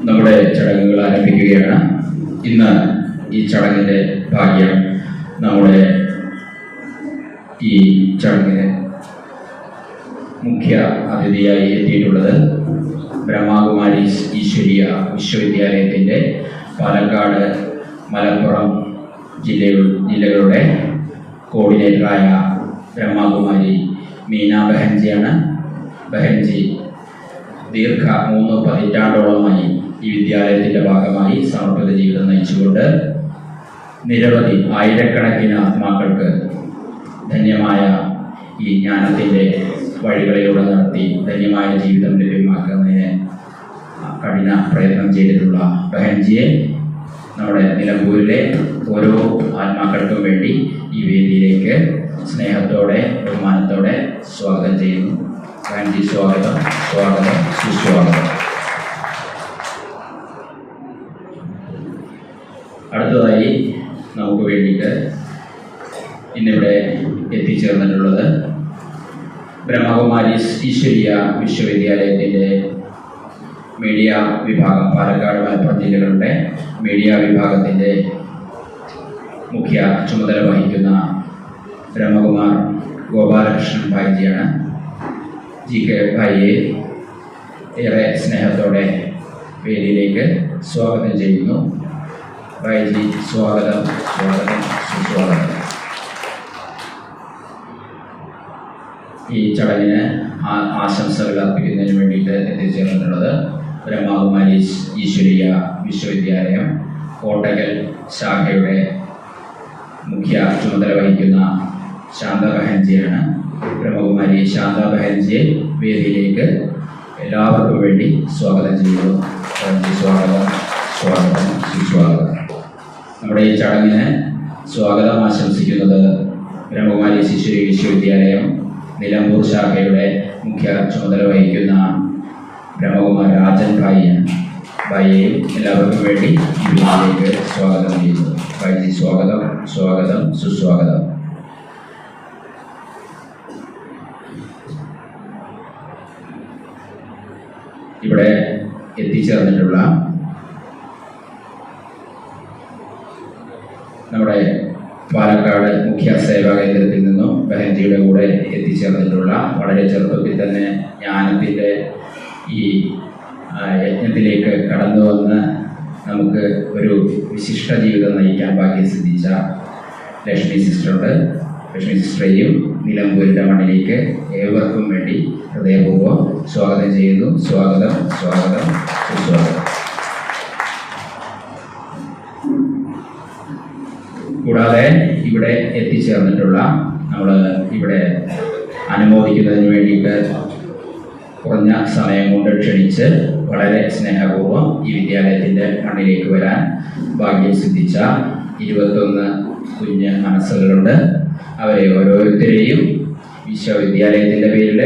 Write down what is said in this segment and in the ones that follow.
നമ്മുടെ ചടങ്ങുകൾ ആരംഭിക്കുകയാണ്. ഇന്ന് ഈ ചടങ്ങിൻ്റെ ഭാഗ്യം നമ്മുടെ ഈ ചടങ്ങിന് മുഖ്യ അതിഥിയായി എത്തിയിട്ടുള്ളത് ബ്രഹ്മകുമാരീസ് ഈശ്വരീയ വിശ്വവിദ്യാലയത്തിൻ്റെ പാലക്കാട്, മലപ്പുറം ജില്ലകളുടെ കോർഡിനേറ്ററായ ബ്രഹ്മകുമാരി മീന ബഹൻജിയാണ്. ബഹൻജി 3 പതിറ്റാണ്ടോളമായി ഈ വിദ്യാലയത്തിൻ്റെ ഭാഗമായി സമർപ്പിത ജീവിതം നയിച്ചുകൊണ്ട് നിരവധി ആയിരക്കണക്കിന് ആത്മാക്കൾക്ക് ധന്യമായ ഈ ജ്ഞാനത്തിൻ്റെ വഴികളിലൂടെ നടത്തി ധന്യമായ ജീവിതം ലഭ്യമാക്കുന്നതിന് കഠിന പ്രയത്നം ചെയ്തിട്ടുള്ള ബഹൻജിയെ നമ്മുടെ നിലമ്പൂരിലെ ഓരോ ആത്മാക്കൾക്കും വേണ്ടി ഈ വേദിയിലേക്ക് സ്നേഹത്തോടെ ബഹുമാനത്തോടെ സ്വാഗതം ചെയ്യുന്നു. ബഹൻജി, സ്വാഗതം, സ്വാഗതം, സുസ്വാഗതം. അടുത്തതായി നമുക്ക് വേണ്ടിയിട്ട് ഇന്നിവിടെ എത്തിച്ചേർന്നിട്ടുള്ളത് ബ്രഹ്മകുമാരീസ് ഈശ്വരീയ വിശ്വവിദ്യാലയത്തിൻ്റെ മീഡിയ വിഭാഗം, പാലക്കാട്, മലപ്പുറം ജില്ലകളുടെ മീഡിയ വിഭാഗത്തിൻ്റെ മുഖ്യ ചുമതല വഹിക്കുന്ന ബ്രഹ്മകുമാർ ഗോപാലകൃഷ്ണൻ ഭായിജിയാണ്. GK ഭായിയെ ഏറെ സ്നേഹത്തോടെ വേദിയിലേക്ക് സ്വാഗതം ചെയ്യുന്നു. ഭായിജി, സ്വാഗതം, സ്വാഗതം, സുസ്വാഗതം. ഈ ചടങ്ങിന് ആശംസകൾ അർപ്പിക്കുന്നതിന് വേണ്ടിയിട്ട് എത്തിച്ചേർന്നിട്ടുള്ളത് ബ്രഹ്മകുമാരീസ് ഈശ്വരീയ വിശ്വവിദ്യാലയം കോട്ടകൽ ശാഖയുടെ മുഖ്യ ചുമതല വഹിക്കുന്ന ശാന്ത ബഹൻജിയാണ്. ബ്രഹ്മകുമാരി ശാന്ത ബഹൻജിയെ വേദിയിലേക്ക് എല്ലാവർക്കും വേണ്ടി സ്വാഗതം ചെയ്യുന്നു. സ്വാഗതം, സ്വാഗതം, സുസ്വാഗതം. നമ്മുടെ ഈ ചടങ്ങിന് സ്വാഗതം ആശംസിക്കുന്നത് ബ്രഹ്മകുമാരീസ് ഈശ്വരീയ വിശ്വവിദ്യാലയം നിലമ്പൂർ ശാഖയുടെ മുഖ്യ ചുമതല വഹിക്കുന്ന ബ്രഹ്മകുമാർ രാജൻ ഭായിയാണ്. ഭായിയെയും എല്ലാവർക്കും വേണ്ടി ഈ വേദിയിലേക്ക് സ്വാഗതം ചെയ്യുന്നു. ഭായിജി, സ്വാഗതം, സ്വാഗതം, സുസ്വാഗതം. ഇവിടെ എത്തിച്ചേർന്നിട്ടുള്ള നമ്മുടെ പാലക്കാട് മുഖ്യ സേവാ കേന്ദ്രത്തിൽ നിന്നും ബഹൻജിയുടെ കൂടെ എത്തിച്ചേർന്നിട്ടുള്ള വളരെ ചെറുപ്പത്തിൽ തന്നെ ജ്ഞാനത്തിൻ്റെ ഈ യജ്ഞത്തിലേക്ക് കടന്നു വന്ന് നമുക്ക് ഒരു വിശിഷ്ട ജീവിതം നയിക്കാൻ ഭാഗ്യം സിദ്ധിച്ച ലക്ഷ്മി സിസ്റ്ററുണ്ട്. ലക്ഷ്മി സിസ്റ്ററെയും നിലമ്പൂരിൻ്റെ മണ്ണിലേക്ക് ഏവർക്കും വേണ്ടി ഹൃദയപൂർവ്വം സ്വാഗതം ചെയ്യുന്നു. സ്വാഗതം, സ്വാഗതം, സുസ്വാഗതം. കൂടാതെ ഇവിടെ എത്തിച്ചേർന്നിട്ടുള്ള നമ്മൾ ഇവിടെ അനുമോദിക്കുന്നതിന് വേണ്ടിയിട്ട് കുറഞ്ഞ സമയം കൊണ്ട് ക്ഷണിച്ച് വളരെ സ്നേഹപൂർവ്വം ഈ വിദ്യാലയത്തിൻ്റെ മണ്ണിലേക്ക് വരാൻ ഭാഗ്യം സിദ്ധിച്ച 21 കുഞ്ഞ് മനസ്സുകളുണ്ട്. അവരെ ഓരോരുത്തരെയും വിശ്വവിദ്യാലയത്തിൻ്റെ പേരിൽ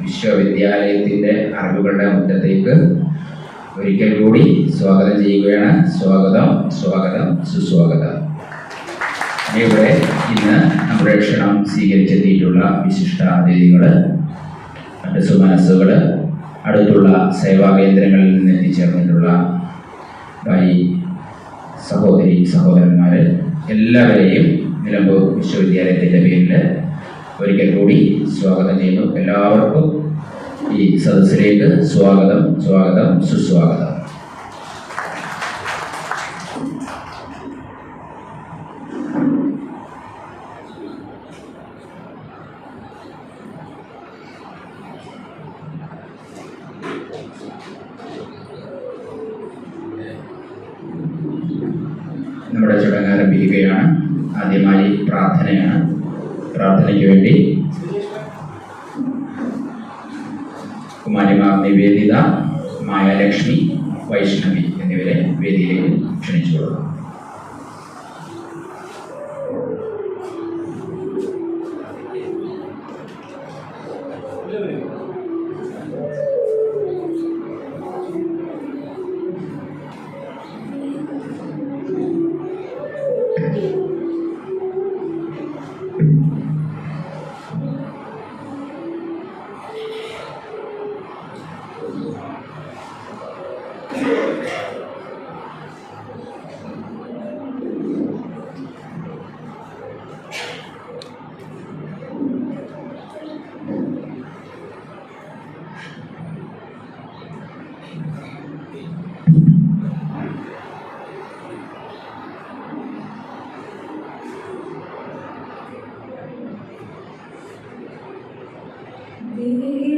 വിശ്വവിദ്യാലയത്തിൻ്റെ അറിവുകളുടെ മുറ്റത്തേക്ക് ഒരിക്കൽ കൂടി സ്വാഗതം ചെയ്യുകയാണ്. സ്വാഗതം, സ്വാഗതം, സുസ്വാഗതം. ഇവിടെ ഇന്ന് നമ്മുടെ ക്ഷണം സ്വീകരിച്ചെത്തിയിട്ടുള്ള വിശിഷ്ട അതിഥികൾ, മറ്റ് സുമനസ്സുകൾ, അടുത്തുള്ള സേവാ കേന്ദ്രങ്ങളിൽ നിന്ന് എത്തിച്ചേർന്നിട്ടുള്ള ഭായി സഹോദരി സഹോദരന്മാർ എല്ലാവരെയും നിലമ്പൂർ വിശ്വവിദ്യാലയത്തിൻ്റെ പേരിൽ ഒരിക്കൽ കൂടി സ്വാഗതം ചെയ്യുന്നു. എല്ലാവർക്കും ഈ സദസ്സിലേക്ക് സ്വാഗതം, സ്വാഗതം, സുസ്വാഗതം. നമ്മുടെ ചടങ്ങ് ആരംഭിക്കുകയാണ്. ആദ്യമായി പ്രാർത്ഥനയാണ്. പ്രാർത്ഥനയ്ക്ക് വേണ്ടി കുമാരിമാർ നിവേദിത, മായാലക്ഷ്മി, വൈഷ്ണവി എന്നിവരെ വേദിയിലേക്ക് ക്ഷണിച്ചുകൊള്ളുന്നു.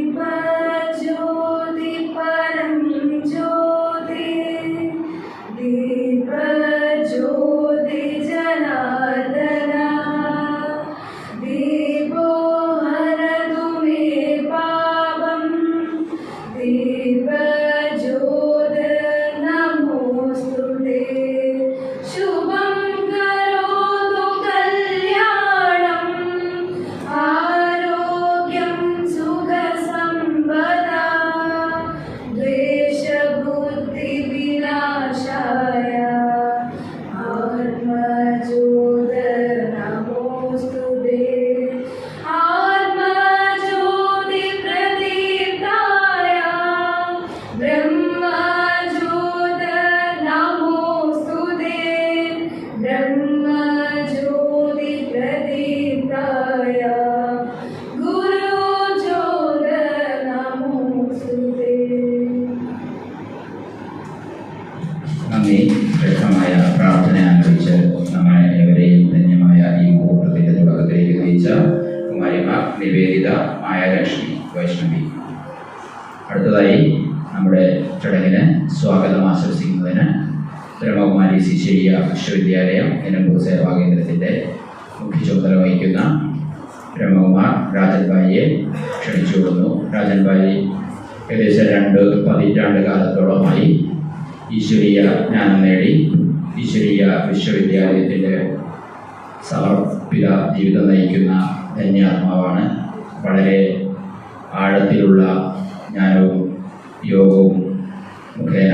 दीपज्योति परं ज्योति दीपज्योति जनार्दना दीपो हरतु मे पापं दीपज्योतिर्नमोऽस्तुते शुभं करोतु कल्याणम् आरोग्यं सुखसम्पदा द्वेषबुद्धिविनाशाय आत्मज्योतिर्नमोऽस्तुते आत्मज्योतिप्रदीप्ताय ब्रह्मज्योतिर्नमोऽस्तुते ब्रह्मज्योतिप्रदीप्ताय गुरुज्योतिर्नमोऽस्तुते. നന്ദി. ശ്രേഷ്ഠമായ പ്രാർത്ഥന ആഗ്രഹിച്ച് നമ്മെ ഏവരെയും ധന്യമായ ഈ മുഹൂർത്തത്തിന്റെ തുടക്കത്തിലേക്ക് നയിച്ച കുമാരിമാർ നിവേദിത, മായാലക്ഷ്മി, വൈഷ്ണവി. അടുത്തതായി നമ്മുടെ ചടങ്ങിന് സ്വാഗതം ആശംസിക്കുന്നതിന് ബ്രഹ്മകുമാരി ശിശിരിയ വിശ്വവിദ്യാലയം നിലമ്പൂർ സേവാകേന്ദ്രത്തിന്റെ മുഖ്യ ചുമതല വഹിക്കുന്ന ബ്രഹ്മകുമാർ രാജൻ ഭായിയെ ക്ഷണിച്ചുകൊള്ളുന്നു. രാജൻ ഭായി ഏകദേശം 2 പതിറ്റാണ്ട് കാലത്തോളമായി ഈശ്വരീയ ജ്ഞാനം നേടി ഈശ്വരീയ വിശ്വവിദ്യാലയത്തിൻ്റെ സമർപ്പിത ജീവിതം നയിക്കുന്ന ധന്യാത്മാവാണ്. വളരെ ആഴത്തിലുള്ള ജ്ഞാനവും യോഗവും മുഖേന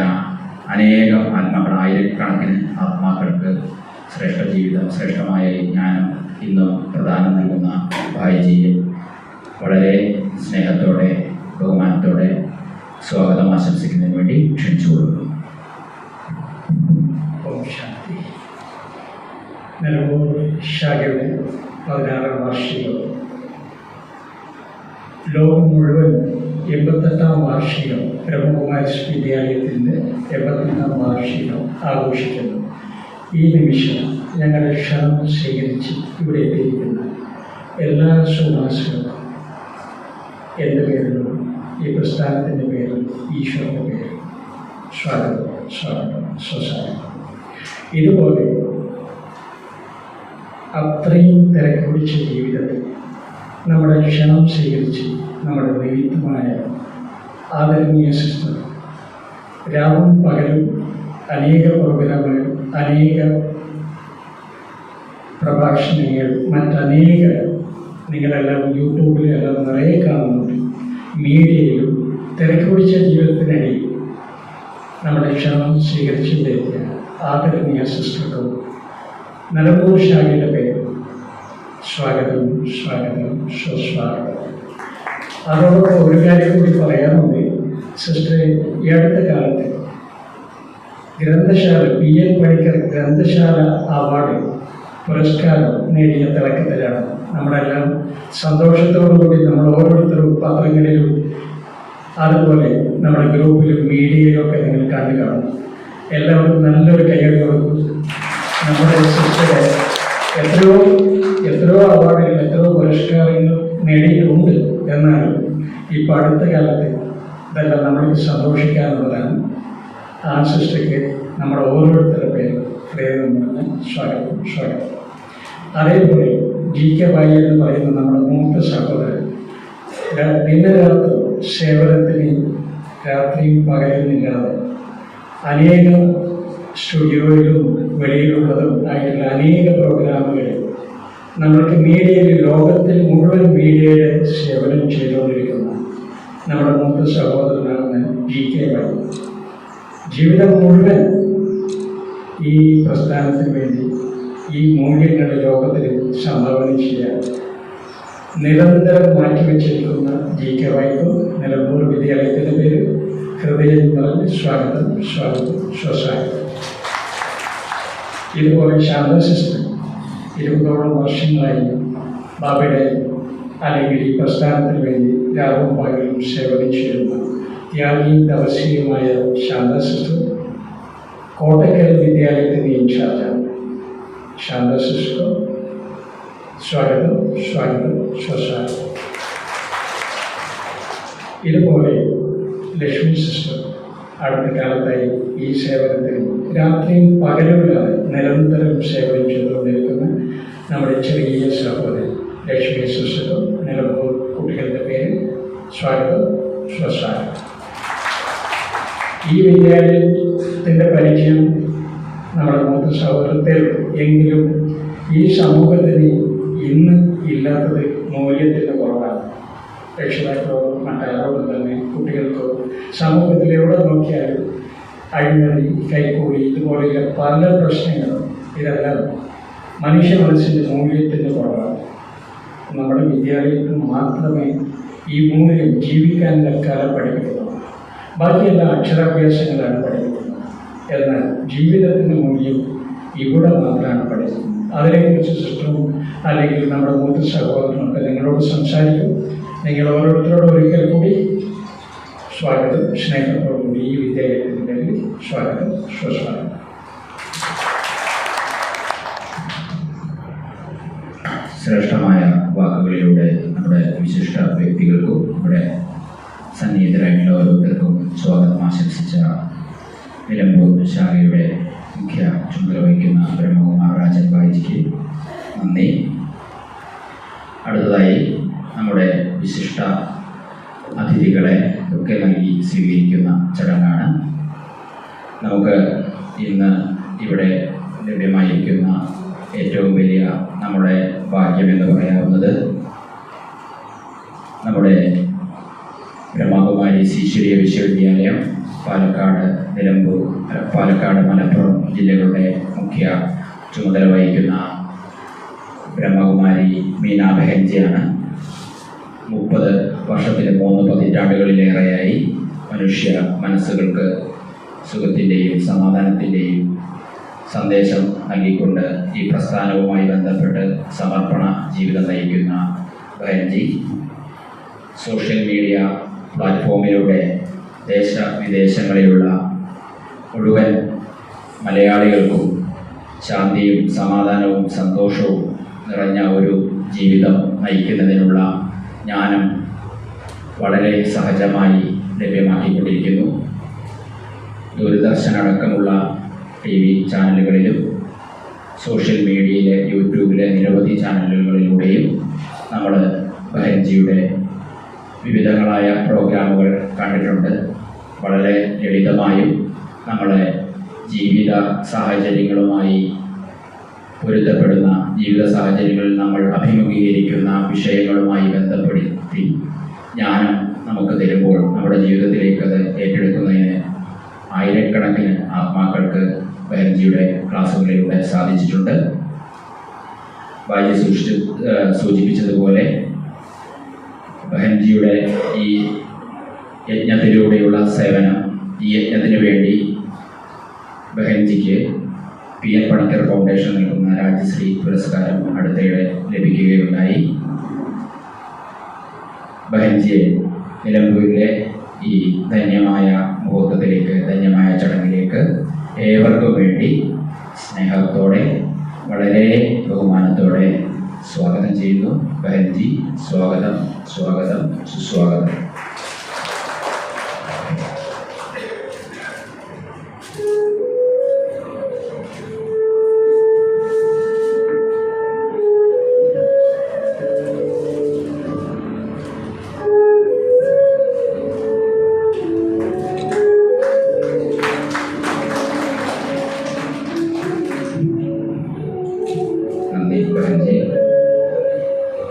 അനേകം ആത്മാക്കൾ, ആയിരക്കണക്കിന് ആത്മാക്കൾക്ക് ശ്രേഷ്ഠ ജീവിതം, ശ്രേഷ്ഠമായ ജ്ഞാനം ഇന്നും പ്രദാനം നൽകുന്ന ഭായിജിയെ വളരെ സ്നേഹത്തോടെ ബഹുമാനത്തോടെ സ്വാഗതം ആശംസിക്കുന്നതിന് വേണ്ടി ക്ഷണിച്ചുകൊള്ളുന്നു. ഓം ശാന്തി. നിലമ്പൂർ ശാഖയുടെ 16ാം വാർഷികം, ലോകം മുഴുവൻ 88ാം വാർഷികം, ബ്രഹ്മകുമാരി വിദ്യാലയത്തിൻ്റെ 88ാം വാർഷികം ആഘോഷിക്കുന്നു. ഈ നിമിഷം ഞങ്ങളുടെ ക്ഷണം സ്വീകരിച്ച് ഇവിടെ എത്തിയിരിക്കുന്ന എല്ലാ സുഭാഷകർക്കും എൻ്റെ പേരിലും ഈ പ്രസ്ഥാനത്തിൻ്റെ പേരിൽ ഈശ്വരൻ്റെ പേരിൽ സ്വാഗതം, സ്വാഗതം, സ്വസ്വാഗതം. ഇതുപോലെ അത്രയും തിരക്കുപിടിച്ച ജീവിതത്തിൽ നമ്മുടെ ക്ഷണം സ്വീകരിച്ച് നമ്മുടെ നിമിത്തമായ ആദരണീയ സിസ്റ്റർ രാവും പകലും അനേക പ്രോഗ്രാമുകൾ, അനേക പ്രഭാഷണങ്ങൾ, മറ്റനേക നിങ്ങളെല്ലാം യൂട്യൂബിലെല്ലാം നിറയെ കാണുന്നുണ്ട്. മീഡിയയിലും തിരക്കുപിടിച്ച ജീവിതത്തിനിടയിൽ നമ്മുടെ ക്ഷണം സ്വീകരിച്ചിട്ട് ആദരണീയ സിസ്റ്റർക്കും നിലമ്പൂർ ശാഖയുടെ പേര് സ്വാഗതം, സ്വാഗതം, സ്വസ്വാഗതം. അതോടൊപ്പം ഒരു കാര്യം കൂടി പറയാനുണ്ട്. സിസ്റ്ററെ, ഈ അടുത്ത കാലത്ത് ഗ്രന്ഥശാല PN പണിക്കർ ഗ്രന്ഥശാല അവാർഡ് പുരസ്കാരം നേടിയ തിളക്കത്തിലാണ്. നമ്മളെല്ലാം സന്തോഷത്തോടുകൂടി നമ്മൾ ഓരോരുത്തരും പത്രങ്ങളിലും അതുപോലെ നമ്മുടെ ഗ്രൂപ്പിലും മീഡിയയിലും ഒക്കെ നിങ്ങൾ കണ്ടു കാണും. എല്ലാവരും നല്ലൊരു കൈയടി കൊടുക്കും. നമ്മുടെ സിസ്റ്ററെ എത്രയോ അവാർഡുകൾ, എത്രയോ പുരസ്കാരങ്ങൾ നേടിയിട്ടുണ്ട്. എന്നാലും ഇപ്പോൾ അടുത്ത കാലത്ത് ഇതെല്ലാം നമ്മൾക്ക് സന്തോഷിക്കാനുള്ളതാണ്. ആ സിസ്റ്റർക്ക് നമ്മുടെ ഓരോരുത്തരുടെ പേരും ഹൃദയം പറഞ്ഞ് സ്വാഗതം, സ്വാഗതം. അതേപോലെ GK ഭായി എന്ന് പറയുന്ന നമ്മുടെ മൂത്ത സഹോദരൻ ദിനരാത്രി സേവനത്തിന് രാത്രിയും പകലുമില്ലാതെ അനേകം സ്റ്റുഡിയോയിലും വെളിയിലുള്ളതും ആയിട്ടുള്ള അനേക പ്രോഗ്രാമുകൾ നമ്മൾക്ക് മീഡിയയിൽ, ലോകത്തിൽ മുഴുവൻ മീഡിയയുടെ സേവനം ചെയ്തുകൊണ്ടിരിക്കുന്ന നമ്മുടെ മൂത്ത സഹോദരനാണ് GK ഭായി. ജീവിതം മുഴുവൻ ഈ പ്രസ്ഥാനത്തിന് വേണ്ടി ഈ മൂല്യങ്ങളുടെ ലോകത്തിൽ സംഭാവന ചെയ്യാൻ നിരന്തരം മാറ്റിവെച്ചിരിക്കുന്ന GK ഭായിക്കും നിലമ്പൂർ വിദ്യാലയത്തിൻ്റെ പേര് ഹൃദയം നിറഞ്ഞ് സ്വാഗതം, സ്വാഗതം, സ്വസ്വാഗതം. ഇതുപോലെ ശാന്ത സിസ്റ്റർ 20ഓളം വർഷങ്ങളായി ബാബയുടെ അല്ലെങ്കിൽ ഈ പ്രസ്ഥാനത്തിന് വേണ്ടി രാവും പകലും സേവനം ചെയ്യുന്ന ത്യാഗിയും തപസ്വിയുമായ ശാന്ത സിസ്റ്റർ കോട്ടക്കൽ വിദ്യാലയത്തിൻ്റെ ഇൻചാർജാണ്. ശാന്ത സിസ്റ്റർ, സ്വാഗതം, സ്വാഗതം, സ്വസ്വാഗതം. ഇതുപോലെ ലക്ഷ്മി സിസ്റ്റർ അടുത്ത കാലത്തായി ഈ സേവനത്തിൽ രാത്രിയും പകലുമില്ലാതെ നിരന്തരം സേവനം ചെയ്തുകൊണ്ടിരിക്കുന്ന നമ്മുടെ ചെറിയ സഹോദരി ലക്ഷ്മി സിസ്റ്റർ നിലമ്പൂർ കുട്ടികളുടെ പേര് സ്വാഗതം സ്വസ്വാഗതം. ഈ വിദ്യാലയത്തിൻ്റെ പരിചയം നമ്മുടെ മൂത്ത സഹോദരത്തിൽ എങ്കിലും ഈ സമൂഹത്തിന് ഇന്ന് ഇല്ലാത്തത് മൂല്യത്തിൻ്റെ കുറവാണ്. രക്ഷിതാക്കളോ മറ്റാരോടും തന്നെ കുട്ടികൾക്കോ സമൂഹത്തിൽ എവിടെ നോക്കിയാലും അഴിമതി, കൈക്കൂലി ഇതുപോലെയുള്ള പല പ്രശ്നങ്ങളും ഇതെല്ലാം മനുഷ്യ മനസ്സിൻ്റെ മൂല്യത്തിൻ്റെ കുറവാണ്. നമ്മുടെ വിദ്യാലയത്തിൽ മാത്രമേ ഈ മൂല്യം ജീവിക്കാനുള്ള കാലം പഠിപ്പിക്കുന്നത്. ബാക്കിയെല്ലാം അക്ഷരാഭ്യാസങ്ങളാണ് പഠിപ്പിക്കുന്നത്. എന്നാൽ ജീവിതത്തിൻ്റെ മൂല്യം ഇവിടെ മാത്രമാണ് പഠിക്കുന്നത്. അതിനെക്കുറിച്ച് സിസ്റ്ററും അല്ലെങ്കിൽ നമ്മുടെ മൂത്ത സഹോദരനൊക്കെ നിങ്ങളോട് സംസാരിക്കും. നിങ്ങൾ ഓരോരുത്തരോടും ഒരിക്കൽ കൂടി സ്വാഗതം, സ്നേഹത്തോടുകൂടി ഈ വിദ്യാലയത്തിൻ്റെ സ്വാഗതം, സ്വസ്വാഗതം. ശ്രേഷ്ഠമായ വാക്കുകളിലൂടെ നമ്മുടെ വിശിഷ്ട വ്യക്തികൾക്കും ഇവിടെ സന്നിഹിതരായിട്ടുള്ള ഓരോരുത്തർക്കും സ്വാഗതം ആശംസിച്ച നിലമ്പൂർ ശാഖയുടെ മുഖ്യ ചുമതല വഹിക്കുന്ന ബ്രഹ്മകുമാർ രാജൻ ഭായിജിക്ക് നന്ദി. അടുത്തതായി നമ്മുടെ വിശിഷ്ട അതിഥികളെ ഒക്കെ നൽകി സ്വീകരിക്കുന്ന ചടങ്ങാണ്. നമുക്ക് ഇന്ന് ഇവിടെ ലഭ്യമായിരിക്കുന്ന ഏറ്റവും വലിയ നമ്മുടെ ഭാഗ്യമെന്ന് പറയാവുന്നത് നമ്മുടെ ബ്രഹ്മകുമാരി ഈശ്വരീയ വിശ്വവിദ്യാലയം പാലക്കാട് മലപ്പുറം ജില്ലകളുടെ മുഖ്യ ചുമതല വഹിക്കുന്ന ബ്രഹ്മകുമാരി മീന ബെഹൻജിയാണ്. 30 വർഷത്തിന് 3 പതിറ്റാണ്ടുകളിലേറെയായി മനുഷ്യ മനസ്സുകൾക്ക് സുഖത്തിൻ്റെയും സമാധാനത്തിൻ്റെയും സന്ദേശം നൽകിക്കൊണ്ട് ഈ പ്രസ്ഥാനവുമായി ബന്ധപ്പെട്ട് സമർപ്പണ ജീവിതം നയിക്കുന്ന ബെഹൻജി സോഷ്യൽ മീഡിയ പ്ലാറ്റ്ഫോമിലൂടെ ദേശവിദേശങ്ങളിലുള്ള മുഴുവൻ മലയാളികൾക്കും ശാന്തിയും സമാധാനവും സന്തോഷവും നിറഞ്ഞ ഒരു ജീവിതം നയിക്കുന്നതിനുള്ള ജ്ഞാനം വളരെ സഹജമായി ലഭ്യമാക്കിക്കൊണ്ടിരിക്കുന്നു. ദൂരദർശൻ അടക്കമുള്ള TV ചാനലുകളിലും സോഷ്യൽ മീഡിയയിലെ യൂട്യൂബിലെ നിരവധി ചാനലുകളിലൂടെയും നമ്മൾ ബെഹൻജിയുടെ വിവിധങ്ങളായ പ്രോഗ്രാമുകൾ കണ്ടിട്ടുണ്ട്. വളരെ ലളിതമായും നമ്മളെ ജീവിത സാഹചര്യങ്ങളുമായി പൊരുത്തപ്പെടുന്ന ജീവിത സാഹചര്യങ്ങളിൽ നമ്മൾ അഭിമുഖീകരിക്കുന്ന വിഷയങ്ങളുമായി ബന്ധപ്പെടുത്തി ജ്ഞാനം നമുക്ക് തരുമ്പോൾ നമ്മുടെ ജീവിതത്തിലേക്ക് അത് ഏറ്റെടുക്കുന്നതിന് ആയിരക്കണക്കിന് ആത്മാക്കൾക്ക് ബെഹൻജിയുടെ ക്ലാസ്സുകളിലൂടെ സാധിച്ചിട്ടുണ്ട്. ഭാര്യ സൂചിപ്പിച്ചതുപോലെ ബെഹൻജിയുടെ ഈ യജ്ഞത്തിലൂടെയുള്ള സേവനം, ഈ യജ്ഞത്തിന് വേണ്ടി ബെഹൻജിക്ക് PN പണിക്കർ ഫൗണ്ടേഷൻ നൽകുന്ന രാജ്യശ്രീ പുരസ്കാരം അടുത്തിടെ ലഭിക്കുകയുണ്ടായി. ബെഹൻജിയെ നിലമ്പൂരിലെ ഈ ധന്യമായ മുഹൂർത്തത്തിലേക്ക്, ധന്യമായ ചടങ്ങിലേക്ക് ഏവർക്കും വേണ്ടി സ്നേഹത്തോടെ വളരെ ബഹുമാനത്തോടെ സ്വാഗതം ചെയ്യുന്നു. ബെഹൻജി, സ്വാഗതം, സ്വാഗതം, സുസ്വാഗതം.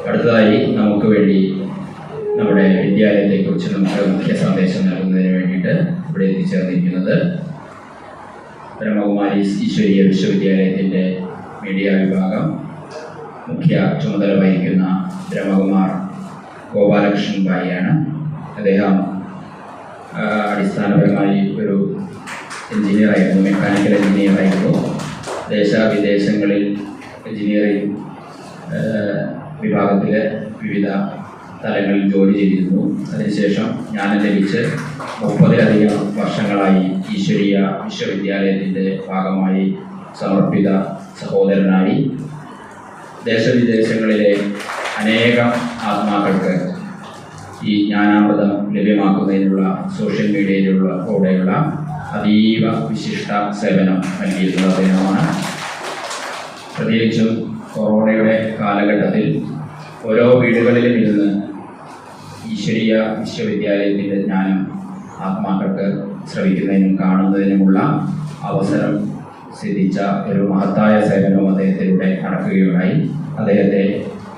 അടുത്തതായി നമുക്ക് വേണ്ടി നമ്മുടെ വിദ്യാലയത്തെക്കുറിച്ച് നമുക്ക് മുഖ്യ സന്ദേശം നൽകുന്നതിന് വേണ്ടിയിട്ട് ഇവിടെ എത്തിച്ചേർന്നിരിക്കുന്നത് ബ്രഹ്മകുമാരി ഈശ്വരീയ വിശ്വവിദ്യാലയത്തിൻ്റെ മീഡിയ വിഭാഗം മുഖ്യ ചുമതല വഹിക്കുന്ന ബ്രഹ്മകുമാർ ഗോപാലകൃഷ്ണൻ ഭായിയാണ്. അദ്ദേഹം അടിസ്ഥാനപരമായി ഒരു എഞ്ചിനീയറായിരുന്നു, മെക്കാനിക്കൽ എഞ്ചിനീയറായിരുന്നു. ദേശവിദേശങ്ങളിൽ എഞ്ചിനീയറിംഗ് വിഭാഗത്തിൽ വിവിധ തലങ്ങളിൽ ജോലി ചെയ്തിരുന്നു. അതിനുശേഷം ജ്ഞാനം ലഭിച്ച് 30-ലധികം വർഷങ്ങളായി ഈശ്വരീയ വിശ്വവിദ്യാലയത്തിൻ്റെ ഭാഗമായി സമർപ്പിത സഹോദരനായി ദേശവിദേശങ്ങളിലെ അനേകം ആത്മാക്കൾക്ക് ഈ ജ്ഞാനാമൃതം ലഭ്യമാക്കുന്നതിനുള്ള സോഷ്യൽ കൂടെയുള്ള അതീവ വിശിഷ്ട സേവനം നൽകിയിട്ടുള്ള അദ്ദേഹമാണ്. പ്രത്യേകിച്ചും കൊറോണയുടെ കാലഘട്ടത്തിൽ ഓരോ വീടുകളിലും ഇരുന്ന് ഈശ്വരീയ വിശ്വവിദ്യാലയത്തിൻ്റെ ജ്ഞാനം ആത്മാക്കൾക്ക് ശ്രവിക്കുന്നതിനും കാണുന്നതിനുമുള്ള അവസരം സിദ്ധിച്ച ഒരു മഹത്തായ സേവനവും അദ്ദേഹത്തിലൂടെ നടക്കുകയുണ്ടായി. അദ്ദേഹത്തെ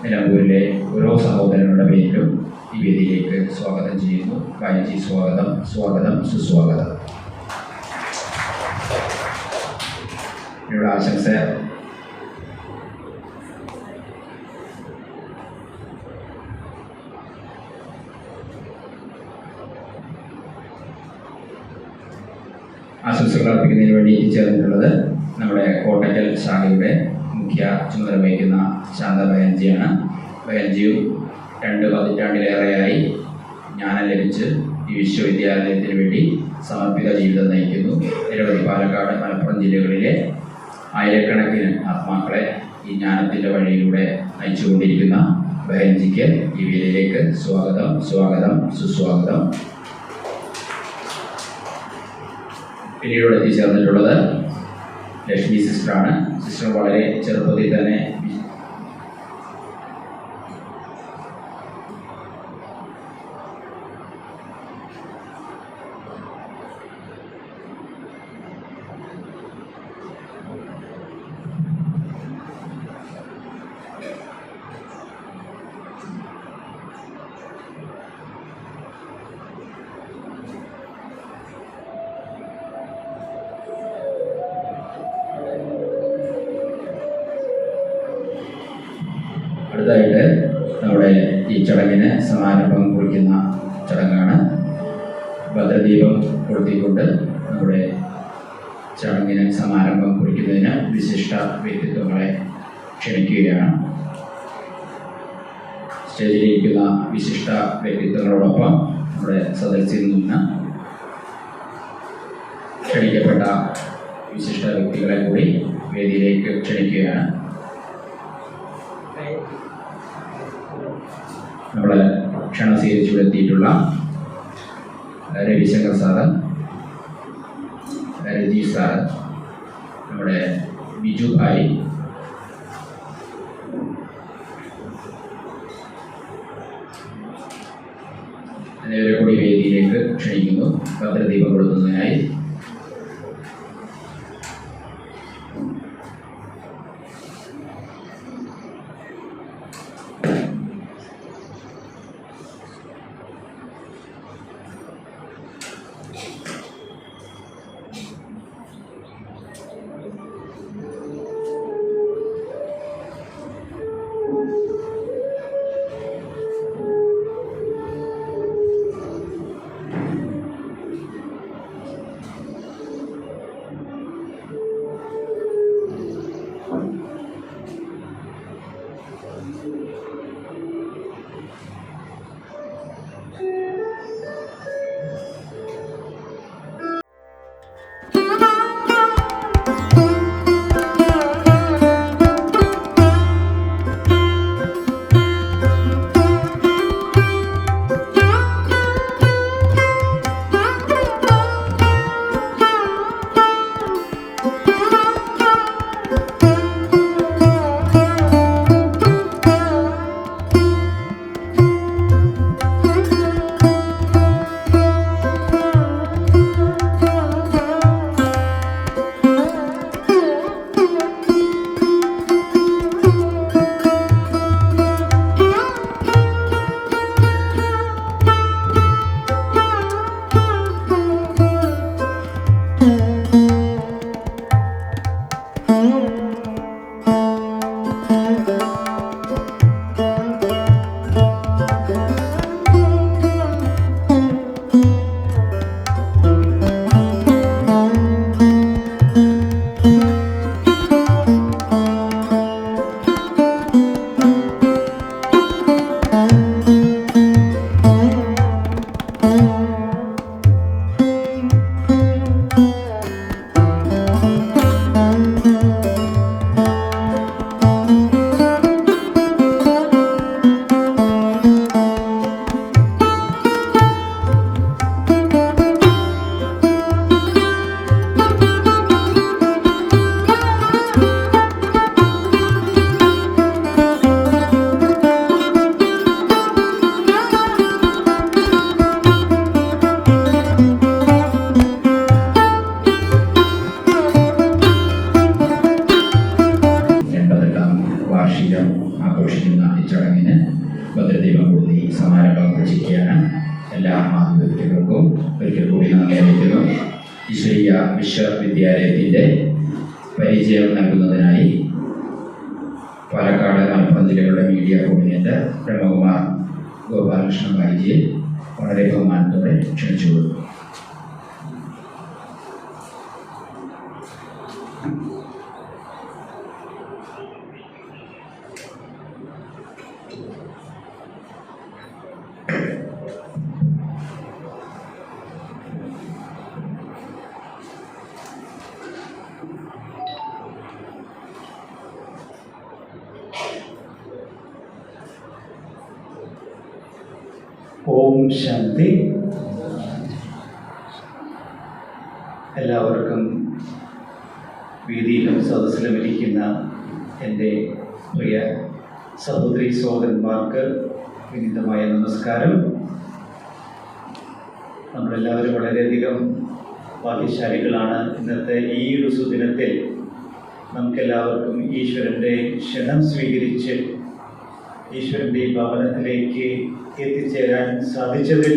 നിലമ്പൂരിലെ ഓരോ സഹോദരങ്ങളുടെ പേരിലും ഈ വേദിയിലേക്ക് സ്വാഗതം ചെയ്യുന്നു. വായിജി സ്വാഗതം, സ്വാഗതം, സുസ്വാഗതം. ഇവിടെ ആശംസ ആശംസകൾ അർപ്പിക്കുന്നതിന് വേണ്ടി എത്തിച്ചേർന്നിട്ടുള്ളത് നമ്മുടെ കോട്ടയ്ക്കൽ ശാഖയുടെ മുഖ്യ ചുമതല വഹിക്കുന്ന ശാന്ത ബഹൻജിയാണ്. ബഹൻജിയും 2 പതിറ്റാണ്ടിലേറെയായി ജ്ഞാനം ലഭിച്ച് ഈ വിശ്വവിദ്യാലയത്തിന് വേണ്ടി സമർപ്പിത ജീവിതം നയിക്കുന്നു. നിരവധി പാലക്കാട്, മലപ്പുറം ജില്ലകളിലെ ആയിരക്കണക്കിന് ആത്മാക്കളെ ഈ ജ്ഞാനത്തിൻ്റെ വഴിയിലൂടെ നയിച്ചുകൊണ്ടിരിക്കുന്ന ബഹൻജിക്ക് ഈ വേദിയിലേക്ക് സ്വാഗതം, സ്വാഗതം, സുസ്വാഗതം. പിന്നീട് എത്തിച്ചേർന്നിട്ടുള്ളത് ലക്ഷ്മി സിസ്റ്ററാണ്. സിസ്റ്റർ വളരെ ചെറുപ്പത്തിൽ തന്നെ അടുത്തതായിട്ട് നമ്മുടെ ഈ ചടങ്ങിന് സമാരംഭം കുറിക്കുന്ന ചടങ്ങാണ്. ഭദ്രദീപം കൊളുത്തിക്കൊണ്ട് നമ്മുടെ ചടങ്ങിന് സമാരംഭം കുറിക്കുന്നതിന് വിശിഷ്ട വ്യക്തിത്വങ്ങളെ ക്ഷണിക്കുകയാണ്. സ്റ്റേജിലിരിക്കുന്ന വിശിഷ്ട വ്യക്തിത്വങ്ങളോടൊപ്പം നമ്മുടെ സദസ്സിൽ നിന്ന് ക്ഷണിക്കപ്പെട്ട വിശിഷ്ട വ്യക്തികളെ കൂടി വേദിയിലേക്ക് ക്ഷണിക്കുകയാണ്. നമ്മളെ ക്ഷണം സ്വീകരിച്ചുകൊണ്ടെത്തിയിട്ടുള്ള രവിശങ്കർ സാറ്, രജീഷ് സാറ്, നമ്മുടെ ബിജു ഭായി, എന്നിവരെ കൂടി വേദിയിലേക്ക് ക്ഷണിക്കുന്നു ഭദ്രദീപം കൊടുക്കുന്നതിനായി. കൂടുന്ന ഈ സമാരംഭം പ്രചരിക്കുകയാണ്. എല്ലാ മാതൃകൾക്കും ഒരിക്കൽ കൂടി നന്ദി അറിയിക്കുന്നു. ഈശ്വരീയ വിശ്വവിദ്യാലയത്തിൻ്റെ പരിചയം നൽകുന്നതിനായി പാലക്കാട്, മലപ്പുറം ജില്ലകളുടെ മീഡിയ കോർഡിനേറ്റർ ബ്രഹ്മകുമാർ ഗോപാലകൃഷ്ണൻ ഭായിജിയെ വളരെ ബഹുമാനത്തോടെ ക്ഷണിച്ചുകൊള്ളുന്നു. ഓം ശാന്തി. എല്ലാവർക്കും വേദിയിലും സദസ്സിലും ഇരിക്കുന്ന എൻ്റെ പ്രിയ സഹോദരി സഹോദരന്മാർക്ക് വിനീതമായ നമസ്കാരം. നമ്മളെല്ലാവരും വളരെയധികം ഭാഗ്യശാലികളാണ്. ഇന്നത്തെ ഈ ഒരു സുദിനത്തിൽ നമുക്കെല്ലാവർക്കും ഈശ്വരൻ്റെ ക്ഷണം സ്വീകരിച്ച് ഈശ്വരൻ്റെ ഭവനത്തിലേക്ക് എത്തിച്ചേരാൻ സാധിച്ചതിൽ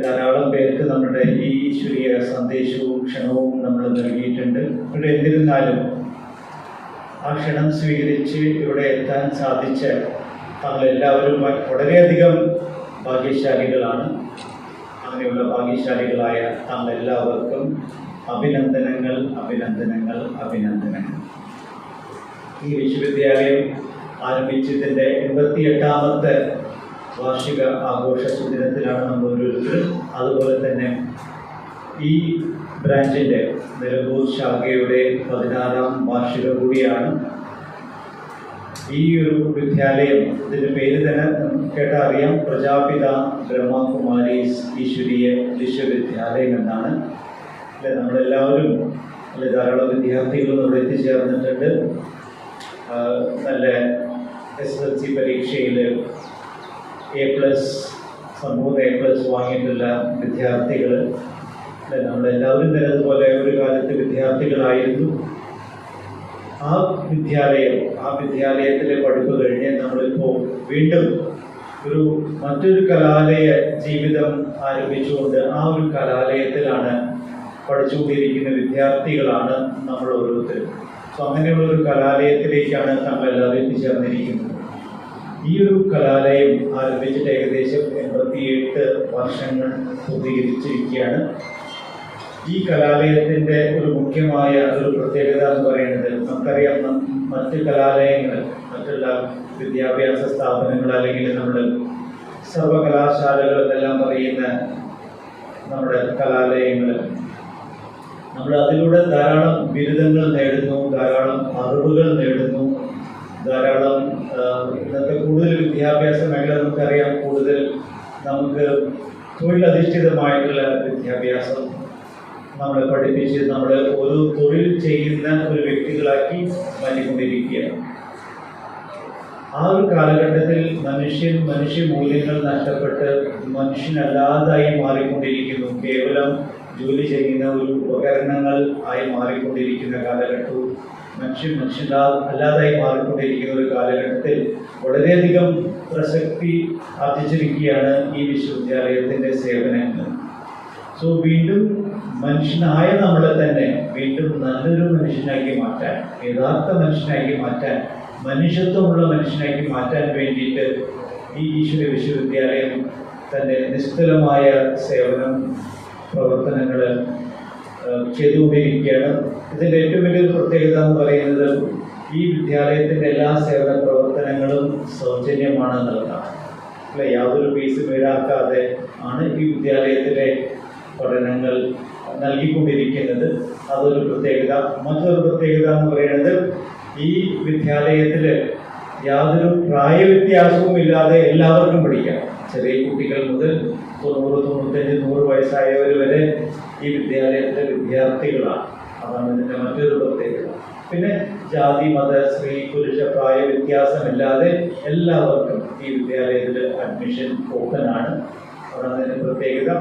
ധാരാളം പേർക്ക് നമ്മുടെ ഈ ഈശ്വരീയ സന്ദേശവും ക്ഷണവും നമ്മൾ നൽകിയിട്ടുണ്ട്. ഇവിടെ എന്നിരുന്നാലും ആ ക്ഷണം സ്വീകരിച്ച് ഇവിടെ എത്താൻ സാധിച്ച നമ്മളെല്ലാവരും വളരെയധികം ഭാഗ്യശാലികളാണ്. അങ്ങനെയുള്ള ഭാഗ്യശാലികളായ നമ്മളെല്ലാവർക്കും അഭിനന്ദനങ്ങൾ, അഭിനന്ദനങ്ങൾ, അഭിനന്ദനങ്ങൾ. ഈ വിശ്വവിദ്യാലയം ആരംഭിച്ചതിൻ്റെ 88ാമത്തെ വാർഷിക ആഘോഷ സുദിനത്തിലാണ് നമ്മൾ ഓരോരുത്തരും. അതുപോലെ തന്നെ ഈ ബ്രാഞ്ചിൻ്റെ നിലമ്പൂർ ശാഖയുടെ 16ാം വാർഷികം കൂടിയാണ്. ഈ ഒരു വിദ്യാലയം, ഇതിൻ്റെ പേര് തന്നെ കേട്ടാൽ അറിയാം, പ്രജാപിത ബ്രഹ്മകുമാരീസ് ഈശ്വരീയ വിശ്വവിദ്യാലയം എന്നാണ്. നമ്മളെല്ലാവരും ധാരാളം വിദ്യാർത്ഥികളും ഇവിടെ എത്തിച്ചേർന്നിട്ടുണ്ട്. നല്ല SSLC പരീക്ഷയിൽ A+, സമ്പൂർണ്ണ A+ വാങ്ങിയിട്ടുള്ള വിദ്യാർത്ഥികൾ. നമ്മളെല്ലാവരും തന്നെ അതുപോലെ ഒരു കാലത്ത് വിദ്യാർത്ഥികളായിരുന്നു. ആ വിദ്യാലയത്തിലെ പഠിപ്പ് കഴിഞ്ഞ് നമ്മളിപ്പോൾ വീണ്ടും മറ്റൊരു കലാലയ ജീവിതം ആരംഭിച്ചുകൊണ്ട് ആ ഒരു കലാലയത്തിലാണ് പഠിച്ചുകൊണ്ടിരിക്കുന്ന വിദ്യാർത്ഥികളാണ് നമ്മൾ ഓരോരുത്തരും. അങ്ങനെയുള്ള ഒരു കലാലയത്തിലേക്കാണ് നമ്മളെല്ലാവരും എത്തിച്ചേർന്നിരിക്കുന്നത്. ഈ ഒരു കലാലയം ആരംഭിച്ചിട്ട് ഏകദേശം 88 വർഷങ്ങൾ പൂർത്തീകരിച്ചിരിക്കുകയാണ്. ഈ കലാലയത്തിൻ്റെ ഒരു മുഖ്യമായ ഒരു പ്രത്യേകത എന്ന് പറയുന്നത്, നമുക്കറിയാം മറ്റ് കലാലയങ്ങൾ, മറ്റുള്ള വിദ്യാഭ്യാസ സ്ഥാപനങ്ങൾ അല്ലെങ്കിൽ നമ്മൾ സർവകലാശാലകൾ എന്നെല്ലാം പറയുന്ന നമ്മുടെ കലാലയങ്ങൾ, നമ്മൾ അതിലൂടെ ധാരാളം ബിരുദങ്ങൾ നേടുന്നു, ധാരാളം അറിവുകൾ നേടുന്നു, ധാരാളം ഇന്നത്തെ കൂടുതൽ വിദ്യാഭ്യാസ മേഖല നമുക്കറിയാം, കൂടുതൽ നമുക്ക് തൊഴിലധിഷ്ഠിതമായിട്ടുള്ള വിദ്യാഭ്യാസം നമ്മളെ പഠിപ്പിച്ച് നമ്മൾ ഒരു തൊഴിൽ ചെയ്യുന്ന ഒരു വ്യക്തികളാക്കി മാറ്റിക്കൊണ്ടിരിക്കുകയാണ്. ആ ഒരു കാലഘട്ടത്തിൽ മനുഷ്യ മൂല്യങ്ങൾ നഷ്ടപ്പെട്ട് മനുഷ്യനല്ലാതായി മാറിക്കൊണ്ടിരിക്കുന്നു. കേവലം ജോലി ചെയ്യുന്ന ഒരു ഉപകരണങ്ങൾ ആയി മാറിക്കൊണ്ടിരിക്കുന്ന കാലഘട്ടവും മനുഷ്യനല്ലാതായി മാറിക്കൊണ്ടിരിക്കുന്ന ഒരു കാലഘട്ടത്തിൽ വളരെയധികം പ്രസക്തി ആർജിച്ചിരിക്കുകയാണ് ഈ വിശ്വവിദ്യാലയത്തിൻ്റെ സേവനങ്ങൾ. വീണ്ടും മനുഷ്യനായ നമ്മളെ തന്നെ വീണ്ടും നല്ലൊരു മനുഷ്യനാക്കി മാറ്റാൻ, യഥാർത്ഥ മനുഷ്യനാക്കി മാറ്റാൻ, മനുഷ്യത്വമുള്ള മനുഷ്യനാക്കി മാറ്റാൻ വേണ്ടിയിട്ട് ഈ ഈശ്വര വിശ്വവിദ്യാലയം തൻ്റെ നിസ്തുലമായ പ്രവർത്തനങ്ങൾ ചെയ്തുകൊണ്ടിരിക്കുകയാണ്. ഇതിൻ്റെ ഏറ്റവും വലിയൊരു പ്രത്യേകത എന്ന് പറയുന്നത്, ഈ വിദ്യാലയത്തിൻ്റെ എല്ലാ സേവന പ്രവർത്തനങ്ങളും സൗജന്യമാണെന്നുള്ളതാണ്. യാതൊരു ഫീസും ഈടാക്കാതെ ആണ് ഈ വിദ്യാലയത്തിലെ പഠനങ്ങൾ നൽകിക്കൊണ്ടിരിക്കുന്നത്. അതൊരു പ്രത്യേകത. മറ്റൊരു പ്രത്യേകത എന്ന് പറയുന്നത്, ഈ വിദ്യാലയത്തിൽ യാതൊരു പ്രായവ്യത്യാസവും ഇല്ലാതെ എല്ലാവർക്കും പഠിക്കാം. ചെറിയ കുട്ടികൾ മുതൽ 90, 95, 100 വയസ്സായവർ വരെ ഈ വിദ്യാലയത്തിലെ വിദ്യാർത്ഥികളാണ്. അതാണ് ഇതിൻ്റെ മറ്റൊരു പ്രത്യേകത. പിന്നെ ജാതി, മത, സ്ത്രീ, പുരുഷ പ്രായ വ്യത്യാസമില്ലാതെ എല്ലാവർക്കും ഈ വിദ്യാലയത്തിൽ അഡ്മിഷൻ ഓപ്പണാണ്. അതാണ് ഇതിൻ്റെ പ്രത്യേകത.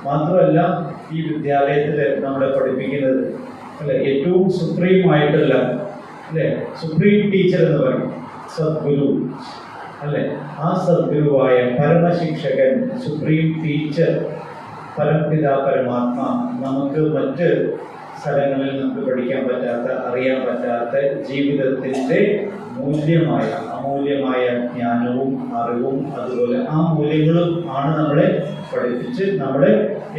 മാത്രമല്ല, ഈ വിദ്യാലയത്തിൽ നമ്മളെ പഠിപ്പിക്കുന്നത് ഏറ്റവും സുപ്രീമായിട്ടുള്ള സുപ്രീം ടീച്ചർ എന്ന് പറയും, സദ്ഗുരു. അല്ലെ? ആ സദ്ഗുരുവായ പരമശിക്ഷകൻ, സുപ്രീം ടീച്ചർ, പരംപിതാ പരമാത്മ നമുക്ക് മറ്റ് സ്ഥലങ്ങളിൽ നമുക്ക് പഠിക്കാൻ പറ്റാത്ത, അറിയാൻ പറ്റാത്ത ജീവിതത്തിൻ്റെ അമൂല്യമായ ജ്ഞാനവും അറിവും അതുപോലെ ആ മൂല്യങ്ങളും ആണ് നമ്മളെ പഠിപ്പിച്ച് നമ്മളെ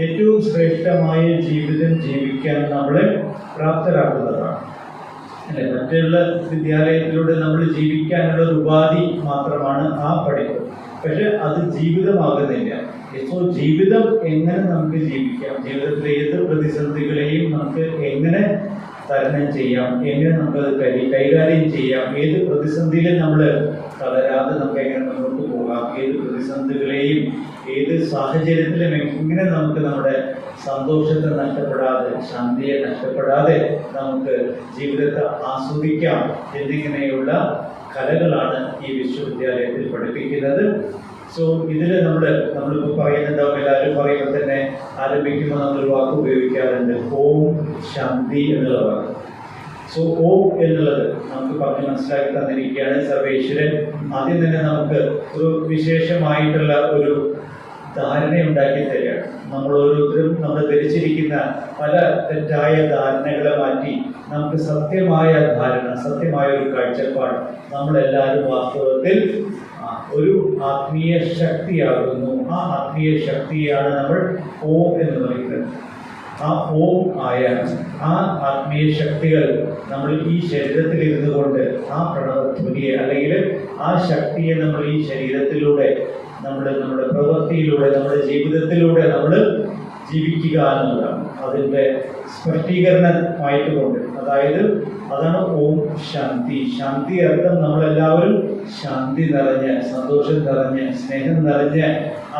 ഏറ്റവും ശ്രേഷ്ഠമായ ജീവിതം ജീവിക്കാൻ നമ്മളെ പ്രാപ്തരാക്കുന്നതാണ്. അല്ലെ? മറ്റുള്ള വിദ്യാലയത്തിലൂടെ നമ്മൾ ജീവിക്കാനുള്ള ഒരു ഉപാധി മാത്രമാണ് ആ പഠിപ്പ്. പക്ഷെ അത് ജീവിതമാകുന്നില്ല. ഇപ്പോൾ ജീവിതം എങ്ങനെ നമുക്ക് ജീവിക്കാം, ജീവിതത്തിലെ ഏത് പ്രതിസന്ധികളെയും നമുക്ക് എങ്ങനെ തരണം ചെയ്യാം, എങ്ങനെ നമുക്കത് കൈകാര്യം ചെയ്യാം, ഏത് പ്രതിസന്ധിയിലും നമ്മൾ തളരാതെ നമുക്ക് എങ്ങനെ മുന്നോട്ട് പോകാം, ഏത് പ്രതിസന്ധികളെയും ഏത് സാഹചര്യത്തിലും എങ്ങനെ നമുക്ക് നമ്മുടെ സന്തോഷത്തെ നഷ്ടപ്പെടാതെ, ശാന്തിയെ നഷ്ടപ്പെടാതെ നമുക്ക് ജീവിതത്തെ ആസ്വദിക്കാം എന്നിങ്ങനെയുള്ള കലകളാണ് ഈ വിശ്വവിദ്യാലയത്തിൽ പഠിപ്പിക്കുന്നത്. സോ ഇതിൽ നമ്മളിപ്പോൾ പറയുന്നുണ്ടാവും, എല്ലാവരും പറയുമ്പോൾ തന്നെ ആരംഭിക്കുമ്പോൾ നമ്മളൊരു വാക്ക് ഉപയോഗിക്കാറുണ്ട്, ഓം ശാന്തി എന്നുള്ള വാക്ക്. സോ ഓം എന്നുള്ളത് നമുക്ക് പറഞ്ഞ് മനസ്സിലാക്കി തന്നിരിക്കുകയാണ് സർവേശ്വരൻ. ആദ്യം തന്നെ നമുക്ക് ഒരു വിശേഷമായിട്ടുള്ള ഒരു ധാരണയുണ്ടാക്കി തരികയാണ്. നമ്മൾ ഓരോരുത്തരും നമ്മൾ ധരിച്ചിരിക്കുന്ന പല തെറ്റായ ധാരണകളെ മാറ്റി നമുക്ക് സത്യമായ ധാരണ, സത്യമായ ഒരു കാഴ്ചപ്പാട്, നമ്മളെല്ലാവരും വാസ്തവത്തിൽ ഒരു ആത്മീയ ശക്തിയാകുന്നു. ആ ആത്മീയ ശക്തിയാണ് നമ്മൾ ഓം എന്ന് പറയുന്നത്. ആ ഓം ആയ ആ ആത്മീയ ശക്തികൾ നമ്മൾ ഈ ശരീരത്തിൽ ഇരുന്നു കൊണ്ട് ആ പ്രണവധ്വനിയെ അല്ലെങ്കിൽ ആ ശക്തിയെ നമ്മൾ ഈ ശരീരത്തിലൂടെ നമ്മുടെ പ്രവൃത്തിയിലൂടെ നമ്മുടെ ജീവിതത്തിലൂടെ നമ്മൾ ജീവിക്കുക എന്നുള്ളതാണ് അതിൻ്റെ സ്പഷ്ടീകരണമായിട്ട് കൊണ്ട്. അതായത് അതാണ് ഓം ശാന്തി. ശാന്തി അർത്ഥം നമ്മളെല്ലാവരും ശാന്തി നിറഞ്ഞ, സന്തോഷം നിറഞ്ഞ, സ്നേഹം നിറഞ്ഞ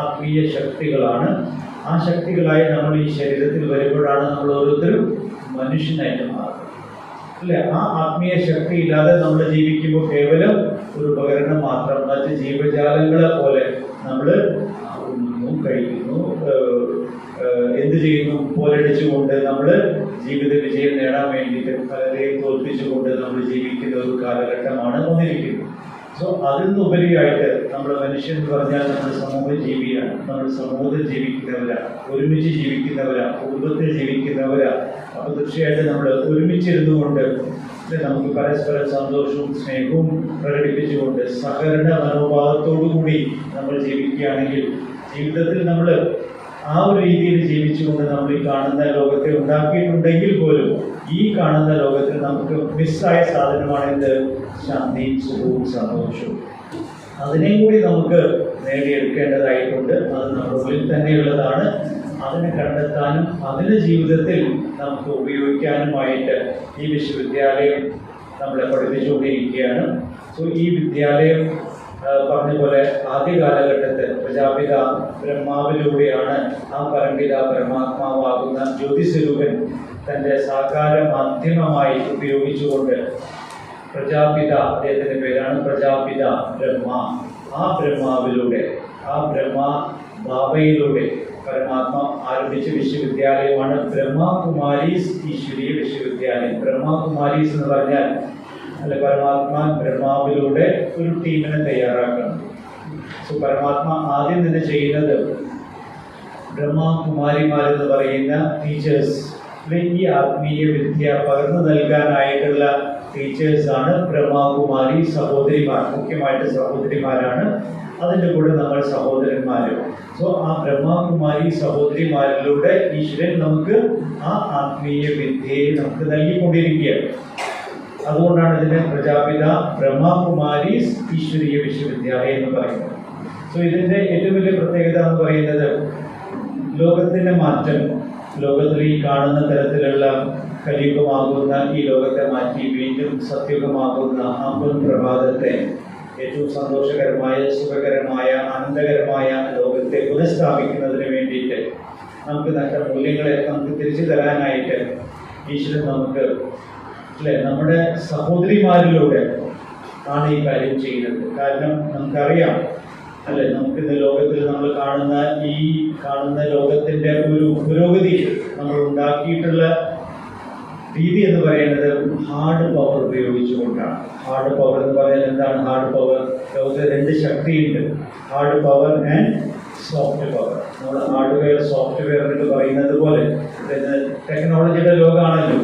ആത്മീയ ശക്തികളാണ്. ആ ശക്തികളായി നമ്മൾ ഈ ശരീരത്തിൽ വരുമ്പോഴാണ് നമ്മൾ ഓരോരുത്തരും മനുഷ്യനായിട്ട് മാറുന്നത്. അല്ലെ? ആ ആത്മീയ ശക്തി ഇല്ലാതെ നമ്മൾ ജീവിക്കുമ്പോൾ കേവലം ഒരു ഉപകരണം മാത്രം, മറ്റ് ജീവജാലങ്ങളെ പോലെ നമ്മൾ ഉണ്ണുന്നു, കഴിക്കുന്നു, എന്ത് ചെയ്യുന്നു, പോലടിച്ചുകൊണ്ട് നമ്മൾ ജീവിത വിജയം നേടാൻ വേണ്ടിയിട്ട് പലരെയും തോൽപ്പിച്ചുകൊണ്ട് നമ്മൾ ജീവിക്കുന്ന ഒരു കാലഘട്ടമാണ് വന്നിരിക്കുന്നത്. സോ അതിൽ നിന്നുപരിയായിട്ട് നമ്മൾ മനുഷ്യൻ എന്ന് പറഞ്ഞാൽ നമ്മൾ സമൂഹ ജീവിയാണ്. നമ്മൾ സമൂഹത്തിൽ ജീവിക്കുന്നവരാണ്, ഒരുമിച്ച് ജീവിക്കുന്നവരാണ്, കുടുംബത്തിൽ ജീവിക്കുന്നവരാണ്. അപ്പോൾ തീർച്ചയായിട്ടും നമ്മൾ ഒരുമിച്ചിരുന്നു കൊണ്ട് നമുക്ക് പരസ്പരം സന്തോഷവും സ്നേഹവും പ്രകടിപ്പിച്ചുകൊണ്ട് സഹകരണ മനോഭാവത്തോടു കൂടി നമ്മൾ ജീവിക്കുകയാണെങ്കിൽ ജീവിതത്തിൽ നമ്മൾ ആ ഒരു രീതിയിൽ ജീവിച്ചുകൊണ്ട് നമ്മൾ ഈ കാണുന്ന ലോകത്തെ ഉണ്ടാക്കിയിട്ടുണ്ടെങ്കിൽ പോലും ഈ കാണുന്ന ലോകത്തിൽ നമുക്ക് മിസ്സായ സാധനമാണ് എന്ത്? ശാന്തിയും സുഖവും സന്തോഷവും. അതിനെയും കൂടി നമുക്ക് നേടിയെടുക്കേണ്ടതായിട്ടുണ്ട്. അത് നമ്മുടെ ഉള്ളിൽ തന്നെയുള്ളതാണ്. അതിനെ കണ്ടെത്താനും അതിന് ജീവിതത്തിൽ നമുക്ക് ഉപയോഗിക്കാനുമായിട്ട് ഈ വിശ്വവിദ്യാലയം നമ്മളെ പഠിപ്പിച്ചുകൊണ്ടിരിക്കുകയാണ്. സോ ഈ വിദ്യാലയം പറഞ്ഞ പോലെ ആദ്യ കാലഘട്ടത്തിൽ പ്രജാപിത ബ്രഹ്മാവിലൂടെയാണ് ആ പരംപിത പരമാത്മാവാകുന്ന ജ്യോതിസ്വരൂപൻ തൻ്റെ സാകാര മാധ്യമമായി ഉപയോഗിച്ചുകൊണ്ട് പ്രജാപിത, അദ്ദേഹത്തിൻ്റെ പേരാണ് പ്രജാപിത ബ്രഹ്മ, ആ ബ്രഹ്മാവിലൂടെ, ആ ബാബയിലൂടെ പരമാത്മ ആരംഭിച്ച വിശ്വവിദ്യാലയമാണ് ബ്രഹ്മകുമാരീസ് ഈശ്വരീയ വിശ്വവിദ്യാലയം. ബ്രഹ്മകുമാരീസ് എന്ന് പറഞ്ഞാൽ അല്ലെ, പരമാത്മാ ബ്രഹ്മാവിലൂടെ ഒരു ടീമിനെ തയ്യാറാക്കണം. സോ പരമാത്മ ആദ്യം തന്നെ ചെയ്യുന്നത് ബ്രഹ്മകുമാരിമാരെന്ന് പറയുന്ന ടീച്ചേഴ്സ്, ഈ ആത്മീയ വിദ്യ പകർന്നു നൽകാനായിട്ടുള്ള ടീച്ചേഴ്സാണ് ബ്രഹ്മകുമാരി സഹോദരിമാർ. മുഖ്യമായിട്ട് സഹോദരിമാരാണ്, അതിൻ്റെ കൂടെ നമ്മൾ സഹോദരന്മാരും. സോ ആ ബ്രഹ്മകുമാരി സഹോദരിമാരിലൂടെ ഈശ്വരൻ നമുക്ക് ആ ആത്മീയ വിദ്യയെ നമുക്ക് നൽകിക്കൊണ്ടിരിക്കുകയാണ്. അതുകൊണ്ടാണ് ഇതിനെ പ്രജാപിത ബ്രഹ്മകുമാരി ഈശ്വരീയ വിശ്വവിദ്യാലയം എന്ന് പറയുന്നത്. സോ ഇതിൻ്റെ ഏറ്റവും വലിയ പ്രത്യേകത എന്ന് പറയുന്നത് ലോകത്തിൻ്റെ മാറ്റം, ലോകത്തിൽ ഈ കാണുന്ന തരത്തിലുള്ള കലിയുഗമാകുന്ന ഈ ലോകത്തെ മാറ്റി വീണ്ടും സത്യുഗമാകുന്ന ആ പ്രഭാതത്തെ ഏറ്റവും സന്തോഷകരമായ, സുഖകരമായ, ആനന്ദകരമായ ലോകത്തെ പുനഃസ്ഥാപിക്കുന്നതിന് വേണ്ടിയിട്ട് നമുക്ക് നഷ്ട മൂല്യങ്ങളെ നമുക്ക് തിരിച്ചു തരാനായിട്ട് ഈശ്വരൻ നമുക്ക് നമ്മുടെ സഹോദരിമാരിലൂടെ ആണ് ഈ കാര്യം ചെയ്യുന്നത്. കാരണം നമുക്കറിയാം അല്ലെ, നമുക്കിന്ന് ലോകത്തിൽ നമ്മൾ കാണുന്ന ലോകത്തിൻ്റെ ഒരു പുരോഗതി നമ്മൾ ഉണ്ടാക്കിയിട്ടുള്ള രീതി എന്ന് പറയുന്നത് ഹാർഡ് പവർ ഉപയോഗിച്ചുകൊണ്ടാണ്. ഹാർഡ് പവർ എന്ന് പറഞ്ഞാൽ എന്താണ് ഹാർഡ് പവർ? ലോകത്തിൽ രണ്ട് ശക്തിയുണ്ട്, hard power and soft power. നമ്മൾ ഹാർഡ്വെയർ സോഫ്റ്റ്വെയർ എന്നൊക്കെ പറയുന്നത് പോലെ ടെക്നോളജിയുടെ ലോകമാണല്ലോ.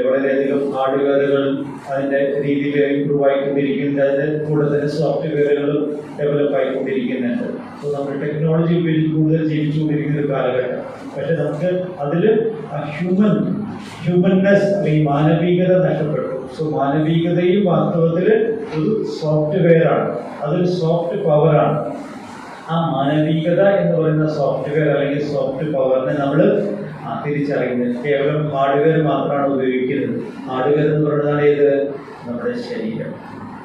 വളരെയധികം ഹാർഡ്വെയറുകൾ അതിൻ്റെ രീതിയിൽ ഇമ്പ്രൂവ് ആയിക്കൊണ്ടിരിക്കുന്നുണ്ട്, അതിൻ്റെ കൂടെ തന്നെ സോഫ്റ്റ്വെയറുകളും ഡെവലപ്പ് ആയിക്കൊണ്ടിരിക്കുന്നുണ്ട്. സോ നമ്മൾ ടെക്നോളജി കൂടുതൽ ജീവിച്ചുകൊണ്ടിരിക്കുന്ന ഒരു കാലഘട്ടം. പക്ഷെ നമുക്ക് അതിൽ ഹ്യൂമൻനെസ് അല്ലെങ്കിൽ മാനവികത നഷ്ടപ്പെട്ടു. സോ മാനവികതയും വാസ്തവത്തിൽ ഒരു സോഫ്റ്റ്വെയറാണ്, അതൊരു സോഫ്റ്റ് പവറാണ്. ആ മാനവികത എന്ന് പറയുന്ന സോഫ്റ്റ്വെയർ അല്ലെങ്കിൽ സോഫ്റ്റ് പവറിനെ നമ്മൾ തിരിച്ചറിയുന്നത് കേവലം ഹാർഡ്വെയർ മാത്രമാണ് ഉപയോഗിക്കുന്നത്. ഹാർഡ്വെയർ എന്ന് പറയുന്നതാണ് ഏത്? നമ്മുടെ ശരീരം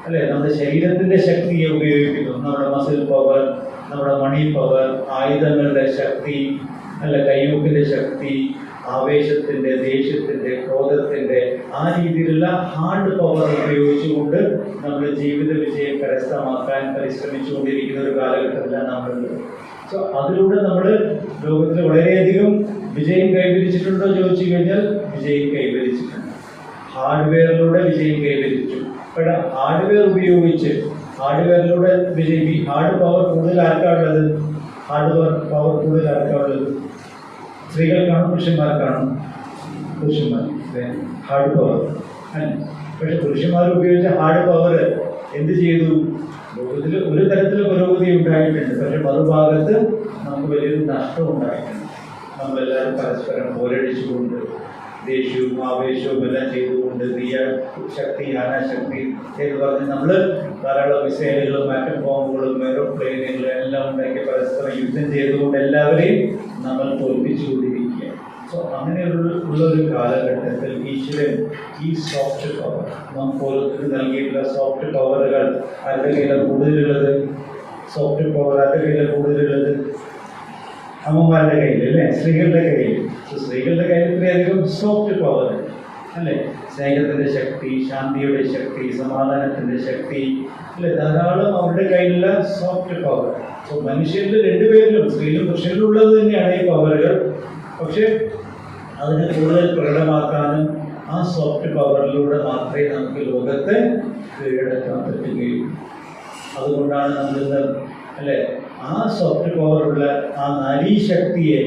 അല്ലേ? നമ്മുടെ ശരീരത്തിൻ്റെ ശക്തിയെ ഉപയോഗിക്കുന്നു. നമ്മുടെ മസിൽ പവർ, നമ്മുടെ മണി പവർ, ആയുധങ്ങളുടെ ശക്തി അല്ല, കൈയൂക്കിൻ്റെ ശക്തി, ആവേശത്തിൻ്റെ, ദേഷ്യത്തിൻ്റെ, ക്രോധത്തിൻ്റെ ആ രീതിയിലുള്ള ഹാർഡ് പവർ ഉപയോഗിച്ചുകൊണ്ട് നമ്മൾ ജീവിത വിജയം കരസ്ഥമാക്കാൻ പരിശ്രമിച്ചുകൊണ്ടിരിക്കുന്ന ഒരു കാലഘട്ടത്തിലാണ് നമ്മളുള്ളത്. സോ അതിലൂടെ നമ്മൾ ലോകത്തിൽ വളരെയധികം വിജയം കൈവരിച്ചിട്ടുണ്ടോ ചോദിച്ചു കഴിഞ്ഞാൽ വിജയം കൈവരിച്ചിട്ടുണ്ട്. ഹാർഡ്വെയറിലൂടെ വിജയം കൈവരിച്ചു. പക്ഷേ ഹാർഡ്വെയർ ഉപയോഗിച്ച് ഹാർഡ്വെയറിലൂടെ വിജയിപ്പി ഹാർഡ് പവർ കൂടുതൽ ആർക്കാണുള്ളത്? പവർ കൂടുതൽ ആർക്കാണുള്ളത്? സ്ത്രീകൾക്കാണോ പുരുഷന്മാർക്കാണോ? പുരുഷന്മാർ ഹാർഡ് പവർ. പക്ഷെ പുരുഷന്മാർ ഉപയോഗിച്ച ഹാർഡ് പവർ എന്ത് ചെയ്തു? ലോകത്തിൽ ഒരു തരത്തിൽ പുരോഗതി ഉണ്ടായിട്ടുണ്ട്, പക്ഷെ മറുഭാഗത്ത് നമുക്ക് വലിയൊരു നഷ്ടം ഉണ്ടായിട്ടുണ്ട്. നമ്മളെല്ലാവരും പരസ്പരം പോരടിച്ചുകൊണ്ട് ദേഷ്യവും ആവേശവും എല്ലാം ചെയ്തുകൊണ്ട് നീയ ശക്തി ഞാനാശക്തി എന്ന് പറഞ്ഞ് നമ്മൾ ധാരാളം മിസൈലുകളും ആറ്റം ബോംബുകളും എയ്റോപ്ലെയിനുകളും എല്ലാം ഉണ്ടാക്കി പരസ്പരം യുദ്ധം ചെയ്തുകൊണ്ട് എല്ലാവരെയും നമ്മൾ തോൽപ്പിച്ചുകൊണ്ടിരിക്കുക. സോ അങ്ങനെയുള്ളൊരു കാലഘട്ടത്തിൽ ഈശ്വരൻ ഈ സോഫ്റ്റ് പവർ നമുക്ക് ഓരോരുത്തരും നൽകിയിട്ടുള്ള സോഫ്റ്റ് പവറുകൾ ആരുടെ കയ്യിലാണ് കൂടുതലുള്ളത്? സോഫ്റ്റ് പവർ ആരുടെ കയ്യിലാണ് കൂടുതലുള്ളത്? അമ്മമാരുടെ കയ്യിൽ അല്ലേ? സ്ത്രീകളുടെ കയ്യിൽ. സ്ത്രീകളുടെ കയ്യിൽ ഇത്രയധികം സോഫ്റ്റ് പവർ അല്ലേ? സ്നേഹത്തിൻ്റെ ശക്തി, ശാന്തിയുടെ ശക്തി, സമാധാനത്തിൻ്റെ ശക്തി അല്ലെ? ധാരാളം അവരുടെ കയ്യിലുള്ള സോഫ്റ്റ് പവർ. സോ മനുഷ്യരിൽ രണ്ടുപേരിലും സ്ത്രീയിലും പുരുഷനിലും ഉള്ളത് തന്നെയാണ് ഈ പവറുകൾ. പക്ഷെ അതിനെ കൂടുതൽ പ്രകടമാക്കാനും ആ സോഫ്റ്റ് പവറിലൂടെ മാത്രമേ നമുക്ക് ലോകത്തെ കീഴടക്കാൻ പറ്റുകയുള്ളൂ. അതുകൊണ്ടാണ് നമ്മളിന്ന് അല്ലേ ആ സോഫ്റ്റ് പവറുള്ള ആ നാരീശക്തിയെ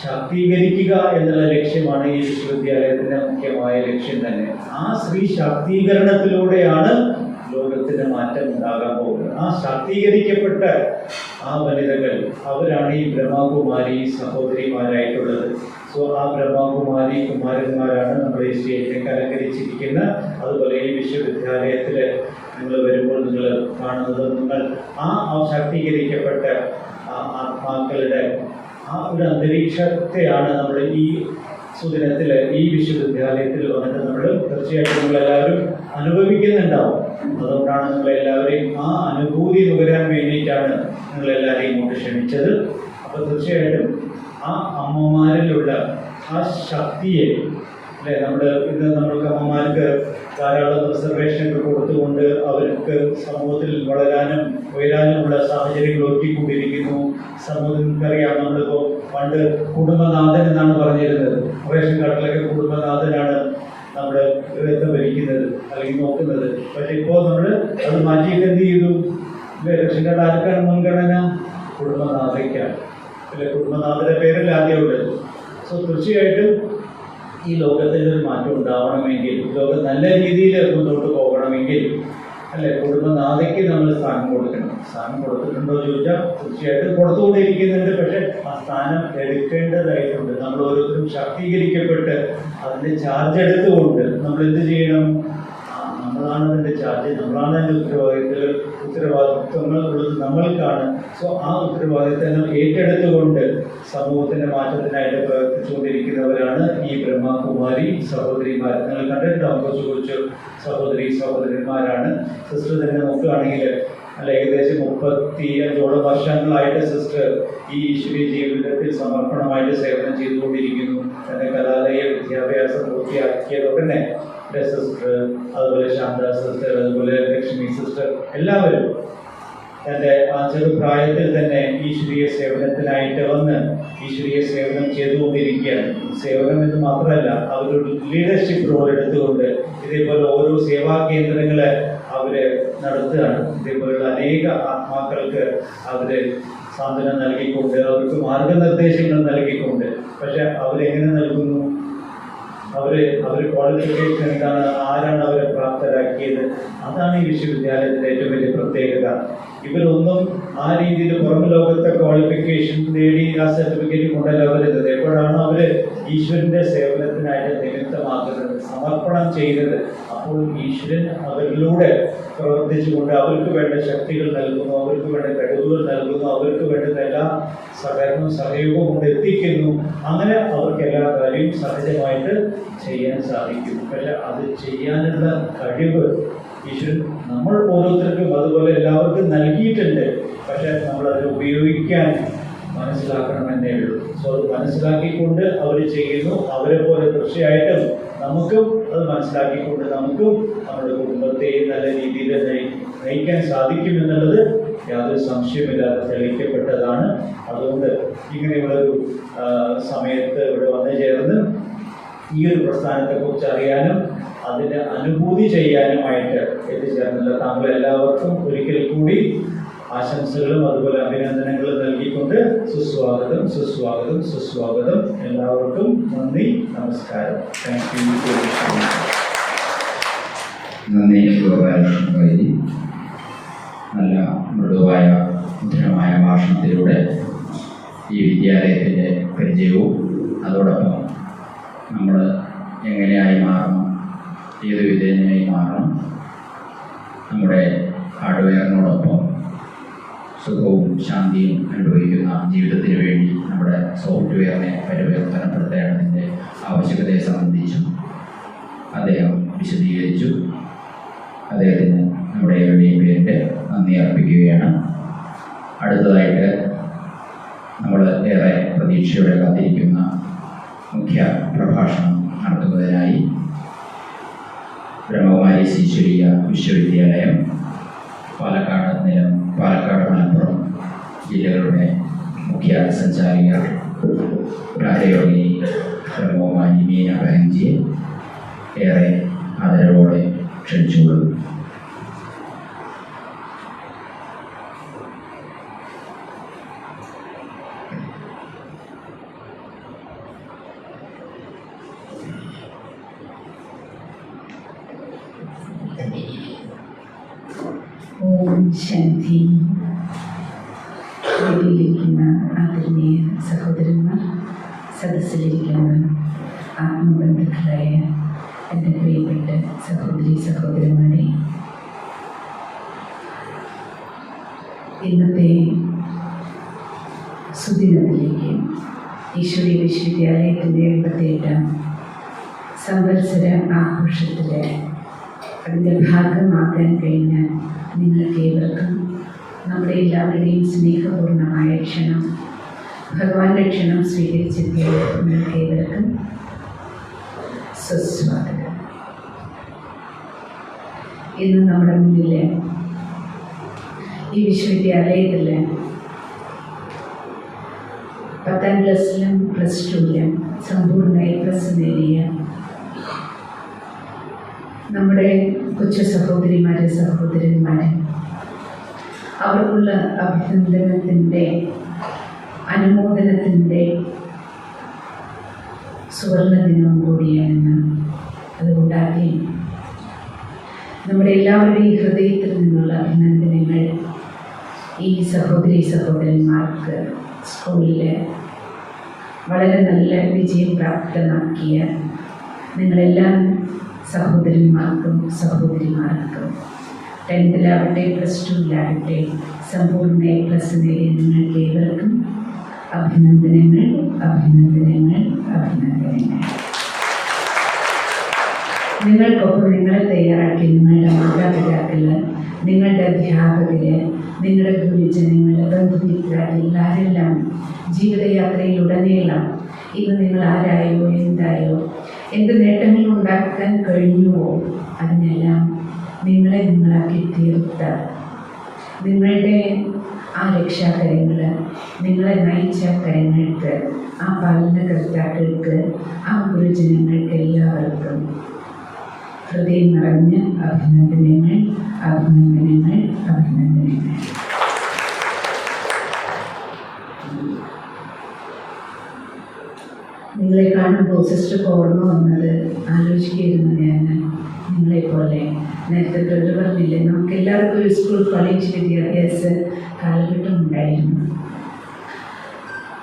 ശാക്തീകരിക്കുക എന്നുള്ള ലക്ഷ്യമാണ് ഈ വിശ്വവിദ്യാലയത്തിൻ്റെ മുഖ്യമായ ലക്ഷ്യം തന്നെ. ആ സ്ത്രീ ശാക്തീകരണത്തിലൂടെയാണ് ലോകത്തിന് മാറ്റം ഉണ്ടാകാൻ പോകുന്നത്. ആ ശാക്തീകരിക്കപ്പെട്ട ആ വനിതകൾ അവരാണ് ഈ ബ്രഹ്മകുമാരി സഹോദരിമാരായിട്ടുള്ളത്. സോ ആ ബ്രഹ്മകുമാരി കുമാരന്മാരാണ് നമ്മുടെ ഈ സ്റ്റേറ്റിനെ അലങ്കരിച്ചിരിക്കുന്ന. അതുപോലെ ഈ വിശ്വവിദ്യാലയത്തിൽ നിങ്ങൾ വരുമ്പോൾ നിങ്ങൾ കാണുന്നത് നിങ്ങൾ ആ ശാക്തീകരിക്കപ്പെട്ട ആത്മാക്കളുടെ ആ ഒരു അന്തരീക്ഷത്തെയാണ് നമ്മൾ ഈ സുദിനത്തിൽ ഈ വിശ്വവിദ്യാലയത്തിൽ വന്നിട്ട് നമ്മൾ തീർച്ചയായിട്ടും നിങ്ങളെല്ലാവരും അനുഭവിക്കുന്നുണ്ടാവും. അതുകൊണ്ടാണ് നിങ്ങളെല്ലാവരെയും ആ അനുഭൂതി നുകരാൻ വേണ്ടിയിട്ടാണ് നിങ്ങളെല്ലാവരെയും ഇങ്ങോട്ട് ക്ഷണിച്ചത്. അപ്പോൾ തീർച്ചയായിട്ടും ആ അമ്മമാരിലുള്ള ആ ശക്തിയെ അല്ലേ ഇന്ന് നമ്മൾക്ക് അമ്മമാർക്ക് ധാരാളം റിസർവേഷനൊക്കെ കൊടുത്തുകൊണ്ട് അവർക്ക് സമൂഹത്തിൽ വളരാനും ഉയരാനുമുള്ള സാഹചര്യങ്ങൾ ഒരുക്കിക്കൊണ്ടിരിക്കുന്നു. സമൂഹത്തിനറിയാം, നമ്മളിപ്പോൾ പണ്ട് കുടുംബനാഥൻ എന്നാണ് പറഞ്ഞിരുന്നത്. റേഷൻ കാർഡിലൊക്കെ കുടുംബനാഥനാണ് നമ്മുടെ രക്തം ഭരിക്കുന്നത് അല്ലെങ്കിൽ നോക്കുന്നത്. പക്ഷെ ഇപ്പോൾ നമ്മൾ അത് മാറ്റിയിട്ട് എന്ത് ചെയ്തു? റേഷൻ കാർഡ് ആർക്കാണ് മുൻഗണന? കുടുംബനാഥയ്ക്കാണ് അല്ലെ? കുടുംബനാഥന്റെ പേരല്ല ആദ്യമുള്ളത്. സോ തീർച്ചയായിട്ടും ഈ ലോകത്തിൽ ഒരു മാറ്റം ഉണ്ടാവണമെങ്കിൽ, ലോകം നല്ല രീതിയിൽ മുന്നോട്ട് പോകണമെങ്കിൽ അല്ലെ കുടുംബനാഥയ്ക്ക് നമ്മൾ സ്ഥാനം കൊടുക്കണം. സ്ഥാനം കൊടുത്തിട്ടുണ്ടോ ചോദിച്ചാൽ തീർച്ചയായിട്ടും കൊടുത്തുകൊണ്ടിരിക്കുന്നുണ്ട്. പക്ഷെ ആ സ്ഥാനം എടുക്കേണ്ടതായിട്ടുണ്ട്. നമ്മൾ ഓരോരുത്തരും ശാക്തീകരിക്കപ്പെട്ട് അതിൻ്റെ ചാർജ് എടുത്തുകൊണ്ട് നമ്മൾ എന്ത് ചെയ്യണം? നമ്മളാണ് അതിൻ്റെ ചാർജ്, നമ്മളാണ് അതിൻ്റെ ഉത്തരവാദിത്വങ്ങൾ ഉള്ളത് നമ്മൾക്കാണ്. സോ ആ ഉത്തരവാദിത്തങ്ങൾ ഏറ്റെടുത്തുകൊണ്ട് സമൂഹത്തിൻ്റെ മാറ്റത്തിനായിട്ട് പ്രവർത്തിച്ചുകൊണ്ടിരിക്കുന്നവരാണ് ഈ ബ്രഹ്മകുമാരി സഹോദരിമാർ. നിങ്ങൾ കണ്ടിട്ടുണ്ടാവും, കൊച്ചു സഹോദരന്മാരാണ്. സിസ്റ്റർ തന്നെ നോക്കുകയാണെങ്കിൽ അല്ല ഏകദേശം 35 വർഷങ്ങളായിട്ട് സിസ്റ്റർ ഈ ഈശ്വരീയ ജീവിതത്തിൽ സമർപ്പണമായിട്ട് സേവനം ചെയ്തുകൊണ്ടിരിക്കുന്നു. തൻ്റെ കലാലയ വിദ്യാഭ്യാസം പൂർത്തിയാക്കിയതൊക്കെ തന്നെ സിസ്റ്റർ, അതുപോലെ ശാന്ത സിസ്റ്റർ, അതുപോലെ ലക്ഷ്മി സിസ്റ്റർ എല്ലാവരും തൻ്റെ ആ ചെറുപ്രായത്തിൽ തന്നെ ഈശ്വരീയ സേവനത്തിനായിട്ട് വന്ന് ഈശ്വരീയ സേവനം ചെയ്തുകൊണ്ടിരിക്കുകയാണ്. സേവനം എന്ന് മാത്രമല്ല, അവരൊരു ലീഡർഷിപ്പ് റോൾ എടുത്തുകൊണ്ട് ഇതേപോലെ ഓരോ സേവാ കേന്ദ്രങ്ങളെ അവര് നടത്തുകയാണ്. ഇതേപോലുള്ള അനേക ആത്മാക്കൾക്ക് അവര് സാന്ത്വനം നൽകിക്കൊണ്ട്, അവർക്ക് മാർഗനിർദ്ദേശങ്ങൾ നൽകിക്കൊണ്ട്. പക്ഷെ അവരെങ്ങനെ നൽകുന്നു? അവർ ക്വാളിഫിക്കേഷൻ എന്താണ്, ആരാണ് അവരെ പ്രാപ്തരാക്കിയത്? അതാണ് ഈ വിശ്വവിദ്യാലയത്തിൻ്റെ ഏറ്റവും വലിയ പ്രത്യേകത. ഇവരൊന്നും ആ രീതിയിൽ പുറം ലോകത്തെ ക്വാളിഫിക്കേഷൻ നേടി ആ സർട്ടിഫിക്കറ്റ് കൊണ്ടല്ല അവരെത്തുന്നത്. എപ്പോഴാണ് അവർ ഈശ്വരൻ്റെ സേവനത്തിനായിട്ട് നിമിത്തമാക്കുന്നത്, സമർപ്പണം ചെയ്തത്, അപ്പോൾ ഈശ്വരൻ അവരിലൂടെ പ്രവർത്തിച്ചുകൊണ്ട് അവർക്ക് വേണ്ട ശക്തികൾ നൽകുന്നു, അവർക്ക് വേണ്ട കഴിവുകൾ നൽകുന്നു, അവർക്ക് വേണ്ടുന്ന എല്ലാ സഹകരണവും കൊണ്ട് എത്തിക്കുന്നു. അങ്ങനെ അവർക്ക് എല്ലാ കാര്യവും സഹജമായിട്ട് ചെയ്യാൻ സാധിക്കും. പക്ഷെ അത് ചെയ്യാനുള്ള കഴിവ് ഈശ്വരൻ നമ്മൾ ഓരോരുത്തർക്കും അതുപോലെ എല്ലാവർക്കും നൽകിയിട്ടുണ്ട്. പക്ഷെ നമ്മളത് ഉപയോഗിക്കാൻ മനസ്സിലാക്കണമെന്നേ ഉള്ളൂ. സോ അത് മനസ്സിലാക്കിക്കൊണ്ട് അവർ ചെയ്യുന്നു. അവരെ പോലെ തീർച്ചയായിട്ടും നമുക്കും അത് മനസ്സിലാക്കിക്കൊണ്ട് നമുക്കും നമ്മുടെ കുടുംബത്തെ നല്ല രീതിയിൽ നയിക്കാൻ സാധിക്കുമെന്നുള്ളത് യാതൊരു സംശയമില്ലാതെ തെളിയിക്കപ്പെട്ടതാണ്. അതുകൊണ്ട് ഇങ്ങനെയുള്ളൊരു സമയത്ത് ഇവിടെ വന്നു ചേർന്ന് ഈ ഒരു പ്രസ്ഥാനത്തെക്കുറിച്ച് അറിയാനും അതിൻ്റെ അനുഭൂതി ചെയ്യാനുമായിട്ട് എത്തിച്ചേർന്നില്ല താങ്കളെല്ലാവർക്കും ഒരിക്കൽ കൂടി ആശംസകളും അതുപോലെ അഭിനന്ദനങ്ങളും നൽകിക്കൊണ്ട് സുസ്വാഗതം, സുസ്വാഗതം, സുസ്വാഗതം. എല്ലാവർക്കും നന്ദി, നമസ്കാരം. Thank you. നന്ദി ഗോപാലകൃഷ്ണൻ. നല്ല മൃദുവായ മധുരമായ ഭാഷണത്തിലൂടെ ഈ വിദ്യാലയത്തിൻ്റെ പരിചയവും അതോടൊപ്പം നമ്മൾ എങ്ങനെയായി മാറണം, ഏത് വിധേനയായി മാറണം, നമ്മുടെ ഹാർഡ്വെയറിനോടൊപ്പം സുഖവും ശാന്തിയും അനുഭവിക്കുന്ന ജീവിതത്തിന് വേണ്ടി നമ്മുടെ സോഫ്റ്റ്വെയറിനെ പരിവർത്തനപ്പെടുത്തേണ്ടതിൻ്റെ ആവശ്യകതയെ സംബന്ധിച്ചും അദ്ദേഹം വിശദീകരിച്ചു. അദ്ദേഹത്തിന് നമ്മുടെ ഏവരുടെയും പേരിൻ്റെ നന്ദി അർപ്പിക്കുകയാണ്. അടുത്തതായിട്ട് നമ്മൾ ഏറെ പ്രതീക്ഷയോടെ കാത്തിരിക്കുന്ന മുഖ്യ പ്രഭാഷണം നടത്തുന്നതിനായി ബ്രഹ്മകുമാരി ഈശ്വരീയ വിശ്വവിദ്യാലയം പാലക്കാട് മലപ്പുറം ജില്ലകളുടെ മുഖ്യ സഞ്ചാരിക രാജയോഗി ബ്രഹ്മകുമാരി മീന ബഹൻജിയെ ഏറെ ആദരവോടെ ക്ഷണിച്ചുകൊള്ളുന്നു. ഓം ശാന്തി. വേദിയിലിരിക്കുന്ന ആദരണീയ സഹോദരന്മാർ, സദസ്സിലിരിക്കുന്ന ആത്മബന്ധുക്കളായ എൻ്റെ പ്രിയപ്പെട്ട സഹോദരന്മാരെ, ഇന്നത്തെ സുദിനത്തിലേക്ക് ഈശ്വരീയ വിശ്വവിദ്യാലയത്തിൻ്റെ 78ാം സംവത്സര ആഘോഷത്തിൽ അതിൻ്റെ ഭാഗമാകാൻ കഴിഞ്ഞ നിങ്ങൾക്കേവർക്കും നമ്മുടെ എല്ലാവരുടെയും സ്നേഹപൂർണ്ണമായ ക്ഷണം, ഭഗവാന്റെ ക്ഷണം സ്വീകരിച്ചെത്തിയ നിങ്ങൾക്കേവർക്കും സുസ്വാഗതം. ഇന്ന് നമ്മുടെ മുന്നിൽ ഈ വിശ്വവിദ്യാലയത്തിൽ 10ാം ക്ലാസ്സിലും +2ലും സമ്പൂർണ്ണ A+ നേടിയ നമ്മുടെ കൊച്ചു സഹോദരന്മാരെ അവർക്കുള്ള അഭിനന്ദനത്തിൻ്റെ, അനുമോദനത്തിൻ്റെ സുവർണ ദിനവും കൂടിയാണ്. അതുകൊണ്ടാക്കി നമ്മുടെ എല്ലാവരുടെയും ഹൃദയത്തിൽ നിന്നുള്ള അഭിനന്ദനങ്ങൾ ഈ സഹോദരന്മാർക്ക് സ്കൂളിൽ വളരെ നല്ല വിജയം പ്രാപ്തമാക്കിയ നിങ്ങളെല്ലാ സഹോദരന്മാർക്കും സഹോദരിമാർക്കും 10th-ലാവട്ടെ +2-ലാവട്ടെ സമ്പൂർണ്ണ A+ നേടിയ നിങ്ങൾക്ക് ഏവർക്കും അഭിനന്ദനങ്ങൾ. നിങ്ങൾക്കൊപ്പം നിങ്ങളെ തയ്യാറാക്കി നിങ്ങളുടെ മാതാപിതാക്കൾ, നിങ്ങളുടെ അധ്യാപകർ, നിങ്ങളുടെ ഗുരുജനങ്ങൾ, ബന്ധുമിത്രർ എല്ലാവരെല്ലാം ജീവിതയാത്രയിലുടനീളം ഇന്ന് നിങ്ങൾ ആരായോ, എന്തായോ, എന്ത് നേട്ടങ്ങൾ ഉണ്ടാക്കാൻ കഴിഞ്ഞുവോ അതിനെല്ലാം നിങ്ങളെ നിങ്ങളാക്കി തീർത്ത, നിങ്ങളുടെ ആ രക്ഷാകരങ്ങൾ, നിങ്ങളെ നയിച്ച കരങ്ങൾക്ക്, ആ പാലനകർത്താക്കൾക്ക്, ആ ഗുരുജനങ്ങൾക്ക് എല്ലാവർക്കും ഹൃദയം നിറഞ്ഞ അഭിനന്ദനങ്ങൾ, അഭിനന്ദനങ്ങൾ, അഭിനന്ദനങ്ങൾ. നിങ്ങളെ കാണുമ്പോൾ സിസ്റ്റർക്ക് ഓർമ്മ വന്നത് ആലോചിക്കുകയായിരുന്നു ഞാൻ. നിങ്ങളെപ്പോലെ നേരത്തെ തൊഴിൽ പറഞ്ഞില്ലേ, നമുക്ക് എല്ലാവർക്കും ഒരു സ്കൂൾ കോളേജ് വിദ്യാഭ്യാസ കാലഘട്ടം ഉണ്ടായിരുന്നു.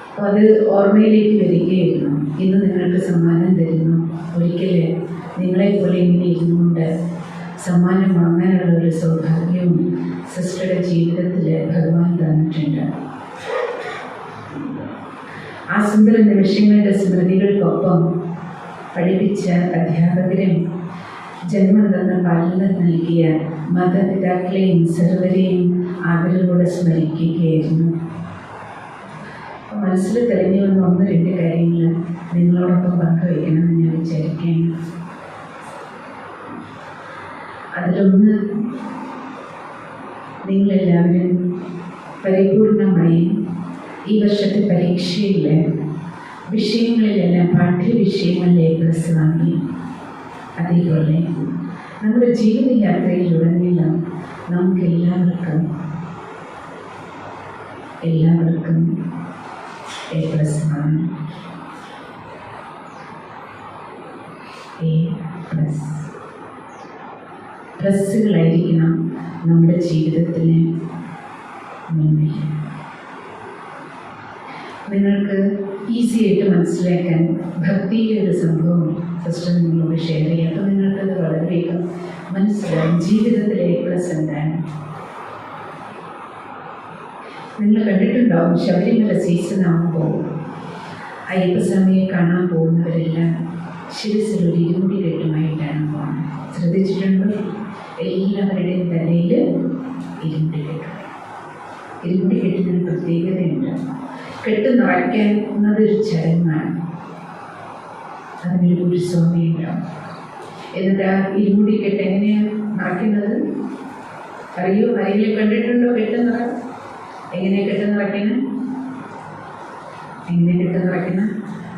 അപ്പോൾ അത് ഓർമ്മയിലേക്ക് വരികയായിരുന്നു. ഇന്ന് നിങ്ങൾക്ക് സമ്മാനം തരുന്നു. ഒരിക്കൽ നിങ്ങളെപ്പോലെ ഇങ്ങനെ ഇരുന്നുകൊണ്ട് സമ്മാനം വാങ്ങാനുള്ള ഒരു സൗഭാഗ്യവും സിസ്റ്ററുടെ ജീവിതത്തിൽ ഭഗവാൻ തന്നിട്ടുണ്ട്. ആ സുന്ദര നിമിഷങ്ങളുടെ സ്മൃതികൾക്കൊപ്പം പഠിപ്പിച്ച അധ്യാപകരും ജന്മം തന്ന പാലനം നൽകിയ മാതാപിതാക്കളെയും സർവരെയും ആദരവോടെ സ്മരിക്കുകയായിരുന്നു. മനസ്സിൽ തെളിഞ്ഞു വന്ന 1-2 കാര്യങ്ങൾ നിങ്ങളോടൊപ്പം പങ്കുവയ്ക്കണമെന്ന് ഞാൻ വിചാരിക്കുകയാണ്. അതിലൊന്ന്, നിങ്ങളെല്ലാവരും പരിപൂർണമായും ഈ വർഷത്തെ പരീക്ഷയിൽ വിഷയങ്ങളിലെല്ലാം പാഠ്യവിഷയങ്ങളിൽ A+ വാങ്ങി. അതേപോലെ നമ്മുടെ ജീവിതയാത്രയിലുടനീളം നമുക്കെല്ലാവർക്കും A+ വാങ്ങി. പ്ലസ്സുകളായിരിക്കണം നമ്മുടെ ജീവിതത്തിന് മുന്നിൽ. നിങ്ങൾക്ക് ഈസി ആയിട്ട് മനസ്സിലാക്കാൻ ഭക്തിയിലെ ഒരു സംഭവം സിസ്റ്റർ നിങ്ങളോട് ഷെയർ ചെയ്യാം. അപ്പോൾ നിങ്ങൾക്കത് വളരെ വേഗം മനസ്സിലാവും ജീവിതത്തിലെ A+ എന്താണ്. നിങ്ങൾ കണ്ടിട്ടുണ്ടാവും, ശബരിമല സീസൺ ആകുമ്പോൾ അയ്യപ്പസ്വാമിയെ കാണാൻ പോകുന്നവരെല്ലാം ശിരസിൽ ഒരു ഇരുമുടി കെട്ടുമായിട്ടാണ് പോകുന്നത്. ശ്രദ്ധിച്ചിട്ടുണ്ടോ? എല്ലാവരുടെയും തലയിൽ ഇരുമുടി കെട്ടും. ഇരുമുടി കെട്ടിനൊരു പ്രത്യേകതയുണ്ട്. കെട്ട് നിറയ്ക്കുന്നത് ഒരു ചടങ്ങാണ്. അതിനൊരു ഗുരുസ്വാമിയുണ്ടാവും. എന്നിട്ട് ആ ഇരുമുടി കെട്ട് എങ്ങനെയാണ് നിറയ്ക്കുന്നത് അറിയോ? ആരെങ്കിലും കണ്ടിട്ടുണ്ടോ? കെട്ട് നിറ എങ്ങനെയാണ് കെട്ട് നിറയ്ക്കുന്നത്? എങ്ങനെ കെട്ട് നിറയ്ക്കുന്നത്?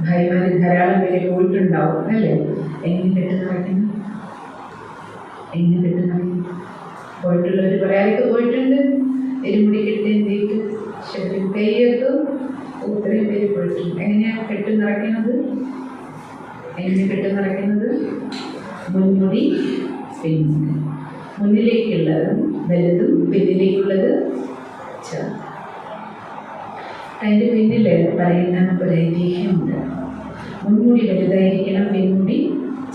ഭായിമാർ ധാരാളം പേരെ പോയിട്ടുണ്ടാവും അല്ലേ? എങ്ങനെ കെട്ട് നിറയ്ക്കുന്നത്? എങ്ങനെ കെട്ട് നിറയ്ക്കും? പോയിട്ടുള്ളവർ പറയാനൊക്കെ പോയിട്ടുണ്ട്. ഇരുമുടി കെട്ട് എന്തിട്ട് ശരീരം കൈയ്യത്തു ഇത്രയും പേര് പോയിട്ടുണ്ട്. എങ്ങനെയാണ് കെട്ട് നിറയ്ക്കുന്നത്? എങ്ങനെ കെട്ട് നിറയ്ക്കുന്നത്? മുൻമുടി പിൻമുടി, മുന്നിലേക്കുള്ളത് വലുതും പിന്നിലേക്കുള്ളത് ചെറുതും. അതിൻ്റെ പിന്നിൽ പറയുന്ന ഒരു ഐതിഹ്യമുണ്ട്. മുൻമുടി വലുതായിരിക്കണം, പിൻമുടി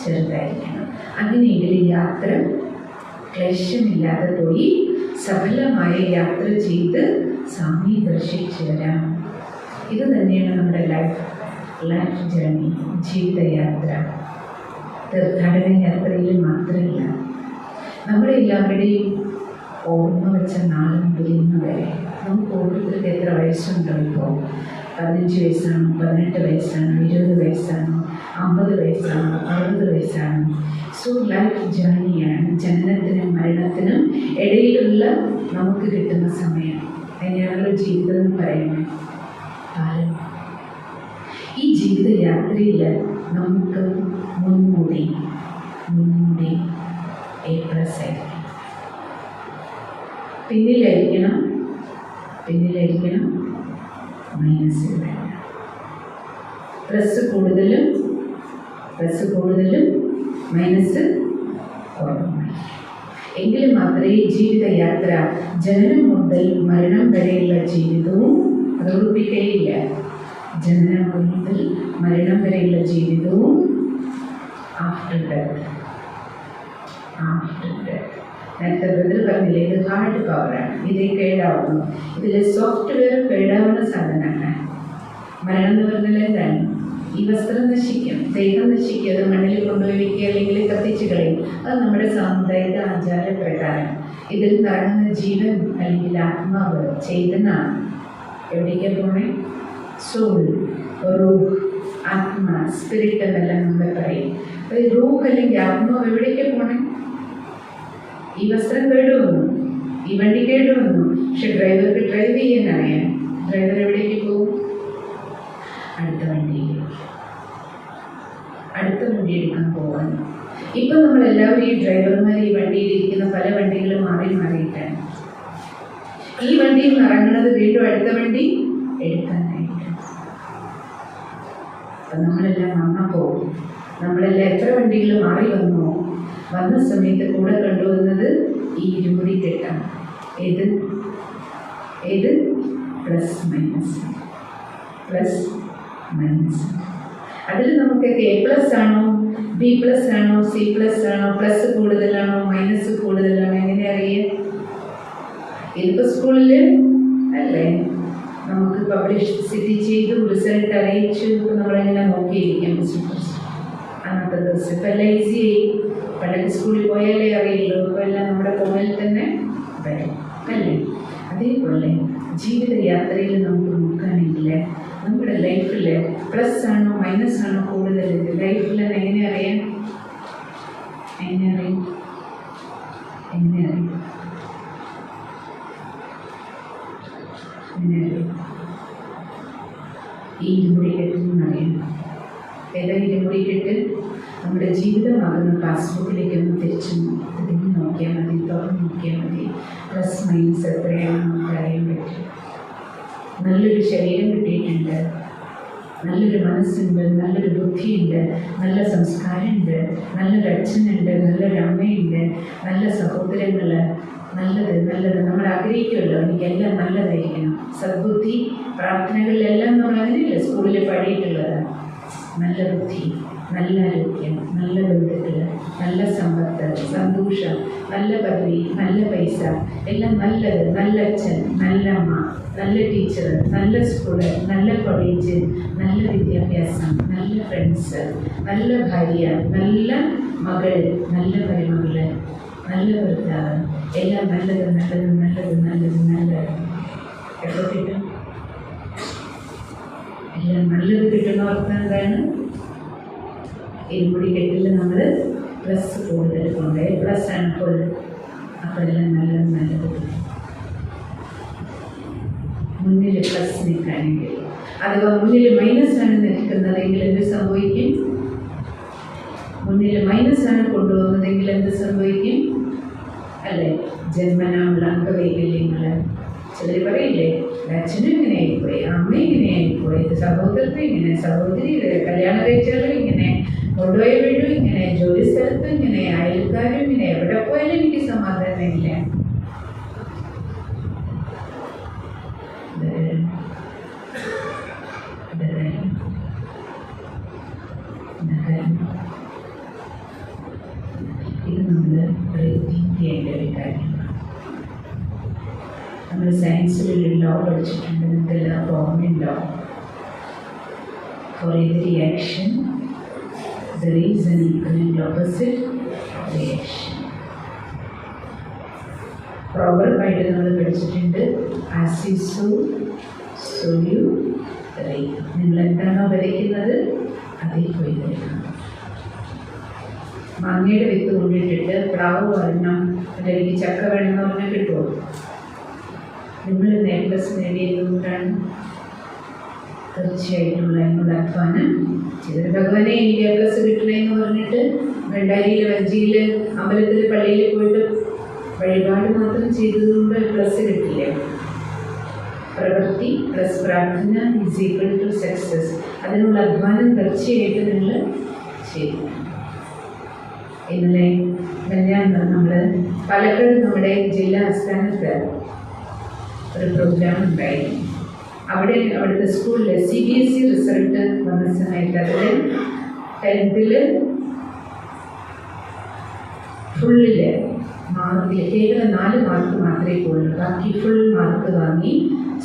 ചെറുതായിരിക്കണം. അങ്ങനെയെങ്കിൽ യാത്ര ക്ലേശമില്ലാതെ പോയി സഫലമായ യാത്ര ചെയ്ത് സ്വാമിയെ ദർശിച്ചു വരാം. ഇത് തന്നെയാണ് നമ്മുടെ ലൈഫ് ജേർണി, ജീവിതയാത്ര. തീർത്ഥാടന യാത്രയിൽ മാത്രമല്ല, നമ്മളെല്ലാവരുടെയും ഓർമ്മ വെച്ച നാൾ മുതൽ ഇന്ന് വരെ നമുക്ക് ഓരോരുത്തർക്ക് എത്ര വയസ്സുണ്ടോ? ഇപ്പോൾ 15 വയസ്സാണോ, 18 വയസ്സാണോ, 20 വയസ്സാണോ, 50 വയസ്സാണോ, 60 വയസ്സാണോ? So life ജേർണിയാണ്. ജനനത്തിനും മരണത്തിനും ഇടയിലുള്ള നമുക്ക് കിട്ടുന്ന സമയം. അതിനാണല്ലോ ജീവിതം എന്ന് പറയുന്നത്. കാലം. ഈ ജീവിതയാത്രയിൽ നമുക്ക് മുൻമുടി A+ ആയിരിക്കണം. പിന്നിലായിരിക്കണം മൈനസ് വേണം. പ്ലസ് കൂടുതലും മൈനസ് കുറവുമായി. എങ്കിൽ മാത്രമേ ജീവിതയാത്ര, ജനനം മുതൽ മരണം വരെയുള്ള ജീവിതവും അത് ഉറപ്പിക്കുകയില്ല. ജനനം മുതൽ മരണം വരെയുള്ള ജീവിതവും ആഫ്റ്റർ ഡെത്ത്. നേരത്തെ ബ്രദർ പറഞ്ഞില്ലേ, ഇത് ഹാർഡ് കവറാണ്, ഇത് കേടാവുന്നു. ഇതിൽ സോഫ്റ്റ്വെയർ കേടാവുന്ന സാധനമാണ്. മരണം എന്ന് പറഞ്ഞാൽ എന്താണ്? ഈ വസ്ത്രം നശിക്കും, ദേഹം നശിക്കും, അത് മണ്ണിൽ കൊണ്ടുപോയി വയ്ക്കുക അല്ലെങ്കിൽ കത്തിച്ച് കളയും. അത് നമ്മുടെ സാമുദായിക ആചാരപ്രകാരം. ഇതിൽ നടന്ന ജീവൻ അല്ലെങ്കിൽ ആത്മാവ് ചൈതന്യമാണ്. എവിടേക്കാണ് പോണേ? സോൾ, റൂഹ്, ആത്മ, സ്പിരിറ്റ് എന്നെല്ലാം നമ്മൾ പറയും. അപ്പോൾ ഈ റൂഹ് അല്ലെങ്കിൽ ആത്മാവ് എവിടേക്കാണ് പോണേ? ഈ വസ്ത്രം കേടുവന്നു, ഈ ഈ വണ്ടി കേട് വന്നു, പക്ഷെ ഡ്രൈവർക്ക് ഡ്രൈവ് ചെയ്യാൻ അറിയാം. ഡ്രൈവർ എവിടേക്ക് പോകും? അടുത്ത വണ്ടി എടുക്കാൻ പോകാൻ. ഇപ്പം നമ്മളെല്ലാവരും ഈ ഡ്രൈവർമാർ ഈ വണ്ടിയിൽ ഇരിക്കുന്ന പല വണ്ടികളും മാറി മാറിയിട്ടാണ്. ഈ വണ്ടിയിൽ നിന്ന് ഇറങ്ങുന്നത് വീണ്ടും അടുത്ത വണ്ടി എടുക്കാനായിട്ട്. അപ്പം നമ്മളെല്ലാം വന്നാൽ പോകും. നമ്മളെല്ലാം എത്ര വണ്ടികൾ മാറി വന്ന സമയത്ത് കൂടെ കണ്ടുവന്നത് ഈ ഇരുമുടി കെട്ടാണ്. ഏത് പ്ലസ് മൈനസ്. അതിൽ നമുക്കൊക്കെ A+ ആണോ, B+ ആണോ, C+ ആണോ, പ്ലസ് കൂടുതലാണോ, മൈനസ് കൂടുതലാണോ, എങ്ങനെ അറിയാം? ഇതിപ്പോൾ സ്കൂളിൽ അല്ലേ നമുക്ക് പബ്ലിസിറ്റി ചെയ്തു, റിസൾട്ട് അറിയിച്ചു, നമ്മളെങ്ങനെ നോക്കിയിരിക്കാം. അന്നത്തെ ദിവസം ഇപ്പം എല്ലാം ഈസിയായി. പണ്ടൊക്കെ സ്കൂളിൽ പോയാലേ അറിയുള്ളൂ. ഇപ്പോൾ എല്ലാം നമ്മുടെ ഫോണിൽ തന്നെ വരും അല്ലേ? അതേപോലെ ജീവിതയാത്രയിൽ നമുക്ക് നോക്കുകയാണെങ്കിൽ നമ്മുടെ ലൈഫിൽ പ്ലസ് ആണോ മൈനസ് ആണോ കൂടുതൽ ലൈഫിൽ എങ്ങനെ അറിയാം? ഈ ഇരുമുടി കെട്ടിന്നറിയാം. ഏതാ ഇരുമുടി കെട്ട്? നമ്മുടെ ജീവിതമാകുന്ന പാസ്ബുക്കിലേക്ക് ഒന്ന് തിരിച്ചു നോക്കിയാൽ മതി, തുറന്ന് നോക്കിയാൽ മതി. പ്ലസ് മൈനസ് എത്രയാണെന്ന് നമുക്ക് അറിയാൻ പറ്റും. നല്ലൊരു ശരീരം കിട്ടിയിട്ടുണ്ട്, നല്ലൊരു മനസ്സുണ്ട്, നല്ലൊരു ബുദ്ധിയുണ്ട്, നല്ല സംസ്കാരമുണ്ട്, നല്ലൊരു അച്ഛനുണ്ട്, നല്ലൊരു അമ്മയുണ്ട്, നല്ല സഹോദരങ്ങൾ, നല്ലത് നമ്മൾ ആഗ്രഹിക്കുമല്ലോ, എനിക്കെല്ലാം നല്ലതായിരിക്കണം. സദ്ബുദ്ധി പ്രാർത്ഥനകളിലെല്ലാം നമ്മൾ അങ്ങനെയല്ലേ സ്കൂളിൽ പഠിയിട്ടുള്ളതാണ്. നല്ല ബുദ്ധി, നല്ല ആരോഗ്യം, നല്ല ബന്ധുക്കൾ, നല്ല സമ്പത്ത്, സന്തോഷം, നല്ല പദവി, നല്ല പൈസ, എല്ലാം നല്ലത്. നല്ല അച്ഛൻ, നല്ല അമ്മ, നല്ല ടീച്ചർ, നല്ല സ്കൂള്, നല്ല കോളേജ്, നല്ല വിദ്യാഭ്യാസം, നല്ല ഫ്രണ്ട്സ്, നല്ല ഭാര്യ, നല്ല മകൾ, നല്ല മരുമകള്, നല്ല ഭർത്താവ്, എല്ലാം നല്ലത്. എപ്പോൾ കിട്ടും? എല്ലാം നല്ലത് കിട്ടുന്ന അർത്ഥം എന്താണ്? ഇരുമുടി കെട്ടിൽ നമ്മൾ പ്ലസ് കൂടുതൽ കൊണ്ട് A+ ആണ് ഫുൾ. അപ്പോൾ എല്ലാം നല്ലത് കിട്ടും. മുന്നിൽ പ്ലസ് നിൽക്കുകയാണെങ്കിൽ, അഥവാ മുന്നിൽ മൈനസ് ആണ് നിൽക്കുന്നതെങ്കിൽ എന്ത് സംഭവിക്കും? മുന്നിൽ മൈനസ് ആണ് കൊണ്ടുപോകുന്നതെങ്കിൽ എന്ത് സംഭവിക്കും? അല്ലേ? ജന്മനാമുള്ള അംഗവൈകല്യങ്ങൾ. ചിലർ പറയില്ലേ, അച്ഛനും ഇങ്ങനെ ആയിപ്പോയി, അമ്മ ഇങ്ങനെ ആയിപ്പോയി, സഹോദരത്തിൽ ഇങ്ങനെ, സഹോദരി കല്യാണം കഴിച്ചാലും ഇങ്ങനെ, കൊണ്ടുപോയ വീടും ഇങ്ങനെ, ജോലി സ്ഥലത്തും ഇങ്ങനെ, അയൽക്കാരും ഇങ്ങനെ, എവിടെ പോയാലും എനിക്ക് സമാധാനമില്ല. ഇത് നമ്മൾ ചെയ്യേണ്ട ഒരു കാര്യമാണ്. നമ്മൾ സയൻസിലൊരു ലോ പഠിച്ചിട്ടുണ്ട്, നിങ്ങൾക്കെല്ലാം ഓർമ്മയുണ്ടോ? For every action there is an equal and opposite reaction. പ്രോവർബായിട്ട് നമ്മൾ പഠിച്ചിട്ടുണ്ട്, as you so so you reap. നിങ്ങൾ എന്താണോ വിതയ്ക്കുന്നത് അതേ പോയി വരണം. മാങ്ങയുടെ വിത്ത് കൊണ്ടിട്ടിട്ട് പ്ലാവ് വരണം, അല്ലെങ്കിൽ ചക്ക വേണമെന്ന് പറഞ്ഞാൽ കിട്ടുമോ? നിങ്ങൾ A+ നേടിയതുകൊണ്ടാണ്. തീർച്ചയായിട്ടും അതിനുള്ള അധ്വാനം ചെയ്തത്. ഭഗവാനെ എനിക്ക് A+ കിട്ടണമെന്ന് പറഞ്ഞിട്ട് വെണ്ടാരിയിൽ, വഞ്ചിയിൽ, അമ്പലത്തിൽ, പള്ളിയിൽ പോയിട്ട് വഴിപാട് മാത്രം ചെയ്തതുകൊണ്ട് A+ കിട്ടില്ല. പ്രവൃത്തി പ്ലസ് പ്രാർത്ഥന ഈസ് ഈക്വൽ ടു സക്സസ്. അതിനുള്ള അധ്വാനം തീർച്ചയായിട്ടും നിങ്ങൾ ചെയ്തു. ഇന്നലെ നമ്മൾ പാലക്കാട് നമ്മുടെ ജില്ലാ ആസ്ഥാനത്ത് ഒരു പ്രോഗ്രാം ഉണ്ടായിരുന്നു. അവിടുത്തെ സ്കൂളിൽ CBSE റിസൾട്ട് വന്ന സമയത്ത് അതിൽ 10th ഫുള്ളിൽ മാർക്കിൽ കേവലം 4 മാർക്ക് മാത്രമേ പോയുള്ളൂ. ബാക്കി ഫുൾ മാർക്ക് വാങ്ങി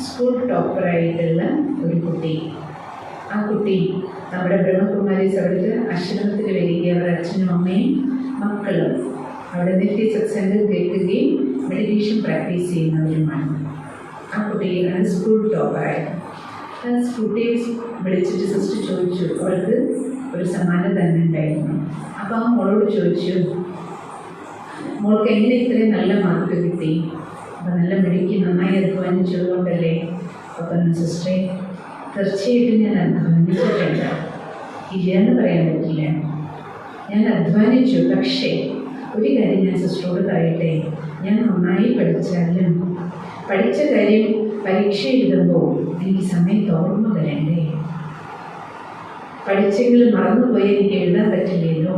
സ്കൂൾ ടോപ്പറായിട്ടുള്ള ഒരു കുട്ടി. ആ കുട്ടി നമ്മുടെ ബ്രഹ്മകുമാരീസ് അവിടുത്തെ ആശ്രമത്തിൽ വരികയും അവരുടെ അച്ഛനും അമ്മയും മക്കളും അവിടെ നിത്യ സത്സംഗം കേൾക്കുകയും മെഡിറ്റേഷൻ പ്രാക്ടീസ് ചെയ്യുന്നവരുമാണ്. ആ കുട്ടിയാണ് സ്കൂൾ ടോപ്പറായത്. ആ കുട്ടിയെ വിളിച്ചിട്ട് സിസ്റ്റർ ചോദിച്ചു, അവൾക്ക് ഒരു സമ്മാനം തന്നെ ഉണ്ടായിരുന്നു. അപ്പോൾ ആ മോളോട് ചോദിച്ചു, മോൾക്ക് എങ്ങനെ ഇത്രയും നല്ല മാർക്ക് കിട്ടി? അപ്പം നല്ല മിടുക്കി നന്നായി അധ്വാനിച്ചതുകൊണ്ടല്ലേ? അപ്പം സിസ്റ്ററെ തീർച്ചയായിട്ടും ഞാൻ അധ്വാനിച്ചിട്ടില്ല, ഇല്ലയെന്ന് പറയാൻ പറ്റില്ല. ഞാൻ അധ്വാനിച്ചു. പക്ഷേ ഒരു കാര്യം ഞാൻ സിസ്റ്ററോട് പറയട്ടെ, ഞാൻ നന്നായി പഠിച്ചാലും പഠിച്ച കാര്യം പരീക്ഷ എഴുതുമ്പോൾ എനിക്ക് സമയത്ത് ഓർമ്മ വരണ്ടേ? പഠിച്ചെങ്കിലും മറന്നുപോയി എനിക്ക് എഴുതാൻ പറ്റില്ലല്ലോ.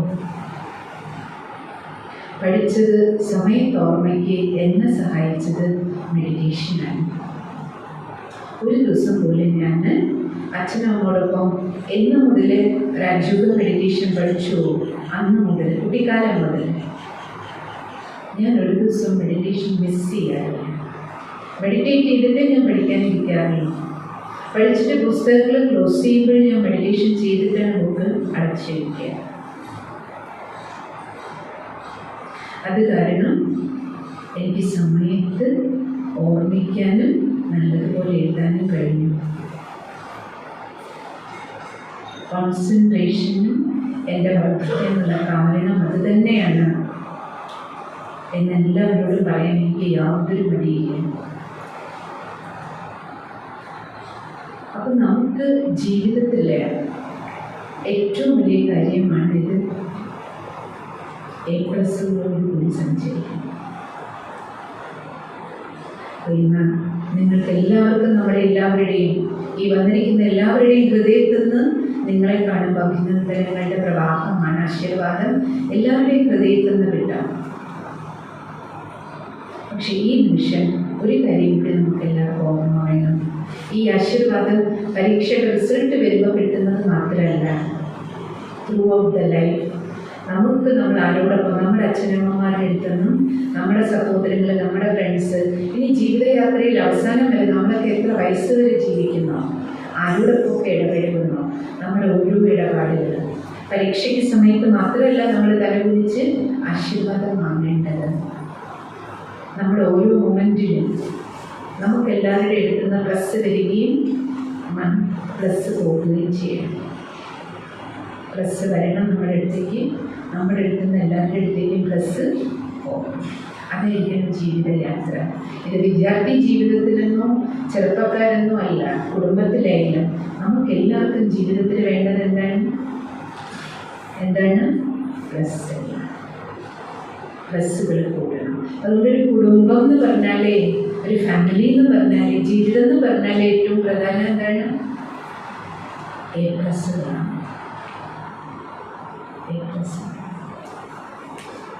പഠിച്ചത് സമയത്ത് ഓർമ്മയ്ക്ക് എന്നെ സഹായിച്ചത് മെഡിറ്റേഷനാണ്. ഒരു ദിവസം പോലും ഞാൻ അച്ഛനമ്മോടൊപ്പം എന്ന് മുതൽ രാജയോഗ മെഡിറ്റേഷൻ പഠിച്ചു അന്ന് മുതൽ, കുട്ടിക്കാലം മുതൽ ഞാൻ ഒരു ദിവസം മെഡിറ്റേഷൻ മിസ് ചെയ്യാറില്ല. മെഡിറ്റേറ്റ് ചെയ്തിട്ട് ഞാൻ പഠിക്കാനിരിക്കാറില്ല. പഠിച്ചിട്ട് പുസ്തകങ്ങൾ ക്ലോസ് ചെയ്യുമ്പോൾ ഞാൻ മെഡിറ്റേഷൻ ചെയ്തിട്ടാണ് ബുക്ക് അടച്ചിരിക്കുക. അത് കാരണം എനിക്ക് സമയത്ത് ഓർമ്മിക്കാനും നല്ലതുപോലെ എഴുതാനും കഴിഞ്ഞു. കോൺസെൻട്രേഷനും എൻ്റെ വർദ്ധിക്കാനുള്ള കാരണം അത് തന്നെയാണ് എന്നെല്ലാവരോടും പറയാൻ എനിക്ക് യാതൊരു മടിയില്ല. അപ്പം നമുക്ക് ജീവിതത്തിലെ ഏറ്റവും വലിയ കാര്യമാണിത്, കൂടി സഞ്ചരിക്കും. ഇന്ന് നിങ്ങൾക്ക് എല്ലാവർക്കും, നമ്മുടെ എല്ലാവരുടെയും, ഈ വന്നിരിക്കുന്ന എല്ലാവരുടെയും ഹൃദയത്തിൽ നിന്ന് നിങ്ങളെ കാണുമ്പോൾ അഭിനന്ദനങ്ങളുടെ പ്രവാഹമാണ്, ആശീർവാദം എല്ലാവരുടെയും ഹൃദയത്തിൽ നിന്ന് കിട്ടാം. പക്ഷെ ഈ നിമിഷം ഒരു കാര്യം കൂടി നമുക്ക് എല്ലാവർക്കും ഓർമ്മ വേണം. ഈ ആശീർവാദം പരീക്ഷയുടെ റിസൾട്ട് വരുമ്പോൾ കിട്ടുന്നത് മാത്രമല്ല, ത്രൂ ഔട്ട് ദ ലൈഫ് നമുക്ക് നമ്മൾ ആരോടൊപ്പം, നമ്മുടെ അച്ഛനമ്മമാരുടെ അടുത്തു നിന്നും, നമ്മുടെ സഹോദരങ്ങൾ, നമ്മുടെ ഫ്രണ്ട്സ്, ഇനി ജീവിതയാത്രയിൽ അവസാനം വരെ നമ്മളൊക്കെ എത്ര വയസ്സ് വരെ ജീവിക്കുന്നോ, ആരോടൊപ്പമൊക്കെ ഇടപെടുന്നോ, നമ്മുടെ ഓരോ ഇടപാടുകൾ പരീക്ഷയ്ക്ക് സമയത്ത് മാത്രമല്ല നമ്മൾ തലകുനിച്ച് ആശീർവാദം വാങ്ങേണ്ടത്. നമ്മുടെ ഓരോ മൊമെൻറ്റിലും നമുക്കെല്ലാവരുടെ എടുക്കുന്ന പ്ലസ് വരികയും പ്ലസ് പോവുകയും ചെയ്യണം. പ്ലസ് വരണം നമ്മുടെ അടുത്തേക്ക്, നമ്മുടെ എടുക്കുന്ന എല്ലാവരുടെ അടുത്തേക്കും പ്ലസ് പോകണം. അതായിരിക്കണം ജീവിതയാത്ര. ഇത് വിദ്യാർത്ഥി ജീവിതത്തിലെന്നോ ചെറുപ്പക്കാരെന്നോ അല്ല, കുടുംബത്തിലായാലും നമുക്കെല്ലാവർക്കും ജീവിതത്തിൽ വേണ്ടത് എന്താണ് പ്ലസ്. പ്ലസ്സുകൾ കൂടണം. അതുകൊണ്ട് ഒരു കുടുംബം എന്ന് പറഞ്ഞാലേ, ഒരു ഫാമിലി എന്ന് പറഞ്ഞാലേ, ജീവിതം എന്ന് പറഞ്ഞാലേ ഏറ്റവും പ്രധാനം എന്താണ്? എ പ്ലസ്സുകളാണ്.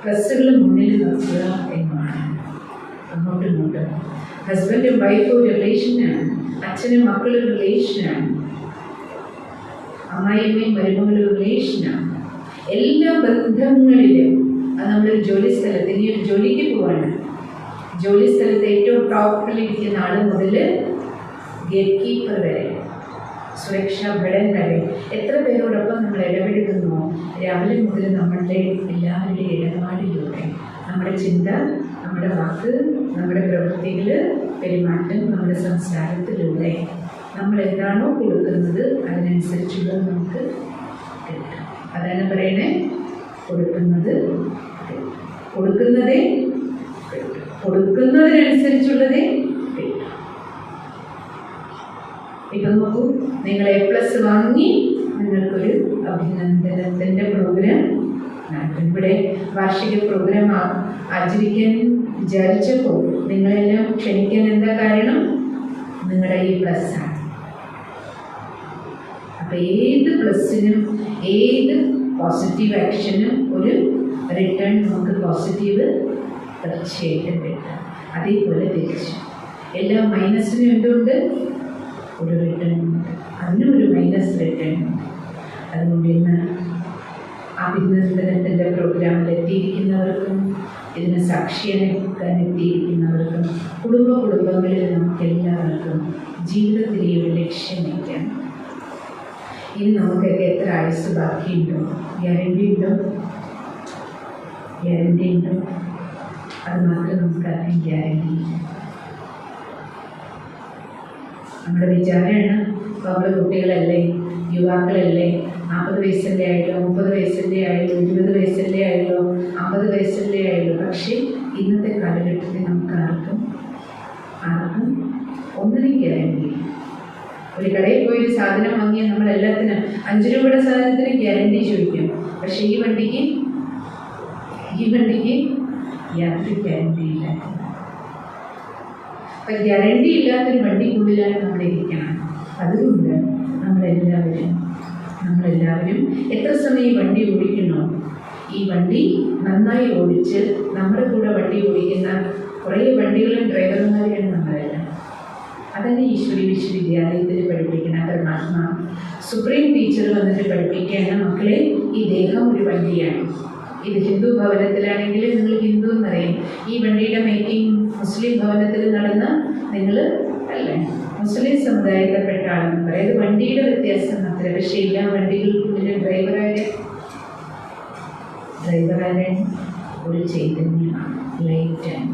പ്ലസ്സുകൾ മുന്നിൽ നിർത്തുക എന്നാണ്. അങ്ങോട്ടും ഇങ്ങോട്ടും ഹസ്ബൻഡും വൈഫും ഒരു റിലേഷനാണ്, അച്ഛനും മക്കളും റിലേഷനാണ്, അമ്മായിയമ്മയും മരുമകളും റിലേഷനാണ്. എല്ലാ ബന്ധങ്ങളിലും അത് നമ്മളൊരു ജോലി സ്ഥലത്ത്, ഇനി ഒരു ജോലിക്ക് പോവാണ്, ജോലി സ്ഥലത്ത് ഏറ്റവും ടോപ്പിലിരിക്കുന്ന ആൾ മുതൽ ഗേറ്റ് കീപ്പർ വരെ, സുരക്ഷാ ഭടൻ വരെ എത്ര പേരോടൊപ്പം നമ്മൾ ഇടപെടുന്നു. രാവിലെ മുതൽ നമ്മളുടെ എല്ലാവരുടെയും ഇടപാടിലൂടെ നമ്മുടെ ചിന്ത, നമ്മുടെ വാക്ക്, നമ്മുടെ പ്രവൃത്തികൾ, പെരുമാറ്റം, നമ്മുടെ സംസാരത്തിലൂടെ നമ്മൾ എന്താണോ കൊടുക്കുന്നത് അതിനനുസരിച്ചുള്ളത് നമുക്ക് കിട്ടും. അതാണ് പറയണേ, കൊടുക്കുന്നതിനനുസരിച്ചുള്ളതേ കിട്ടും. ഇപ്പം നോക്കൂ, നിങ്ങൾ എ പ്ലസ് വാങ്ങി നിങ്ങൾക്കൊരു അഭിനന്ദനത്തിൻ്റെ പ്രോഗ്രാം നടത്തും. ഇവിടെ വാർഷിക പ്രോഗ്രാം ആചരിക്കാൻ വിചാരിച്ചപ്പോൾ നിങ്ങളെല്ലാം ക്ഷണിക്കാൻ എന്താ കാരണം? നിങ്ങളുടെ ഈ പ്ലസ്സാണ്. അപ്പം ഏത് പ്ലസ്സിനും, ഏത് പോസിറ്റീവ് ആക്ഷനും ഒരു റിട്ടേൺ നമുക്ക് പോസിറ്റീവ് തീർച്ചയായിട്ടും കിട്ടും. അതേപോലെ തിരിച്ചു എല്ലാ മൈനസിനും എന്തുകൊണ്ട്? ഒരു റിട്ടേൺ ഉണ്ട്, അതിനും ഒരു മൈനസ് റിട്ടേൺ ഉണ്ട്. അതുകൊണ്ട് ഇന്ന് അഭിനന്ദനത്തിൻ്റെ പ്രോഗ്രാമിൽ എത്തിയിരിക്കുന്നവർക്കും ഇതിന് സാക്ഷിയാക്കാൻ എത്തിയിരിക്കുന്നവർക്കും കുടുംബങ്ങളിൽ നമുക്കെല്ലാവർക്കും ജീവിതത്തിൽ ഈ ഒരു ലക്ഷ്യം വയ്ക്കാം. ഇനി നമുക്കൊക്കെ എത്ര ആയുസ് ബാക്കിയുണ്ടോ? ഗ്യാരണ്ടി ഉണ്ടോ? അത് മാത്രം നമുക്കറിയാം, ഗ്യാരണ്ടി. നമ്മുടെ വിചാരമാണ്, നമ്മൾ കുട്ടികളല്ലേ, യുവാക്കളല്ലേ, 40 വയസ്സല്ലേ ആയല്ലോ, 30 വയസ്സല്ലേ ആയല്ലോ, 20 വയസ്സല്ലേ ആയല്ലോ, 50 വയസ്സല്ലേ ആയല്ലോ. പക്ഷേ ഇന്നത്തെ കാലഘട്ടത്തിൽ നമുക്ക് ആർക്കും ആർക്കും ഒന്നിനും ഗ്യാരണ്ടി. ഒരു കടയിൽ പോയി ഒരു സാധനം വാങ്ങിയാൽ നമ്മൾ എല്ലാത്തിനും 5 രൂപയുടെ സാധനത്തിന് ഗ്യാരണ്ടി ചോദിക്കും. പക്ഷെ ഈ വണ്ടിക്ക് യാതൊരു ഗ്യാരണ്ടി ഇല്ല. അപ്പം ഗ്യാരണ്ടി ഇല്ലാത്തൊരു വണ്ടിക്കുള്ളിലാണ് നമ്മൾ ഇരിക്കണം. അതുകൊണ്ട് നമ്മളെല്ലാവരും എത്ര സമയം ഈ വണ്ടി ഓടിക്കണോ, ഈ വണ്ടി നന്നായി ഓടിച്ച് നമ്മുടെ കൂടെ വണ്ടി ഓടിക്കുന്ന കുറേ വണ്ടികളും ഡ്രൈവർമാരെയാണ് നമ്മളെല്ലാം. അതന്നെ ഈശ്വരി വിശ്വവിദ്യാലയത്തിൽ പഠിപ്പിക്കുന്ന പരമാത്മ സുപ്രീം ടീച്ചർ വന്നിട്ട് പഠിപ്പിക്കുകയാണ്, മക്കളെ ഈ ദേഹം ഒരു വണ്ടിയാണ്. ഇത് ഹിന്ദു ഭവനത്തിലാണെങ്കിൽ നിങ്ങൾ ഹിന്ദു എന്നറിയും. ഈ വണ്ടിയുടെ മേക്കിംഗ് മുസ്ലിം ഭവനത്തിൽ നടന്ന നിങ്ങൾ അല്ലേ മുസ്ലിം സമുദായത്തിൽപ്പെട്ട ആളെന്ന് പറയും. അത് വണ്ടിയുടെ വ്യത്യാസം മാത്രമേ. പക്ഷേ എല്ലാ വണ്ടികൾക്കുള്ളിൽ ഡ്രൈവറായ ഒരു ചൈതന്യമാണ്, ലൈറ്റാണ്.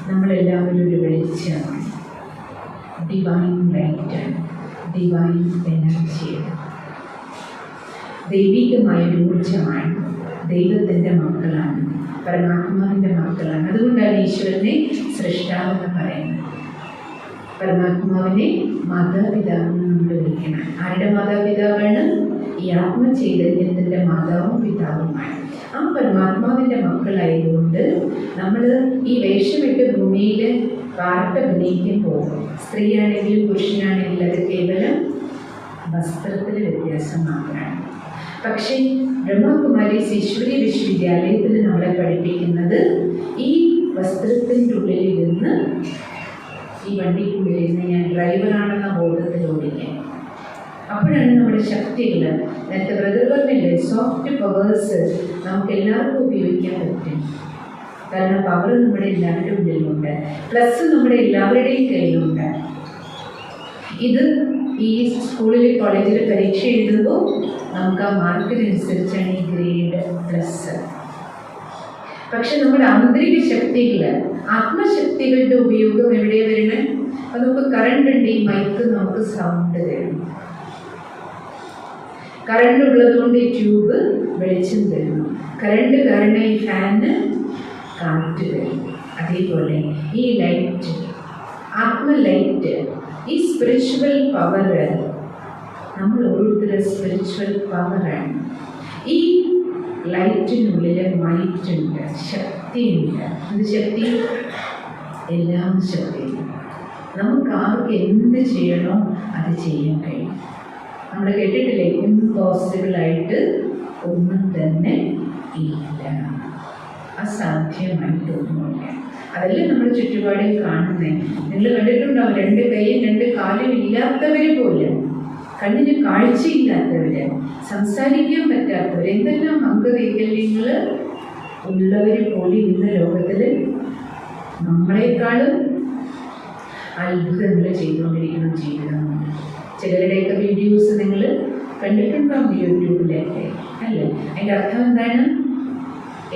നമ്മളെല്ലാവരും ഒരു വെളിച്ചമാണ്, ഡിവൈൻ ലൈറ്റാണ്, ഡിവൈൻ എനർജിയാണ്, ദൈവികമായൊരു ഊർജമാണ്. ദൈവത്തിൻ്റെ മക്കളാണ്, പരമാത്മാവിൻ്റെ മക്കളാണ്. അതുകൊണ്ടാണ് ഈശ്വരനെ സൃഷ്ടാവെന്ന് പറയുന്നത്. പരമാത്മാവിനെ മാതാപിതാവെന്ന് നമ്മൾ വിളിക്കണം. ആരുടെ മാതാപിതാവാണ്? ഈ ആത്മചൈതന്യത്തിൻ്റെ മാതാവും പിതാവുമാണ്. ആ പരമാത്മാവിൻ്റെ മക്കളായതുകൊണ്ട് നമ്മൾ ഈ വേഷമിട്ട് ഭൂമിയിൽ പാർട്ട് അഭിനയിക്കുമ്പോൾ സ്ത്രീയാണെങ്കിലും പുരുഷനാണെങ്കിലും അത് കേവലം വസ്ത്രത്തിൽ വ്യത്യാസം മാത്രമാണ്. പക്ഷേ ബ്രഹ്മകുമാരീസ് ഈശ്വരി വിശ്വവിദ്യാലയത്തിൽ നമ്മളെ പഠിപ്പിക്കുന്നത് ഈ വസ്ത്രത്തിൻ്റെ ഉള്ളിലിരുന്ന്, ഈ വണ്ടിക്കുള്ളിലിരുന്ന് ഞാൻ ഡ്രൈവറാണെന്ന ബോധത്തിൽ ഓടിക്കാൻ. അപ്പോഴാണ് നമ്മുടെ ശക്തികൾ, നേരത്തെ ബ്രദർ പറഞ്ഞില്ലേ, സോഫ്റ്റ് പവേഴ്സ് നമുക്ക് എല്ലാവർക്കും ഉപയോഗിക്കാൻ പറ്റും. കാരണം പവർ നമ്മുടെ എല്ലാവരുടെ ഉള്ളിലുണ്ട്, പ്ലസ് നമ്മുടെ എല്ലാവരുടെയും കയ്യിലുണ്ട്. ഇത് ഈ സ്കൂളിൽ കോളേജിൽ പരീക്ഷ എഴുതുമ്പോൾ നമുക്ക് ആ മാർക്കിനനുസരിച്ചാണ് ഈ ഗ്രേഡ് പ്ലസ്. പക്ഷെ നമ്മുടെ ആന്തരിക ശക്തികൾ, ആത്മശക്തികളുടെ ഉപയോഗം എവിടെയാണ് വരണേ? അപ്പം നമുക്ക് കറണ്ട് ഉണ്ട്, ഈ മൈക്ക് നമുക്ക് സൗണ്ട് തരും. കറണ്ട് ഉള്ളത് കൊണ്ട് ഈ ട്യൂബ് വെളിച്ചം തരുന്നു. കറണ്ട് കാരണം ഈ ഫാന് കാറ്റ് തരും. അതേപോലെ ഈ ലൈറ്റ്, ആത്മലൈറ്റ്, ഈ സ്പിരിച്വൽ പവർ, നമ്മൾ ഓരോരുത്തരും സ്പിരിച്വൽ പവറാണ്. ഈ ലൈറ്റിനുള്ളിൽ മൈറ്റുണ്ട്, ശക്തിയുണ്ട്. അത് ശക്തി, എല്ലാം ശക്തിയുണ്ട്. നമുക്ക് ആർക്ക് എന്ത് ചെയ്യണോ അത് ചെയ്യാൻ കഴിയും. നമ്മൾ കേട്ടിട്ടില്ലേ, ഇമ്പോസിബിളായിട്ട് ഒന്നും തന്നെ ഇല്ല, അസാധ്യമായിട്ടൊന്നുമില്ല. അതല്ലേ നമ്മൾ ചുറ്റുപാടിൽ കാണുന്നത്. നിങ്ങൾ കണ്ടിട്ടുണ്ടാവും 2 കൈയും 2 കാലും ഇല്ലാത്തവർ പോലും, കണ്ണിന് കാഴ്ചയില്ലാത്തവർ, സംസാരിക്കാൻ പറ്റാത്തവർ, എന്തെല്ലാം അംഗവൈകല്യങ്ങൾ ഉള്ളവർ പോലും ഇന്ന് ലോകത്തിൽ നമ്മളെക്കാളും അത്ഭുതങ്ങൾ ചെയ്തുകൊണ്ടിരിക്കുന്ന ജീവിതമുണ്ട്. ചിലരുടെയൊക്കെ വീഡിയോസ് നിങ്ങൾ കണ്ടിട്ടുണ്ടാവും യൂട്യൂബിലൊക്കെ, അല്ലേ? അതിൻ്റെ അർത്ഥം എന്താണ്?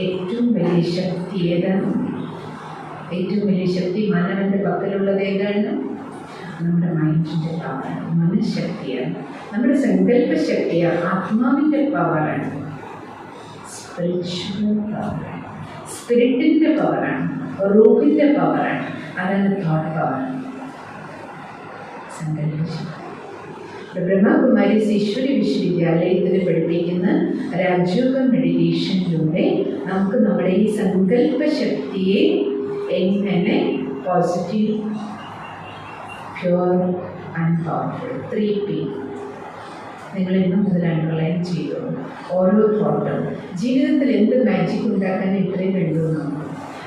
ഏറ്റവും വലിയ ശക്തി ഏതാണ്? ഏറ്റവും വലിയ ശക്തി മാനവൻ്റെ പക്കലുള്ളത് ഏതാണ്? നമ്മുടെ മൈൻഡിൻ്റെ പവറാണ്, മനഃശക്തിയാണ്, നമ്മുടെ സങ്കല്പ ശക്തിയാണ്, ആത്മാവിൻ്റെ പവറാണ്, സ്പിരിച്വൽ പവറാണ്, സ്പിരിറ്റിൻ്റെ പവറാണ്, റൂഹിൻ്റെ പവറാണ്. അതാണ് തോട്ട് പവർ, സങ്കല്പ ശക്തി. ബ്രഹ്മകുമാരീസ് ഈശ്വരി വിശ്വവിദ്യാലയത്തിൽ പഠിപ്പിക്കുന്ന രാജയോഗ മെഡിറ്റേഷനിലൂടെ നമുക്ക് നമ്മുടെ ഈ സങ്കല്പ ശക്തിയെ എങ്ങനെ positive, pure and powerful, 3P നിങ്ങൾ ഇന്നും മുതൽ അണ്ടർലൈൻ ചെയ്തു. ഓരോ തോട്ടും ജീവിതത്തിൽ എന്ത് മാജിക് ഉണ്ടാക്കാൻ ഇത്രയും കഴിയുന്നു.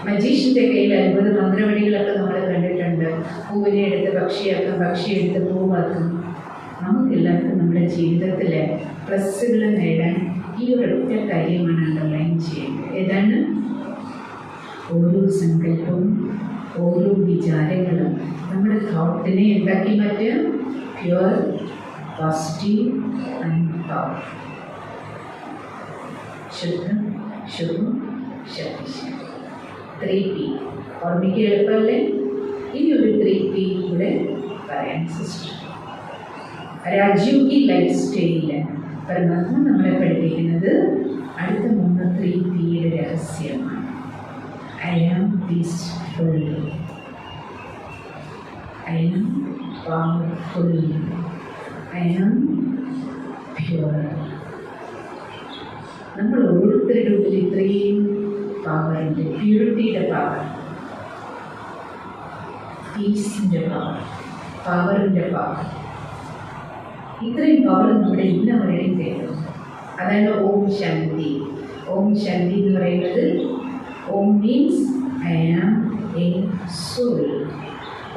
മജീഷ്യൻ്റെ കയ്യിൽ 50 മന്ത്രവടികളൊക്കെ നമ്മൾ കണ്ടിട്ടുണ്ട്. പൂവിനെ എടുത്ത് പക്ഷിയാക്കും, പക്ഷിയെടുത്ത് പൂവാക്കും. നമുക്കെല്ലാവർക്കും നമ്മുടെ ജീവിതത്തിൽ പ്ലസ്സുകൾ നേടാൻ ഈ ഒരൊറ്റ കാര്യമാണ് അണ്ടർലൈൻ ചെയ്യേണ്ടത്. ഏതാണ്? ഓരോ സങ്കല്പവും, ഓരോ വിചാരങ്ങളും നമ്മുടെ തോട്ടിനെ എന്താക്കി മാറ്റുക? പ്യുവർ, പോസിറ്റീവ് ആൻഡ് പവർ, ശുദ്ധം, ശുഭം, ശക്തിശാലി. 3P ഓർമ്മിക്കുക എളുപ്പമല്ലേ? ഇനി ഒരു 3P കൂടെ പറയാൻ സിസ്റ്റർ. രാജയോഗി ലൈഫ് സ്റ്റൈലില് പരമാത്മ നമ്മളെ പഠിപ്പിക്കുന്നത് അടുത്ത 3 3Pയുടെ രഹസ്യമാണ്. I am peaceful. I am powerful. I am pure. നമ്മൾ ഓരോരുത്തരുടെ ഉള്ളിൽ ഇത്രയും പവറുണ്ട്. പ്യൂരിറ്റിയുടെ പവർ, പീസിൻ്റെ പവർ, പവറിൻ്റെ പവർ, ഇത്രയും പവർ നമ്മുടെ എല്ലാവരുടെയും തരും. അതാണ് ഓം ശാന്തി. ഓം ശാന്തി എന്ന് പറയുന്നത്, Om means I am a soul.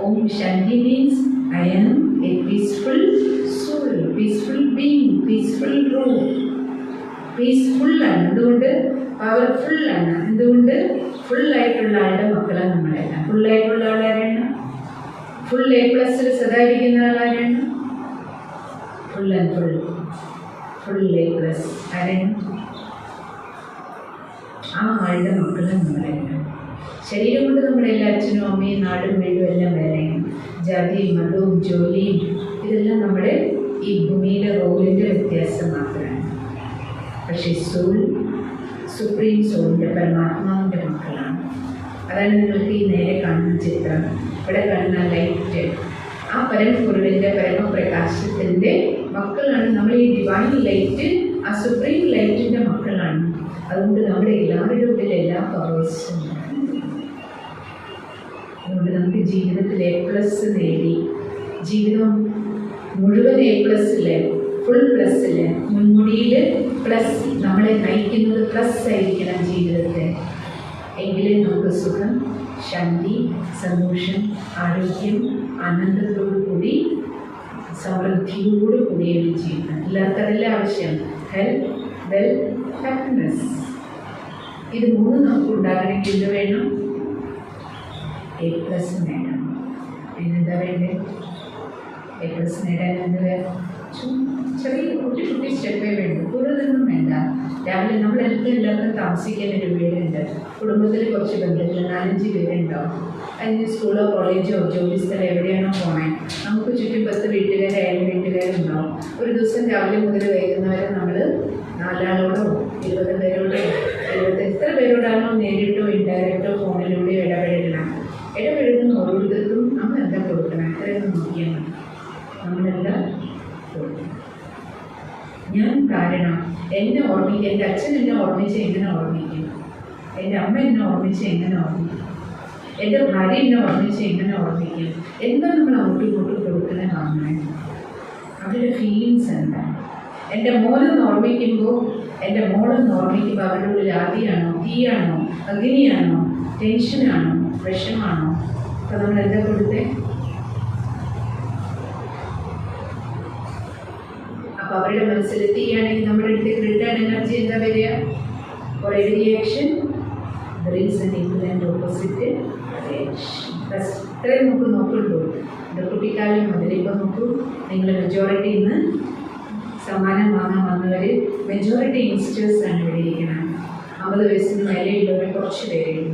Om Shanti means I am a peaceful soul, peaceful being, peaceful room. പീസ്ഫുള്ളാണ്, എന്തുകൊണ്ട്? പവർഫുള്ളാണ്. എന്തുകൊണ്ട്? ഫുള്ളായിട്ടുള്ള ആളുടെ മക്കളാണ് നമ്മളെല്ലാം. ഫുള്ളായിട്ടുള്ള ആളാരാണ്? ഫുൾ A+ സദാ ഇരിക്കുന്ന ആളാരാണ്? Full and full, full A+ ആരാണ്? ആ ആളുടെ മക്കളാണ് നമ്മളെല്ലാം. ശരീരം കൊണ്ട് നമ്മുടെ എല്ലാ അച്ഛനും അമ്മയും നാടും വീടും എല്ലാം വേറെയാണ്. ജാതിയും മതവും ജോലിയും ഇതെല്ലാം നമ്മുടെ ഈ ഭൂമിയിലെ റോളിൻ്റെ വ്യത്യാസം മാത്രമാണ്. പക്ഷേ സോൾ, സുപ്രീം സോളിൻ്റെ പരമാത്മാവിൻ്റെ മക്കളാണ്. അതാണ് നിങ്ങൾക്ക് ഈ നേരെ കാണുന്ന ചിത്രം. ഇവിടെ കാണുന്ന ലൈറ്റ്, ആ പരമപൊരുളിൻ്റെ പരമപ്രകാശത്തിൻ്റെ മക്കളാണ് നമ്മൾ. ഈ ഡിവൈൻ ലൈറ്റ്, ആ സുപ്രീം ലൈറ്റിൻ്റെ മക്കളാണ്. അതുകൊണ്ട് നമ്മുടെ എല്ലാവരുടെ ഉള്ളിൽ എല്ലാ പവേഴ്സും ഉണ്ട്. അതുകൊണ്ട് നമുക്ക് ജീവിതത്തിൽ A+ നേടി, ജീവിതം മുഴുവൻ A+, ഫുൾ പ്ലസ്സിൽ, മുൻമുടിയിൽ പ്ലസ്, നമ്മളെ നയിക്കുന്നത് പ്ലസ് ആയിരിക്കണം ജീവിതത്തെ. എങ്കിലേ നമുക്ക് സുഖം, ശാന്തി, സന്തോഷം, ആരോഗ്യം, ആനന്ദത്തോടു കൂടി, സമൃദ്ധിയോടു കൂടിയൊരു ജീവിതം. എല്ലാവർക്കതെല്ലാം ആവശ്യം. Health, wealth, happiness. ഇത് മൂന്ന് നമുക്ക് ഉണ്ടാകണമെങ്കിൽ എന്ത് വേണം? A+ നേടണം. അതിനെന്താ വേണ്ടേ? A+ നേടാൻ എന്ത് വേണം? ചെറിയ കുട്ടി കുട്ടി സ്റ്റെപ്പേ വേണ്ടു, കൂടുതലൊന്നും വേണ്ട. രാവിലെ എല്ലാവർക്കും താമസിക്കാൻ ഒരു വീടുണ്ട്. കുടുംബത്തിൽ കുറച്ച് ബന്ധുക്കൾ 4-5 പേരുണ്ടാവും. അതിന് സ്കൂളോ കോളേജോ ജോലി സ്ഥലം എവിടെയാണോ പോകണേ, നമുക്ക് ചുറ്റും 10 വീട്ടുകാരെ, 7 വീട്ടുകാരുണ്ടാവും. ഒരു ദിവസം രാവിലെ മുതൽ വൈകുന്നവരെ നമ്മൾ 4 ആളോടോ 20 പേരോടോ 70 എത്ര പേരോടാണോ നേരിട്ടോ ഇൻഡയറക്റ്റോ ഫോണിലൂടെയോ ഇടപഴകുന്ന ഓരോരുത്തർക്കും നമ്മൾ എന്താ കൊടുക്കണം, എത്രയൊന്നും നോക്കിയാൽ മതി. നമ്മളെന്താ കൊടുക്കണം. ഞാൻ കാരണം എന്നെ ഓർമ്മിക്കുക, എൻ്റെ അച്ഛൻ എന്നെ ഓർമ്മിച്ച് എങ്ങനെ ഓർമ്മിക്കും, എൻ്റെ അമ്മ എന്നെ ഓർമ്മിച്ച് എങ്ങനെ ഓർമ്മിക്കും, എൻ്റെ ഭാര്യ എന്നെ ഓർമ്മിച്ച് എങ്ങനെ ഓർമ്മിക്കും. എന്താ നമ്മൾ അങ്ങോട്ടും ഇങ്ങോട്ടും കൊടുക്കുന്നത് കാണുന്നത്? അവരുടെ ഫീലിങ്സ് എന്താണ്? എൻ്റെ മോനെന്ന് ഓർമ്മിക്കുമ്പോൾ, എൻ്റെ മോളെന്ന് ഓർമ്മിക്കുമ്പോൾ അവരുടെ ഉള്ളിൽ ആദിയാണോ, തീയാണോ, അഗ്നിയാണോ, ടെൻഷനാണോ, വിഷമാണോ? അപ്പോൾ നമ്മൾ എന്താ കൊടുത്തേ? അപ്പോൾ അവരുടെ മനസ്സിൽ തീയാണെങ്കിൽ നമ്മുടെ അടുത്തേക്ക് റിട്ടേൺ എനർജി എന്താ വരിക? For every action there is an equivalent opposite reaction. ഇത്രയും നോക്കുള്ളൂ. എൻ്റെ കുട്ടിക്കാലം മുതൽ ഇപ്പോൾ നോക്കൂ, നിങ്ങൾ മെജോറിറ്റി ഇന്ന് സമ്മാനം വാങ്ങാൻ വന്നവർ മെജോറിറ്റി യങ്സ്റ്റേഴ്സാണ് ഇവിടെ ഇരിക്കുന്നത്. 50 വയസ്സിന് മേലെയുള്ളവർ കുറച്ച് പേരുള്ളൂ.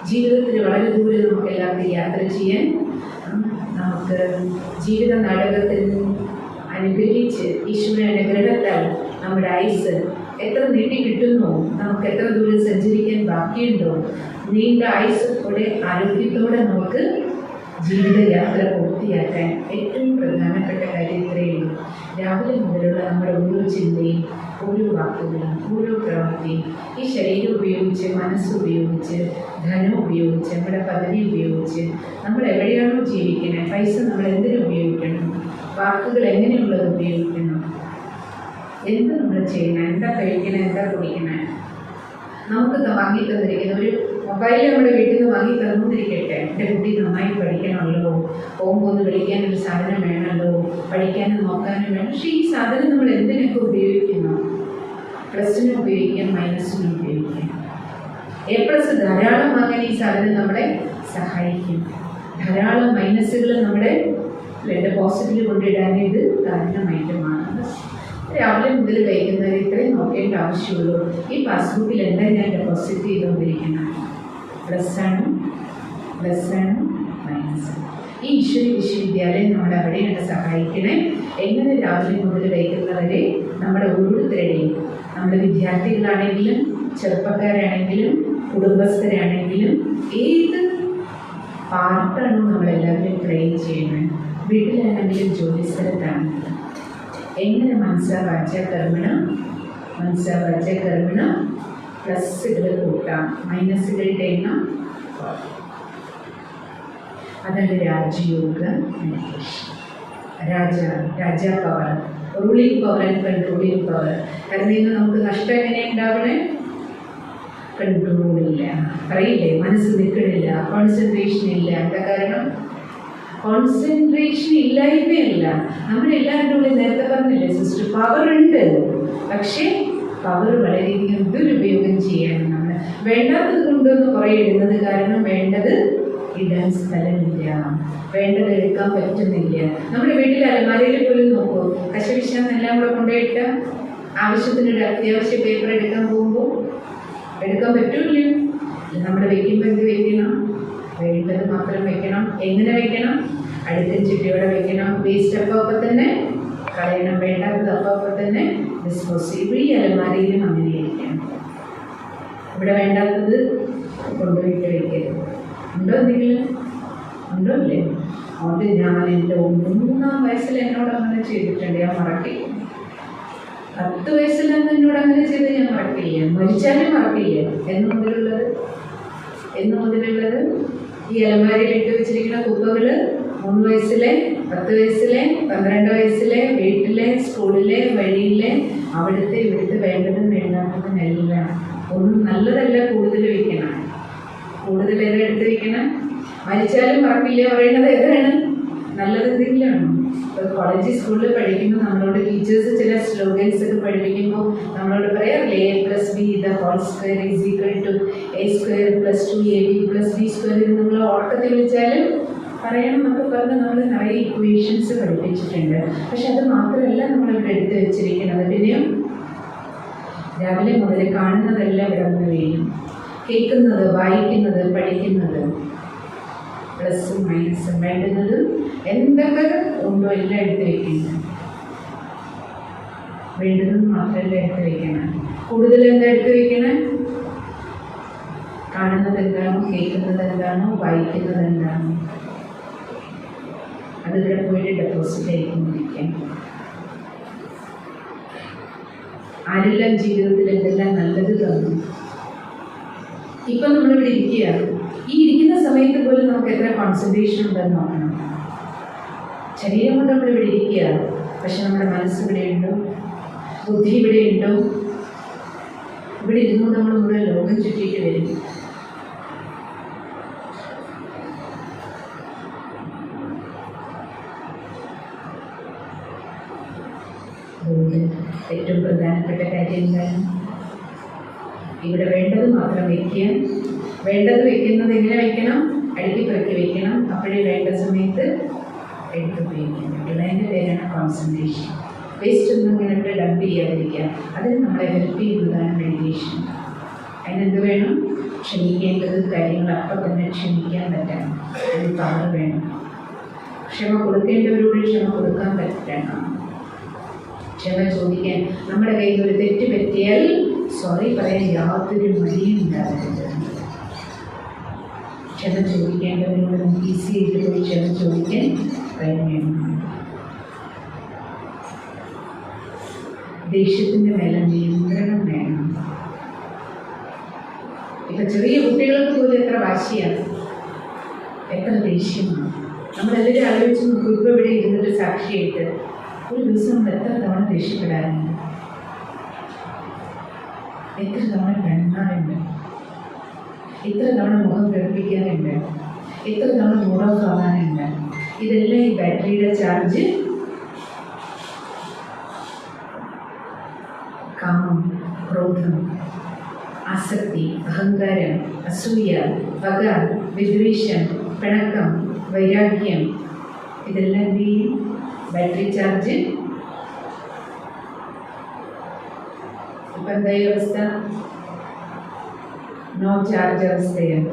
ജീവിതത്തിൽ വളരെ ദൂരെ നമുക്ക് എല്ലാവർക്കും യാത്ര ചെയ്യാൻ, നമുക്ക് ജീവിത നാടകത്തിൽ അനുഗ്രഹിച്ച് ഈശ്വര അനുഗ്രഹത്താൽ നമ്മുടെ ആയുസ് എത്ര നീട്ടി കിട്ടുന്നു, നമുക്ക് എത്ര ദൂരം സഞ്ചരിക്കാൻ ബാക്കിയുണ്ടോ, നീണ്ട ആയുസ്സോടെ ആരോഗ്യത്തോടെ നമുക്ക് ജീവിതയാത്ര പൂർത്തിയാക്കാൻ ഏറ്റവും പ്രധാനപ്പെട്ട കാര്യം ഇത്രയേ ഉള്ളൂ. രാവിലെ മുതലുള്ള നമ്മുടെ ഓരോ ചിന്തയും, ഓരോ വാക്കുകളും, ഓരോ പ്രവൃത്തിയും ഈ ശരീരം ഉപയോഗിച്ച്, മനസ്സുപയോഗിച്ച്, ധനം ഉപയോഗിച്ച്, നമ്മുടെ പദവി ഉപയോഗിച്ച് നമ്മൾ എവിടെയാണോ ജീവിക്കുന്നത്, പൈസ നമ്മൾ എന്തിനു ഉപയോഗിക്കണം, വാക്കുകൾ എങ്ങനെയുള്ളത് ഉപയോഗിക്കണം, എന്ത് നമ്മൾ ചെയ്യണം, എന്താ കഴിക്കണം, എന്താ കുടിക്കണം. നമുക്ക് വാങ്ങി തന്നിരിക്കുന്ന ഒരു മൊബൈൽ നമ്മുടെ വീട്ടിൽ നിന്ന് വാങ്ങി തന്നിരിക്കട്ടെ, എൻ്റെ കുട്ടി നന്നായി പഠിക്കണമല്ലോ, പോകുമ്പോൾ വിളിക്കാനൊരു സാധനം വേണമല്ലോ, പഠിക്കാനും നോക്കാനും വേണം. പക്ഷേ ഈ സാധനം നമ്മൾ എന്തിനൊക്കെ ഉപയോഗിക്കുന്നു? പ്ലസിനും ഉപയോഗിക്കാം, മൈനസിനും ഉപയോഗിക്കാം. A+ ധാരാളം വാങ്ങാൻ ഈ സാധനം നമ്മളെ സഹായിക്കും. ധാരാളം മൈനസുകൾ നമ്മുടെ പോസിറ്റീവ് കൊണ്ടിടാൻ ഇത് കാരണമായിട്ട് മാറുന്നത്. രാവിലെ മുതൽ വൈകുന്നവരെ ഇത്രയും നോക്കേണ്ട ആവശ്യമുള്ളൂ. ഈ പാസ്ബുക്കിൽ എന്താ ഞാൻ ഡെപ്പോസിറ്റ് ചെയ്തുകൊണ്ടിരിക്കുന്നത്? പ്ലസ്സാണ്, മൈനസ്. ഈ ഈശ്വരി വിശ്വവിദ്യാലയം നമ്മൾ അവിടെയാണ് സഹായിക്കണേ. എങ്ങനെ രാവിലെ മുതൽ വൈകുന്നവരെ നമ്മുടെ ഓരോരുത്തരുടെയും, നമ്മുടെ വിദ്യാർത്ഥികളാണെങ്കിലും, ചെറുപ്പക്കാരാണെങ്കിലും, കുടുംബസ്ഥരാണെങ്കിലും, ഏത് പാർട്ടാണ് നമ്മളെല്ലാവരും പ്ലേ ചെയ്യുന്നത്. വീട്ടിലാണെങ്കിലും ജോലി സ്ഥലത്താണെങ്കിലും എങ്ങനെ മനസ്സാ വാച കർമ്മണ പ്ലസ്സുകൾ കൂട്ടാം, മൈനസുകളുടെ എണ്ണം അതാണ് Raja Yoga meditation. Raja power, ruling power and controlling power. കാരണം ഇന്ന് നമുക്ക് നഷ്ടം എങ്ങനെ ഉണ്ടാവണേ? കൺട്രോളില്ല, പറയില്ലേ, മനസ്സ് നിൽക്കണില്ല, കോൺസെൻട്രേഷൻ ഇല്ല. എന്താ കാരണം? കോൺസെൻട്രേഷൻ ഇല്ലായ്മയല്ല, നമ്മളെല്ലാവരുടെ ഉള്ളിൽ നേരത്തെ പറഞ്ഞില്ലേ സിസ്റ്റർ, പവർ ഉണ്ട്. പക്ഷേ പവർ വളരെയധികം ദുരുപയോഗം ചെയ്യാണ് നമ്മൾ. വേണ്ടാത്തത് കൊണ്ടൊന്ന് കുറേ ഇടുന്നത് കാരണം വേണ്ടത് ഇടാൻ സ്ഥലമില്ല, വേണ്ടത് എടുക്കാൻ പറ്റുന്നില്ല. നമ്മുടെ വീട്ടിൽ അലമാരയിൽ പോലും നോക്കൂ, കശവിശാന്നെല്ലാം കൂടെ കൊണ്ടുപോയിട്ട് ആവശ്യത്തിനൊരു അത്യാവശ്യ പേപ്പർ എടുക്കാൻ പോകുമ്പോൾ എടുക്കാൻ പറ്റൂല്ല. നമ്മൾ വെക്കുമ്പോൾ എന്ത് വെക്കണം? വേണ്ടത് മാത്രം വെക്കണം. എങ്ങനെ വെക്കണം? അടുക്കും ചിട്ടിയോടെ വെക്കണം. വേസ്റ്റ് അപ്പം തന്നെ കളയണം, വേണ്ടാത്തത് അപ്പം തന്നെ ഡിസ്പോസ്. ഈ അലമാരയിലും അങ്ങനെ ഇരിക്കണം. ഇവിടെ വേണ്ടാത്തത് കൊണ്ടുപോയിട്ട് വയ്ക്കരുത്. ഉണ്ടോ എന്തെങ്കിലും? ഉണ്ടോ ഇല്ലേ? അതുകൊണ്ട് ഞാൻ എൻ്റെ 3-ാം വയസ്സിൽ എന്നോട് അങ്ങനെ ചെയ്തിട്ടുണ്ട്, ഞാൻ മറക്കില്ല. 10 വയസ്സിലാണ് എന്നോട് അങ്ങനെ ചെയ്ത് ഞാൻ മറക്കില്ല, മരിച്ചാലും മറക്കില്ല. എന്ന് മുതലുള്ളത് ഈ അലമാരയിൽ ഇട്ട് വെച്ചിരിക്കുന്ന കുപ്പകൾ 3 വയസ്സിലെ, 10 വയസ്സിലെ, 12 വയസ്സിലെ, വീട്ടിലെ, സ്കൂളിലെ, വഴിയിലെ, അവിടുത്തെ ഇവിടുത്തെ വേണ്ടതും വേണ്ടാത്തതുമെല്ലാം. ഒന്നും നല്ലതല്ല കൂടുതൽ വയ്ക്കണം. കൂടുതൽ ഏതെടുത്ത് വയ്ക്കണം? മരിച്ചാലും മറക്കില്ല പറയുന്നത് ഏതാണ്? നല്ലത് എന്തെങ്കിലുമാണ്. ഇപ്പോൾ കോളേജ് സ്കൂളിൽ പഠിക്കുമ്പോൾ നമ്മളോട് ടീച്ചേഴ്സ് ചില സ്ലോഗൻസ് ഒക്കെ പഠിപ്പിക്കുമ്പോൾ നമ്മളോട് പറയാറില്ലേ, A+B=A²+2AB+B² നമ്മൾ ഓർക്കത്തിൽ വിളിച്ചാലും പറയണം എന്നൊക്കെ പറഞ്ഞ് നമ്മൾ നിറയെ ഇക്വേഷൻസ് പഠിപ്പിച്ചിട്ടുണ്ട്. പക്ഷെ അത് മാത്രമല്ല നമ്മളിവിടെ എടുത്ത് വെച്ചിരിക്കുന്നത്. പിന്നെയും രാവിലെ മുതൽ കാണുന്നതെല്ലാം ഇവിടെ നിന്ന് വീഴും. കേൾക്കുന്നത്, വായിക്കുന്നത്, പഠിക്കുന്നത്, പ്ലസ്സും മൈനസും വേണ്ടുന്നതും എന്തൊക്കെ ഉണ്ടോ എല്ലാം എടുത്ത് വയ്ക്കുന്നത്. വേണ്ടുന്നത് മാത്രമല്ല എടുത്ത് വയ്ക്കണം. കൂടുതൽ എന്താ എടുത്ത് വയ്ക്കണം? കാണുന്നത് എന്താണോ, കേൾക്കുന്നത് എന്താണോ, വായിക്കുന്നത് എന്താണോ അതിവിടെ പോയിട്ട് ഡെപ്പോസിറ്റ് ആയിക്കൊണ്ടിരിക്കാം. ആരെല്ലാം ജീവിതത്തിൽ എന്തെല്ലാം നല്ലത് തന്നു. ഇപ്പം നമ്മളിവിടെ ഇരിക്കുകയാണ്. ഈ ഇരിക്കുന്ന സമയത്ത് പോലും നമുക്ക് എത്ര കോൺസെൻട്രേഷൻ ഉണ്ടെന്ന് നോക്കണം. ശരീരം കൊണ്ട് നമ്മളിവിടെ ഇരിക്കുകയാണ്, പക്ഷെ നമ്മുടെ മനസ്സ് ഇവിടെയുണ്ടോ, ബുദ്ധി ഇവിടെയുണ്ടോ? ഇവിടെ ഇരുന്നുകൊണ്ട് നമ്മൾ മുഴുവൻ ലോകം ചുറ്റിയിട്ട് വരും. അതുകൊണ്ട് ഏറ്റവും പ്രധാനപ്പെട്ട കാര്യം എന്താണ്? ഇവിടെ വേണ്ടത് മാത്രം വയ്ക്കുക. വേണ്ടത് വയ്ക്കുന്നത് എങ്ങനെ വയ്ക്കണം? അടുക്കി പെറുക്കി വയ്ക്കണം. അപ്പോഴേ വേണ്ട സമയത്ത് എടുത്ത് ഉപയോഗിക്കാൻ പറ്റുള്ളൂ. അതിൻ്റെ പേരാണ് കോൺസെൻട്രേഷൻ. വേസ്റ്റ് ഒന്നും ഇങ്ങനെ ഡംപ് ചെയ്യാതിരിക്കുക. അതിന് നമ്മളെ ഹെൽപ്പ് ചെയ്യുന്നതാണ് മെഡിറ്റേഷൻ. അതിനെന്ത് വേണം? ക്ഷമിക്കേണ്ടത് കാര്യങ്ങൾ അപ്പം തന്നെ ക്ഷമിക്കാൻ പറ്റണം. അതിന് പവർ വേണം. ക്ഷമ കൊടുക്കേണ്ടവരോട് ക്ഷമ കൊടുക്കാൻ പറ്റണം. ക്ഷമ ചോദിക്കാൻ, നമ്മുടെ കയ്യിൽ ഒരു തെറ്റ് പറ്റിയാൽ സോറി പറയാൻ യാതൊരു മടിയും ഉണ്ടാകരുത്. ക്ഷമ ചോദിക്കേണ്ടവരോട് നമുക്ക് ഈസി ആയിട്ട് പോയി ക്ഷമ ചോദിക്കാൻ കഴിയണം. ദേഷ്യത്തിൻ്റെ മേലെ നിയന്ത്രണം വേണം. ഇപ്പം ചെറിയ കുട്ടികൾക്ക് പോലും എത്ര വാശിയാണ്, എത്ര ദേഷ്യമാണ്. നമ്മളെല്ലാവരും ആലോചിച്ച് നോക്കും. ഇപ്പോൾ ഇവിടെ ഇരുന്നിട്ട് സാക്ഷിയായിട്ട് ഒരു ദിവസം നമ്മൾ എത്ര തവണ ദേഷ്യപ്പെടാറുണ്ട്, എത്ര തവണ കണ്ണാറുണ്ട്, എത്ര തവണ മുഖം പ്രകടിപ്പിക്കാറുണ്ട്, എത്ര തവണ മുഖം കാണാനുണ്ട്. ഇതെല്ലാം ഈ ബാറ്ററിയുടെ ചാർജ് കാമം, ക്രോധം, ആസക്തി, അഹങ്കാരം, അസൂയ, പക, വിദ്വേഷം, പിണക്കം, വൈരാഗ്യം, ഇതെല്ലാം എന്ത് ചെയ്യും? Battery charge. ഇപ്പം എന്തായി അവസ്ഥ? നോ ചാർജ് അവസ്ഥയാണ്.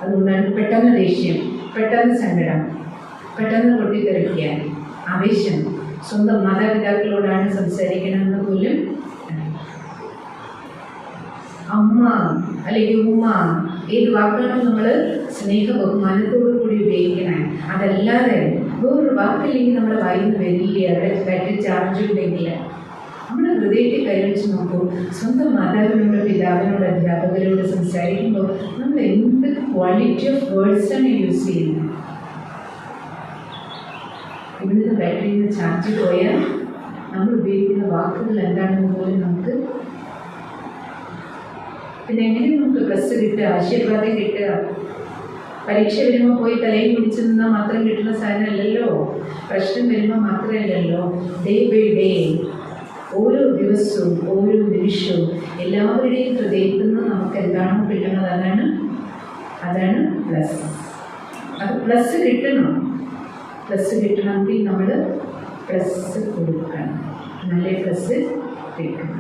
അതുകൊണ്ടാണ് പെട്ടെന്ന് ദേഷ്യം, പെട്ടെന്ന് സങ്കടം, പെട്ടെന്ന് പൊട്ടിത്തെറിക്കുക, ആവേശം. സ്വന്തം മാതാപിതാക്കളോടാണ് സംസാരിക്കണമെന്ന് പോലും അമ്മ അല്ലെങ്കിൽ ഉമ്മ, ഏത് വാക്കാണ് നമ്മൾ സ്നേഹ ബഹുമാനത്തോടു കൂടി ഉപയോഗിക്കണേ. അതല്ലാതെ വേറൊരു വാക്കില്ലെങ്കിൽ നമ്മുടെ വായിൽ നിന്ന് വരില്ലേ. അവിടെ ബാറ്ററി ചാർജ് ഉണ്ടെങ്കിൽ നമ്മുടെ ഹൃദയത്തെ കൈവച്ച് നോക്കൂ. സ്വന്തം മാതാവിനോട്, പിതാവിനോട്, അധ്യാപകരോട് സംസാരിക്കുമ്പോൾ നമ്മൾ എന്ത് ക്വാളിറ്റി ഓഫ് വേർഡ്സാണ് യൂസ് ചെയ്യുന്നത്. ഇവിടുന്ന് ബാറ്ററിയിൽ നിന്ന് ചാർജ് പോയാൽ നമ്മൾ ഉപയോഗിക്കുന്ന വാക്കുകൾ എന്താണെന്ന് പോലും നമുക്ക്, പിന്നെ എങ്ങനെ നമുക്ക് പ്ലസ് കിട്ടുക, ആശീർവാദം കിട്ടുക? പരീക്ഷ വരുമ്പോൾ പോയി തലയിൽ പിടിച്ചു നിന്നാൽ മാത്രം കിട്ടുന്ന സാധനമല്ലല്ലോ. പ്രശ്നം വരുമ്പോൾ മാത്രമല്ലല്ലോ. ഡേ ബൈ ഡേ, ഓരോ ദിവസവും ഓരോ നിമിഷവും എല്ലാവരുടെയും ഹൃദയത്തിൽ നിന്ന് നമുക്ക് എന്താണോ കിട്ടുന്നത് അതാണ് പ്ലസ്. അത് പ്ലസ് കിട്ടണം. പ്ലസ് കിട്ടണമെങ്കിൽ നമ്മൾ പ്ലസ് കൊടുക്കണം. നല്ല പ്ലസ് കിട്ടണം.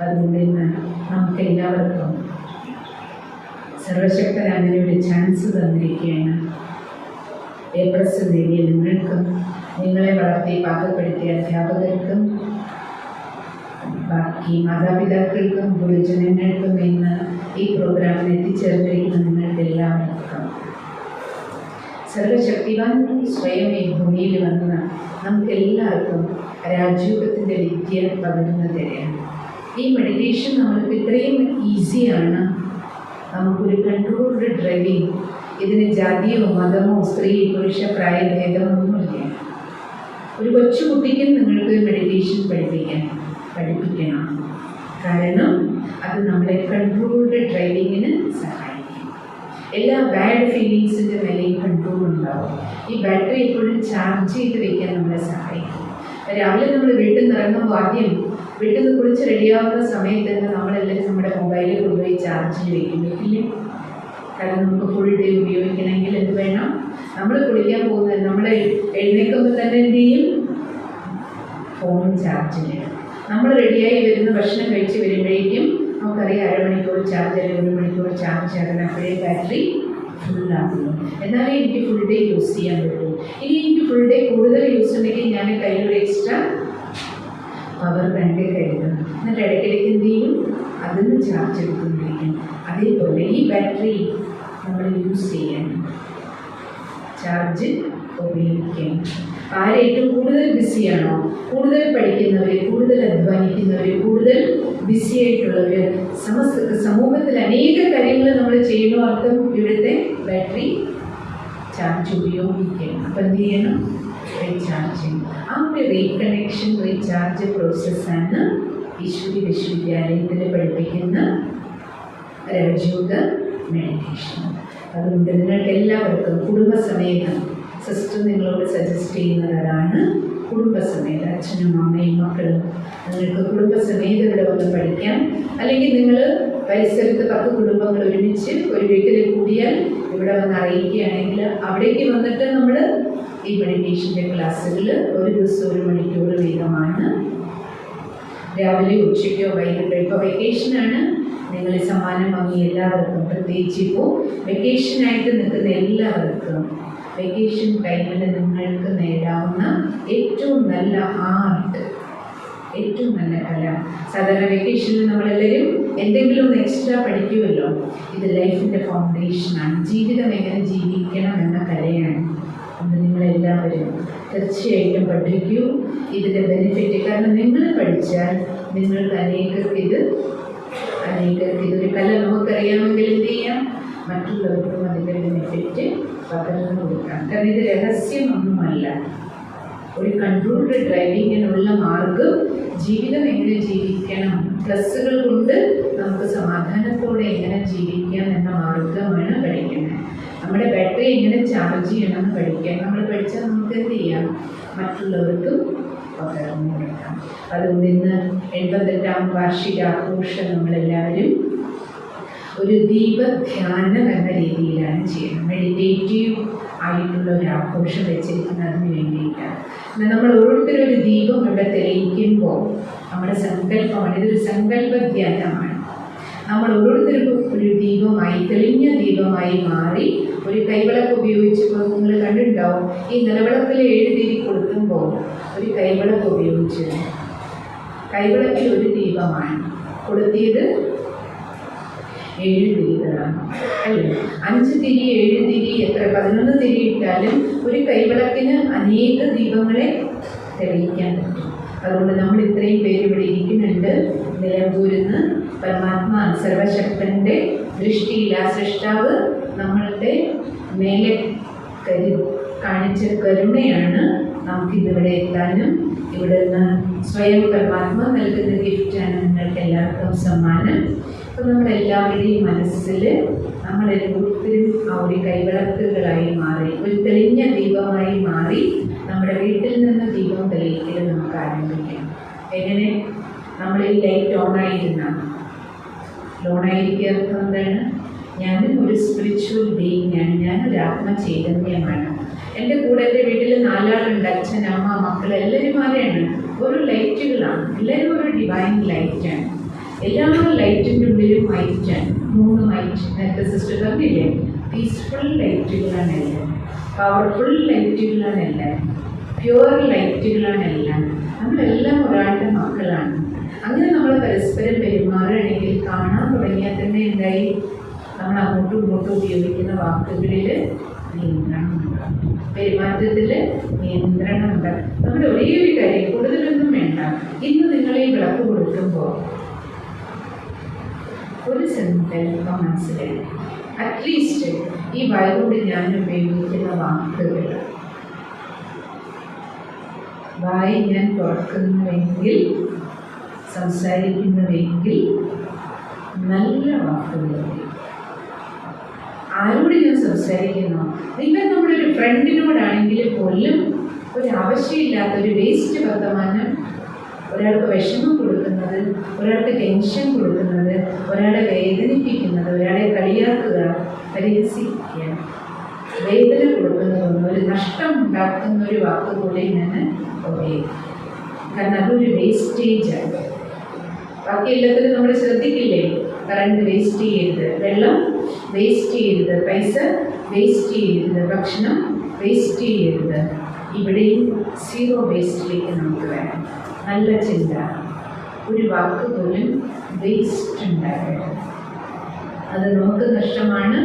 അതുകൊണ്ട് ഇന്ന് നമുക്ക് എല്ലാവർക്കും സർവശക്തൻ അങ്ങനെ ഒരു ചാൻസ് തന്നിരിക്കുകയാണ്. A+ നേടിയ നിങ്ങൾക്കും, നിങ്ങളെ വളർത്തി പാകപ്പെടുത്തിയ അധ്യാപകർക്കും, ബാക്കി മാതാപിതാക്കൾക്കും, ഗുരുജനങ്ങൾക്കും, ഇന്ന് ഈ പ്രോഗ്രാമിൽ എത്തിച്ചേർന്നിരിക്കുന്ന നിങ്ങൾക്ക് എല്ലാവർക്കും സർവശക്തിവാൻ സ്വയം ഈ ഭൂമിയിൽ വന്ന് നമുക്ക് എല്ലാവർക്കും രാജയോഗത്തിൻ്റെ വിദ്യ പകർന്നു തരികയാണ്. ഈ മെഡിറ്റേഷൻ നമ്മൾക്ക് ഇത്രയും ഈസിയാണ്. നമുക്കൊരു കൺട്രോൾഡ് ഡ്രൈവിംഗ്, ഇതിന് ജാതിയോ മതമോ സ്ത്രീ പുരുഷ പ്രായഭേദമൊന്നുമില്ല. ഒരു കൊച്ചുകുട്ടിക്കും നിങ്ങൾക്ക് മെഡിറ്റേഷൻ പഠിപ്പിക്കണം. കാരണം അത് നമ്മളെ കൺട്രോൾഡ് ഡ്രൈവിങ്ങിന് സഹായിക്കും. എല്ലാ ബാഡ് ഫീലിങ്സിൻ്റെ മേലെയും കൺട്രോൾ ഉണ്ടാവും. ഈ ബാറ്ററി എപ്പോഴും ചാർജ് ചെയ്ത് വയ്ക്കാൻ നമ്മളെ സഹായിക്കും. രാവിലെ നമ്മൾ വീട്ടിൽ നിന്ന് ഇറങ്ങുമ്പോൾ ആദ്യം വീട്ടിൽ നിന്ന് കുളിച്ച് റെഡിയാവുന്ന സമയത്ത് തന്നെ നമ്മളെല്ലാം നമ്മുടെ മൊബൈലിൽ കൊണ്ടുപോയി ചാർജിൽ വയ്ക്കും. വീട്ടിൽ കാരണം നമുക്ക് ഫുൾ ഡേ ഉപയോഗിക്കണമെങ്കിൽ എന്ത് വേണം? നമ്മൾ കുളിക്കാൻ പോകുന്നത്, നമ്മൾ എഴുന്നേൽക്കുമ്പോൾ തന്നെ എന്ത് ചെയ്യും? ഫോൺ ചാർജിൽ. നമ്മൾ റെഡിയായി വരുന്ന ഭക്ഷണം കഴിച്ച് വരുമ്പോഴേക്കും നമുക്കറിയാം 1/2 മണിക്കൂർ ചാർജ് അല്ലെങ്കിൽ 1 മണിക്കൂർ ചാർജ് ആകണം. അപ്പോഴേ ബാറ്ററി ഫുള്ളാകുന്നു. എന്നാലേ എനിക്ക് ഫുൾ ഡേ യൂസ് ചെയ്യാൻ പറ്റൂ. ഇനി എനിക്ക് ഫുൾ ഡേ കൂടുതൽ യൂസ് ഉണ്ടെങ്കിൽ ഞാൻ കയ്യിലൊരു എക്സ്ട്രാ പവർ ബാങ്ക് കരുതണം. എന്നിട്ട് ഇടയ്ക്കിടയ്ക്ക് എന്ത് ചെയ്യും? അതിന് ചാർജ് എടുത്തുകൊണ്ടിരിക്കും. അതേപോലെ ഈ ബാറ്ററി നമ്മൾ യൂസ് ചെയ്യാൻ, ചാർജ് ഉപയോഗിക്കാൻ. ആരേറ്റവും കൂടുതൽ ബിസിയാണോ, കൂടുതൽ പഠിക്കുന്നവർ, കൂടുതൽ അധ്വാനിക്കുന്നവർ, കൂടുതൽ ബിസി ആയിട്ടുള്ളവർ, സമൂഹത്തിൽ അനേക കാര്യങ്ങൾ നമ്മൾ ചെയ്യുന്ന അർത്ഥം ഇവിടുത്തെ ബാറ്ററി ചാർജ് ഉപയോഗിക്കണം. അപ്പം എന്ത് ചെയ്യണം? റീചാർജിങ്. ആ ഒരു റീകണക്ഷൻ, റീചാർജ് പ്രോസസ്സാണ് ഈശ്വരി വിശ്വവിദ്യാലയത്തിൽ പഠിപ്പിക്കുന്ന രാജയോഗ മെഡിറ്റേഷൻ. അതുകൊണ്ട് നിങ്ങൾക്ക് എല്ലാവർക്കും കുടുംബസമേതം, സിസ്റ്റർ നിങ്ങളോട് സജസ്റ്റ് ചെയ്യുന്നതാണ് കുടുംബസമേതം, അച്ഛനും അമ്മയും മക്കളും നിങ്ങൾക്ക് കുടുംബസമേതം ഇവിടെ വന്ന് പഠിക്കാം. അല്ലെങ്കിൽ നിങ്ങൾ പരിസരത്ത് 10 കുടുംബങ്ങൾ ഒരുമിച്ച് ഒരു വീട്ടിൽ കൂടിയാൽ ഇവിടെ വന്ന് അറിയിക്കുകയാണെങ്കിൽ അവിടേക്ക് വന്നിട്ട് നമ്മൾ ഈ മെഡിറ്റേഷൻ്റെ ക്ലാസ്സുകൾ ഒരു ദിവസം 1 മണിക്കൂർ വീതമാണ്. രാവിലെ ഉച്ചയ്ക്കോ വൈകിട്ടോ. ഇപ്പോൾ വെക്കേഷനാണ്. നിങ്ങൾ സമ്മാനം വാങ്ങി എല്ലാവർക്കും, പ്രത്യേകിച്ച് ഇപ്പോൾ വെക്കേഷനായിട്ട് നിൽക്കുന്ന എല്ലാവർക്കും വെക്കേഷൻ ടൈമിൽ നിങ്ങൾക്ക് നേടാവുന്ന ഏറ്റവും നല്ല ആർട്ട്, ഏറ്റവും നല്ല കല. സാധാരണ വെക്കേഷനിൽ നമ്മളെല്ലാവരും എന്തെങ്കിലും ഒന്ന് എക്സ്ട്രാ പഠിക്കുമല്ലോ. ഇത് ലൈഫിൻ്റെ ഫൗണ്ടേഷനാണ്. ജീവിതം എങ്ങനെ ജീവിക്കണം എന്ന കലയാണ്. അതുകൊണ്ട് നിങ്ങളെല്ലാവരും തീർച്ചയായിട്ടും പഠിക്കൂ. ഇതിൻ്റെ ബെനിഫിറ്റ്, കാരണം നിങ്ങൾ പഠിച്ചാൽ നിങ്ങൾക്ക് അനേകർക്ക് ഇതൊരു കല നമുക്കറിയാമെങ്കിൽ എന്ത് ചെയ്യാം? മറ്റുള്ളവർക്കും അതിൻ്റെ ബെനിഫിറ്റ് പകർന്നു കൊടുക്കാം. കാരണം ഇത് രഹസ്യമൊന്നുമല്ല. ഒരു കൺട്രോൾഡ് ഡ്രൈവിങ്ങിനുള്ള മാർഗം, ജീവിതം എങ്ങനെ ജീവിക്കണം, പ്ലസ്സുകൾ കൊണ്ട് നമുക്ക് സമാധാനത്തോടെ എങ്ങനെ ജീവിക്കാം എന്ന മാർഗമാണ് പഠിക്കുന്നത്. നമ്മുടെ ബാറ്ററി എങ്ങനെ ചാർജ് ചെയ്യണമെന്ന് പഠിക്കാൻ നമ്മൾ പഠിച്ചാൽ നമുക്ക് എന്ത് ചെയ്യാം? മറ്റുള്ളവർക്കും പകർന്നു കൊടുക്കാം. അതുകൊണ്ട് ഇന്ന് 88ാം വാർഷികാഘോഷം നമ്മളെല്ലാവരും ഒരു ദീപധ്യാനം എന്ന രീതിയിലാണ് ചെയ്യുന്നത്. മെഡിറ്റേറ്റീവ് ആയിട്ടുള്ള ഒരു ആഘോഷം വെച്ചിരിക്കുന്നതിന് വേണ്ടിയിട്ടാണ്. എന്നാൽ നമ്മൾ ഓരോരുത്തരും ഒരു ദീപം ഇവിടെ തെളിയിക്കുമ്പോൾ നമ്മുടെ സങ്കല്പമാണ്, ഇതൊരു സങ്കല്പധ്യാനമാണ്. നമ്മൾ ഓരോരുത്തരും ഒരു ദീപമായി, തെളിഞ്ഞ ദീപമായി മാറി ഒരു കൈവിളക്ക് ഉപയോഗിച്ചപ്പോൾ നിങ്ങൾ കണ്ടിട്ടുണ്ടാവും, ഈ നിലവിളക്കിൽ 7 തിരി കൊളുത്തുമ്പോൾ ഒരു കൈവിളക്ക് ഉപയോഗിച്ചത്. കൈവിളക്കിൽ ഒരു ദീപമാണ് കൊളുത്തിയത്. 7 തിരികളാണ് അല്ലേ? 5 തിരി 7 തിരി എത്ര 11 തിരി ഇട്ടാലും ഒരു കൈവിളക്കിന് അനേക ദീപങ്ങളെ തെളിയിക്കാൻ പറ്റും. അതുകൊണ്ട് നമ്മൾ ഇത്രയും പേര് ഇവിടെ ഇരിക്കുന്നുണ്ട്. നിലമ്പൂരിന്ന് പരമാത്മാ സർവശക്തൻ്റെ ദൃഷ്ടിയിൽ ആ സൃഷ്ടാവ് നമ്മളുടെ മേലെ കാണിച്ച കരുണയാണ് നമുക്കിതിവിടെ എത്താനും ഇവിടെ നിന്ന് സ്വയം പരമാത്മ നൽകുന്ന ഗിഫ്റ്റാണ് നിങ്ങൾക്ക് എല്ലാവർക്കും സമ്മാനം. അപ്പോൾ നമ്മളെല്ലാവരുടെയും മനസ്സിൽ നമ്മളെല്ലാവരും ആ ഒരു കൈവിളക്കുകളായി മാറി, ഒരു തെളിഞ്ഞ ദീപമായി മാറി നമ്മുടെ വീട്ടിൽ നിന്ന് ദീപം തെളിയിക്കൽ നമുക്ക് ആരംഭിക്കാം. എങ്ങനെ? നമ്മൾ ഈ ലൈറ്റ് ഓണായിരുന്നാണ്. ഓണായിരിക്കുക എന്താണ്? ഞാനും ഒരു സ്പിരിച്വൽ ബീയിങ്ങാണ്, ഞാനൊരു ആത്മചൈതന്യമാണ്. എൻ്റെ കൂടെ എൻ്റെ വീട്ടിൽ 4 ആളുണ്ട്, അച്ഛൻ, അമ്മ, മക്കൾ, എല്ലാവരും ആരെയാണ്? ഒരു ലൈറ്റുകളാണ്. എല്ലാവരും ഒരു ഡിവൈൻ ലൈറ്റാണ്. എല്ലാ ലൈറ്റിൻ്റെ ഉള്ളിലും ലൈറ്റാണ്. 3 ലൈറ്റ് നേരത്തെ സിസ്റ്റർ പറഞ്ഞില്ലേ? പീസ്ഫുൾ ലൈറ്റുകളാണ് എല്ലാം, പവർഫുൾ ലൈറ്റുകളാണ് എല്ലാം, പ്യുവർ ലൈറ്റുകളാണ് എല്ലാം. നമ്മളെല്ലാം ഒരാളുടെ മക്കളാണ്. അങ്ങനെ നമ്മൾ പരസ്പരം പെരുമാറുകയാണെങ്കിൽ കാണാൻ തുടങ്ങിയാൽ തന്നെ എന്തായി? നമ്മൾ അങ്ങോട്ടും ഇങ്ങോട്ടും ഉപയോഗിക്കുന്ന വാക്കുകളിൽ നിയന്ത്രണമുണ്ട്, പെരുമാറ്റത്തിൽ നിയന്ത്രണമുണ്ട്. നമ്മുടെ ഒരേ ഒരു കാര്യം, കൂടുതലൊന്നും വേണ്ട. ഇന്ന് നിങ്ങൾ ഈ വിളക്ക് കൊടുക്കുമ്പോൾ ഒരു സങ്കല്പം മനസ്സിലായി. അറ്റ്ലീസ്റ്റ് ഈ വായുകൊണ്ട് ഞാൻ ഉപയോഗിക്കുന്ന വാക്കുകൾ, വായി ഞാൻ തുറക്കുന്നുവെങ്കിൽ, സംസാരിക്കുന്നുവെങ്കിൽ നല്ല വാക്കുകൾ. ആരോട് ഞാൻ സംസാരിക്കുന്നു? നിങ്ങൾ നമ്മുടെ ഒരു ഫ്രണ്ടിനോടാണെങ്കിൽ പോലും ഒരു ആവശ്യമില്ലാത്ത ഒരു വേസ്റ്റ് വർത്തമാനം, ഒരാൾക്ക് വിഷമം കൊടുക്കുന്നത്, ഒരാൾക്ക് ടെൻഷൻ കൊടുക്കുന്നത്, ഒരാളെ വേദനിപ്പിക്കുന്നത്, ഒരാളെ കളിയാക്കുക, പരിഹസിക്കുക, വേദന കൊടുക്കുന്നതൊന്നും, ഒരു നഷ്ടം ഉണ്ടാക്കുന്ന ഒരു വാക്കുകൂടെ ഞാൻ പറയും. കാരണം അതൊരു വേസ്റ്റേജാണ്. ബാക്കി എല്ലാത്തിലും നമ്മൾ ശ്രദ്ധിക്കില്ലേ? കറണ്ട് വേസ്റ്റ് ചെയ്യരുത്, വെള്ളം വേസ്റ്റ് ചെയ്യരുത്, പൈസ വേസ്റ്റ് ചെയ്യരുത്, ഭക്ഷണം വേസ്റ്റ് ചെയ്യരുത്. ഇവിടെയും 0 വേസ്റ്റിലേക്ക് നമുക്ക് വേണം. നല്ല ചിന്ത, ഒരു വാക്ക് പോലും വേസ്റ്റ് ഉണ്ടാകരുത്. അത് നമുക്ക് നഷ്ടമാണ്,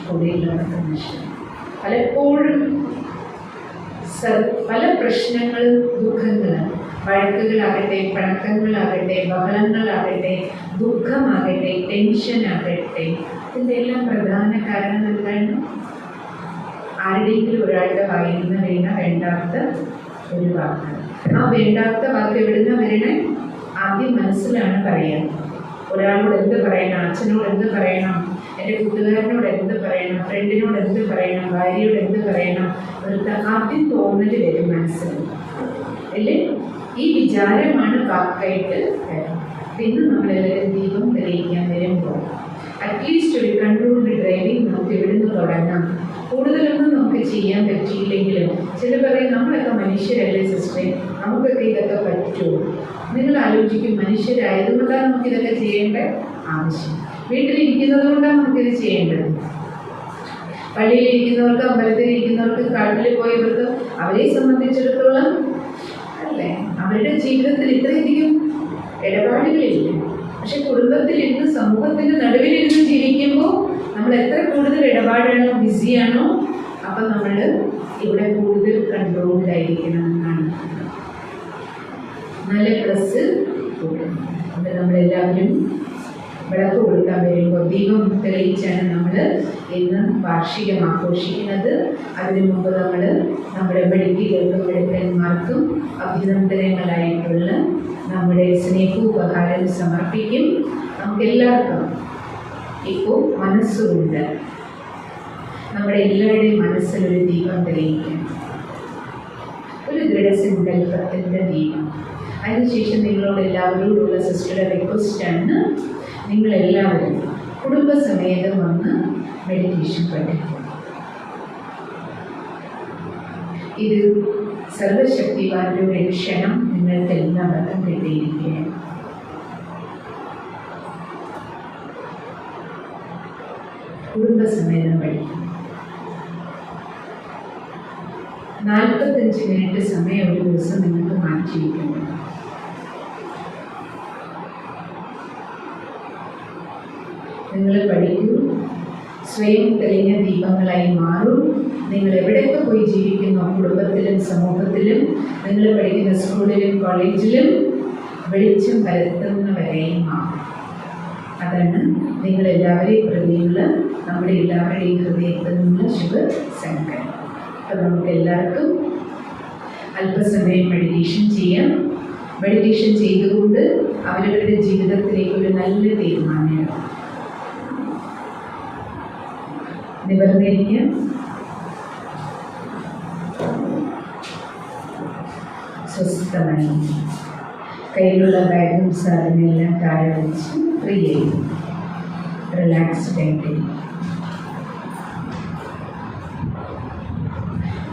കൂടെയുള്ളവർക്ക് നഷ്ടം. പലപ്പോഴും പല പ്രശ്നങ്ങളും ദുഃഖങ്ങളും, വഴക്കുകളാകട്ടെ, പിണക്കങ്ങളാകട്ടെ, ബഹളങ്ങളാകട്ടെ, ദുഃഖമാകട്ടെ, ടെൻഷനാകട്ടെ, ഇതിൻ്റെ എല്ലാം പ്രധാന കാരണം എന്താണ്? ആരുടെയെങ്കിലും ഒരാളുടെ വായിൽ നിന്ന് വീണ വേണ്ടാത്ത ഒരു വാക്ക്. ആ വേണ്ടാത്ത വാക്ക് എവിടുന്ന വരണേ? ആദ്യം മനസ്സിലാണ് പറയാൻ. ഒരാളോട് എന്ത് പറയണം, അച്ഛനോട് എന്ത് പറയണം, എൻ്റെ കൂട്ടുകാരനോട് എന്ത് പറയണം, ഫ്രണ്ടിനോട് എന്ത് പറയണം, ഭാര്യയോട് എന്ത് പറയണം, വെറുതെ ആദ്യം തോന്നൽ വരും മനസ്സിൽ അല്ലേ? ഈ വിചാരമാണ് വാക്കായിട്ട് വരും. പിന്നെ നമ്മളെല്ലാവരും ദീപം തെളിയിക്കാൻ വരുമ്പോൾ അറ്റ്ലീസ്റ്റ് ഒരു കൺട്രോൾഡ് ഡ്രൈവിംഗ് നമുക്ക് ഇവിടുന്ന് തുടങ്ങാം. കൂടുതലൊന്നും നമുക്ക് ചെയ്യാൻ പറ്റിയില്ലെങ്കിലും ചില പറയും നമ്മളൊക്കെ മനുഷ്യരല്ലേ സിസ്റ്ററെ, നമുക്കൊക്കെ ഇതൊക്കെ പറ്റുമോ? നിങ്ങൾ ആലോചിക്കും, മനുഷ്യരായതുകൊണ്ടാണ് നമുക്കിതൊക്കെ ചെയ്യേണ്ട ആവശ്യം. വീട്ടിലിരിക്കുന്നത് കൊണ്ടാണ് നമുക്കിത് ചെയ്യേണ്ടത്. പള്ളിയിലിരിക്കുന്നവർക്ക്, അമ്പലത്തിലിരിക്കുന്നവർക്ക്, കാട്ടിൽ പോയവർക്ക്, അവരെ സംബന്ധിച്ചിടത്തോളം അല്ലേ, അവരുടെ ജീവിതത്തിൽ ഇത്രയധികം ഇടപാടുകളില്ല. പക്ഷെ കുടുംബത്തിലിരുന്ന്, സമൂഹത്തിൻ്റെ നടുവിലിരുന്ന് ജീവിക്കുമ്പോൾ നമ്മൾ എത്ര കൂടുതൽ ഇടപാടാണോ, ബിസിയാണോ, അപ്പം നമ്മൾ ഇവിടെ കൂടുതൽ കൺട്രോൾഡായിരിക്കണം എന്നാണ്. നല്ല ഡ്രസ്സ് കൂട്ടണം. അത് നമ്മളെല്ലാവരും വിളക്ക് കൊടുക്കാൻ വരുമ്പോൾ ദീപം തെളിയിച്ചാണ് നമ്മൾ ഇന്ന് വാർഷികം ആഘോഷിക്കുന്നത്. അതിനു മുമ്പ് നമ്മൾ നമ്മുടെ മെഡിക്കുകൾക്കും മെഡിക്കന്മാർക്കും അഭിനന്ദനങ്ങളായിട്ടുള്ള നമ്മുടെ സ്നേഹോപഹാരം സമർപ്പിക്കും. നമുക്കെല്ലാവർക്കും ഇപ്പോൾ മനസ്സുകൊണ്ട് നമ്മുടെ എല്ലാവരുടെയും മനസ്സിലൊരു ദീപം തെളിയിക്കണം, ഒരു ദൃഢസങ്കല്പത്തിൻ്റെ ദീപം. അതിനുശേഷം നിങ്ങളോട് എല്ലാവരോടുള്ള സിസ്റ്ററുടെ റിക്വസ്റ്റാണ്, നിങ്ങളെല്ലാവരും കുടുംബസമേതം വന്ന് മെഡിറ്റേഷൻ പഠിക്കും. ഇത് സർവശക്തിവാന്റെ ഒരു ക്ഷണം നിങ്ങൾക്ക് എല്ലാവർക്കും കിട്ടിയിരിക്കുകയാണ്. കുടുംബസമേതം പഠിക്കും. 45 മിനിറ്റ് സമയം ഒരു ദിവസം നിങ്ങൾക്ക് മാറ്റിവെക്കുന്നു. നിങ്ങൾ പഠിക്കൂ, സ്വയം തെളിഞ്ഞ ദീപങ്ങളായി മാറും. നിങ്ങൾ എവിടെയൊക്കെ പോയി ജീവിക്കുന്നു, കുടുംബത്തിലും സമൂഹത്തിലും, നിങ്ങൾ പഠിക്കുന്ന സ്കൂളിലും കോളേജിലും വെളിച്ചം പരത്തുന്നവരായി മാറും. അതാണ് നിങ്ങളെല്ലാവരെയും പ്രതിയുള്ള നമ്മുടെ എല്ലാവരുടെയും ഹൃദയത്തിൽ നിന്നുള്ള ശുഭസങ്കല്പം. അപ്പം നമുക്ക് എല്ലാവർക്കും അല്പസമയം മെഡിറ്റേഷൻ ചെയ്യാം. മെഡിറ്റേഷൻ ചെയ്തുകൊണ്ട് അവരവരുടെ ജീവിതത്തിലേക്ക് ഒരു നല്ല തീരുമാനം നിവർന്നിരിക്കാം. സ്വസ്ഥമായി കയ്യിലുള്ള ബാഗും സാധനമെല്ലാം താഴെ വെച്ച് ഫ്രീ ചെയ്യും. റിലാക്സ്ഡ് ആയിട്ട്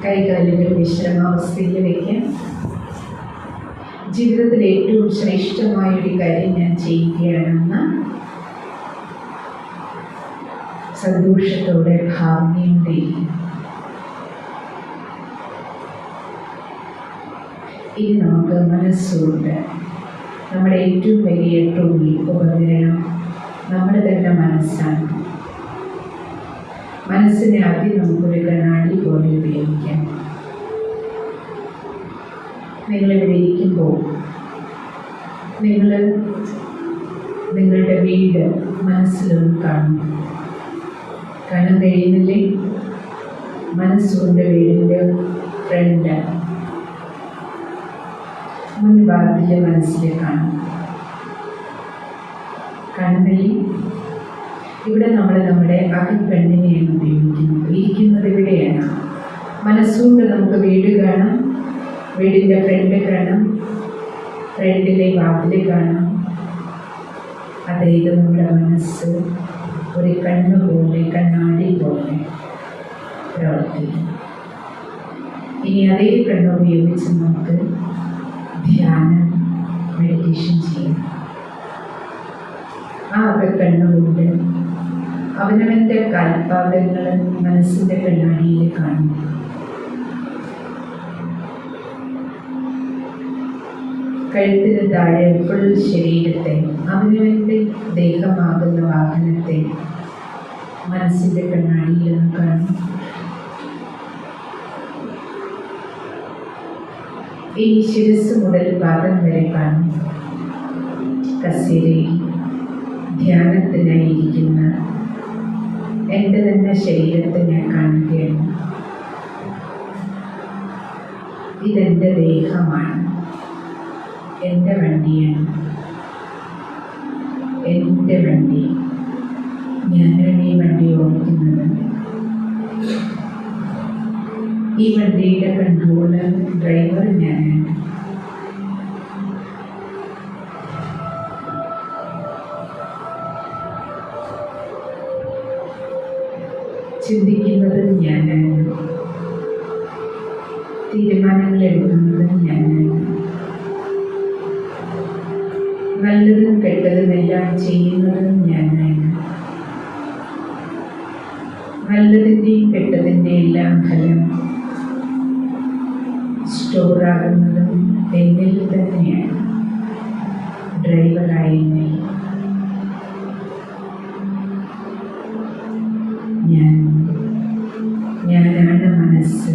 കൈകാലുകൾ വിശ്രമാവസ്ഥയിൽ വയ്ക്കാം. ജീവിതത്തിൽ ഏറ്റവും ശ്രേഷ്ഠമായൊരു കാര്യം ഞാൻ ചെയ്യുകയാണെന്ന സന്തോഷത്തോടെ ഭാവനയോടെ ഇനി നമുക്ക് മനസ്സുകൊണ്ട് നമ്മുടെ ഏറ്റവും വലിയ ടൂൾ ഉപകരണം നമ്മുടെ തന്നെ മനസ്സാണ്. മനസ്സിനെ ആദ്യം നമുക്കൊരു കണ്ണാടി പോലെ ഉപയോഗിക്കാം. നിങ്ങളിവിടെ ഇരിക്കുമ്പോൾ നിങ്ങളുടെ വീട് മനസ്സിലൊന്ന് കാണും. കാണാൻ കഴിയുന്നില്ലേ? മനസ്സുകൊണ്ട് വീടിൻ്റെ ഫ്രണ്ട് മുൻഭാഗത്തിലെ മനസ്സിൽ കാണും. കാണുന്നില്ലേ? ഇവിടെ നമ്മൾ നമ്മുടെ അകക്കണ്ണിനെയാണ് ഉപയോഗിക്കുന്നത്. ഇരിക്കുന്നത് ഇവിടെയാണ്. മനസ്സുകൊണ്ട് നമുക്ക് വീട് കാണാം, വീടിൻ്റെ ഫ്രണ്ട് കാണാം, ഫ്രണ്ടിലെ വാതിൽ കാണാം. അതായത് നമ്മുടെ മനസ്സ് ഒരു കണ്ണുപോലെ, കണ്ണാടി പോലെ പ്രവർത്തിക്കും. ഇനി അതേ കണ്ണ് ഉപയോഗിച്ച് നമുക്ക് ധ്യാനം, മെഡിറ്റേഷൻ ചെയ്യാം. ആ കണ്ണുകൊണ്ട് അവനവൻ്റെ കാൽപാദങ്ങൾ മനസ്സിൻ്റെ കണ്ണാടിയിൽ കാണും. കഴുത്തിന് താഴെ ഫുൾ ശരീരത്തെ, അവനവൻ്റെ ദേഹമാകുന്ന വാഹനത്തെ മനസ്സിൻ്റെ കണ്ണാടിയിൽ കാണും. ഈ ശിരസ് മുതൽ പാദം വരെ കാണും. കസേരയിൽ ധ്യാനത്തിനായിരിക്കുന്ന എൻ്റെ തന്നെ ശരീരത്തെ ഞാൻ കാണുകയാണ്. ഇതെൻ്റെ ദേഹമാണ്, എൻ്റെ വണ്ടിയാണ്, എൻ്റെ വണ്ടി. ഞാനാണ് ഈ വണ്ടി ഓടിക്കുന്നത്. ഈ വണ്ടിയുടെ കൺട്രോളർ, ഡ്രൈവർ ഞാനാണ്. ചിന്തിക്കുന്നത് ഞാനാണ്, തീരുമാനങ്ങൾ എടുക്കുന്നത് ഞാനാണ്. നല്ലതും കെട്ടതുമെല്ലാം ചെയ്യുന്നതും ഞാനാണ്. നല്ലതിൻ്റെയും കെട്ടതിൻ്റെ എല്ലാം ഫലം സ്റ്റോറാകുന്നതും എന്നിൽ തന്നെയാണ്. ഡ്രൈവറായി ഞാനാണ് മനസ്സ്,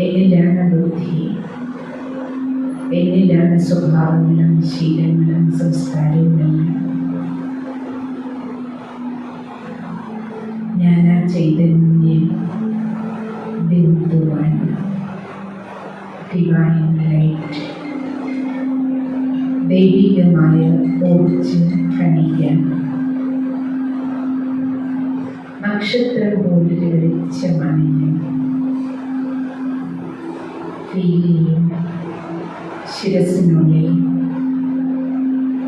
എന്നിലാണ് ബുദ്ധി, എന്നിലാണ് സ്വഭാവങ്ങളും ശീലങ്ങളും സംസ്കാരവുമെല്ലാം. ഞാനാ ചൈതന്യം ബിന്ദുവാണ്, ഡിവൈൻ ലൈറ്റ്, ദൈവികമായ ഊർജ്ജം കണിക്കാൻ. നക്ഷത്രം പോലൊരു വെളിച്ചമാണ് ഞാൻ. ഫീൽ ചെയ്യും ശിരസിനുള്ളിൽ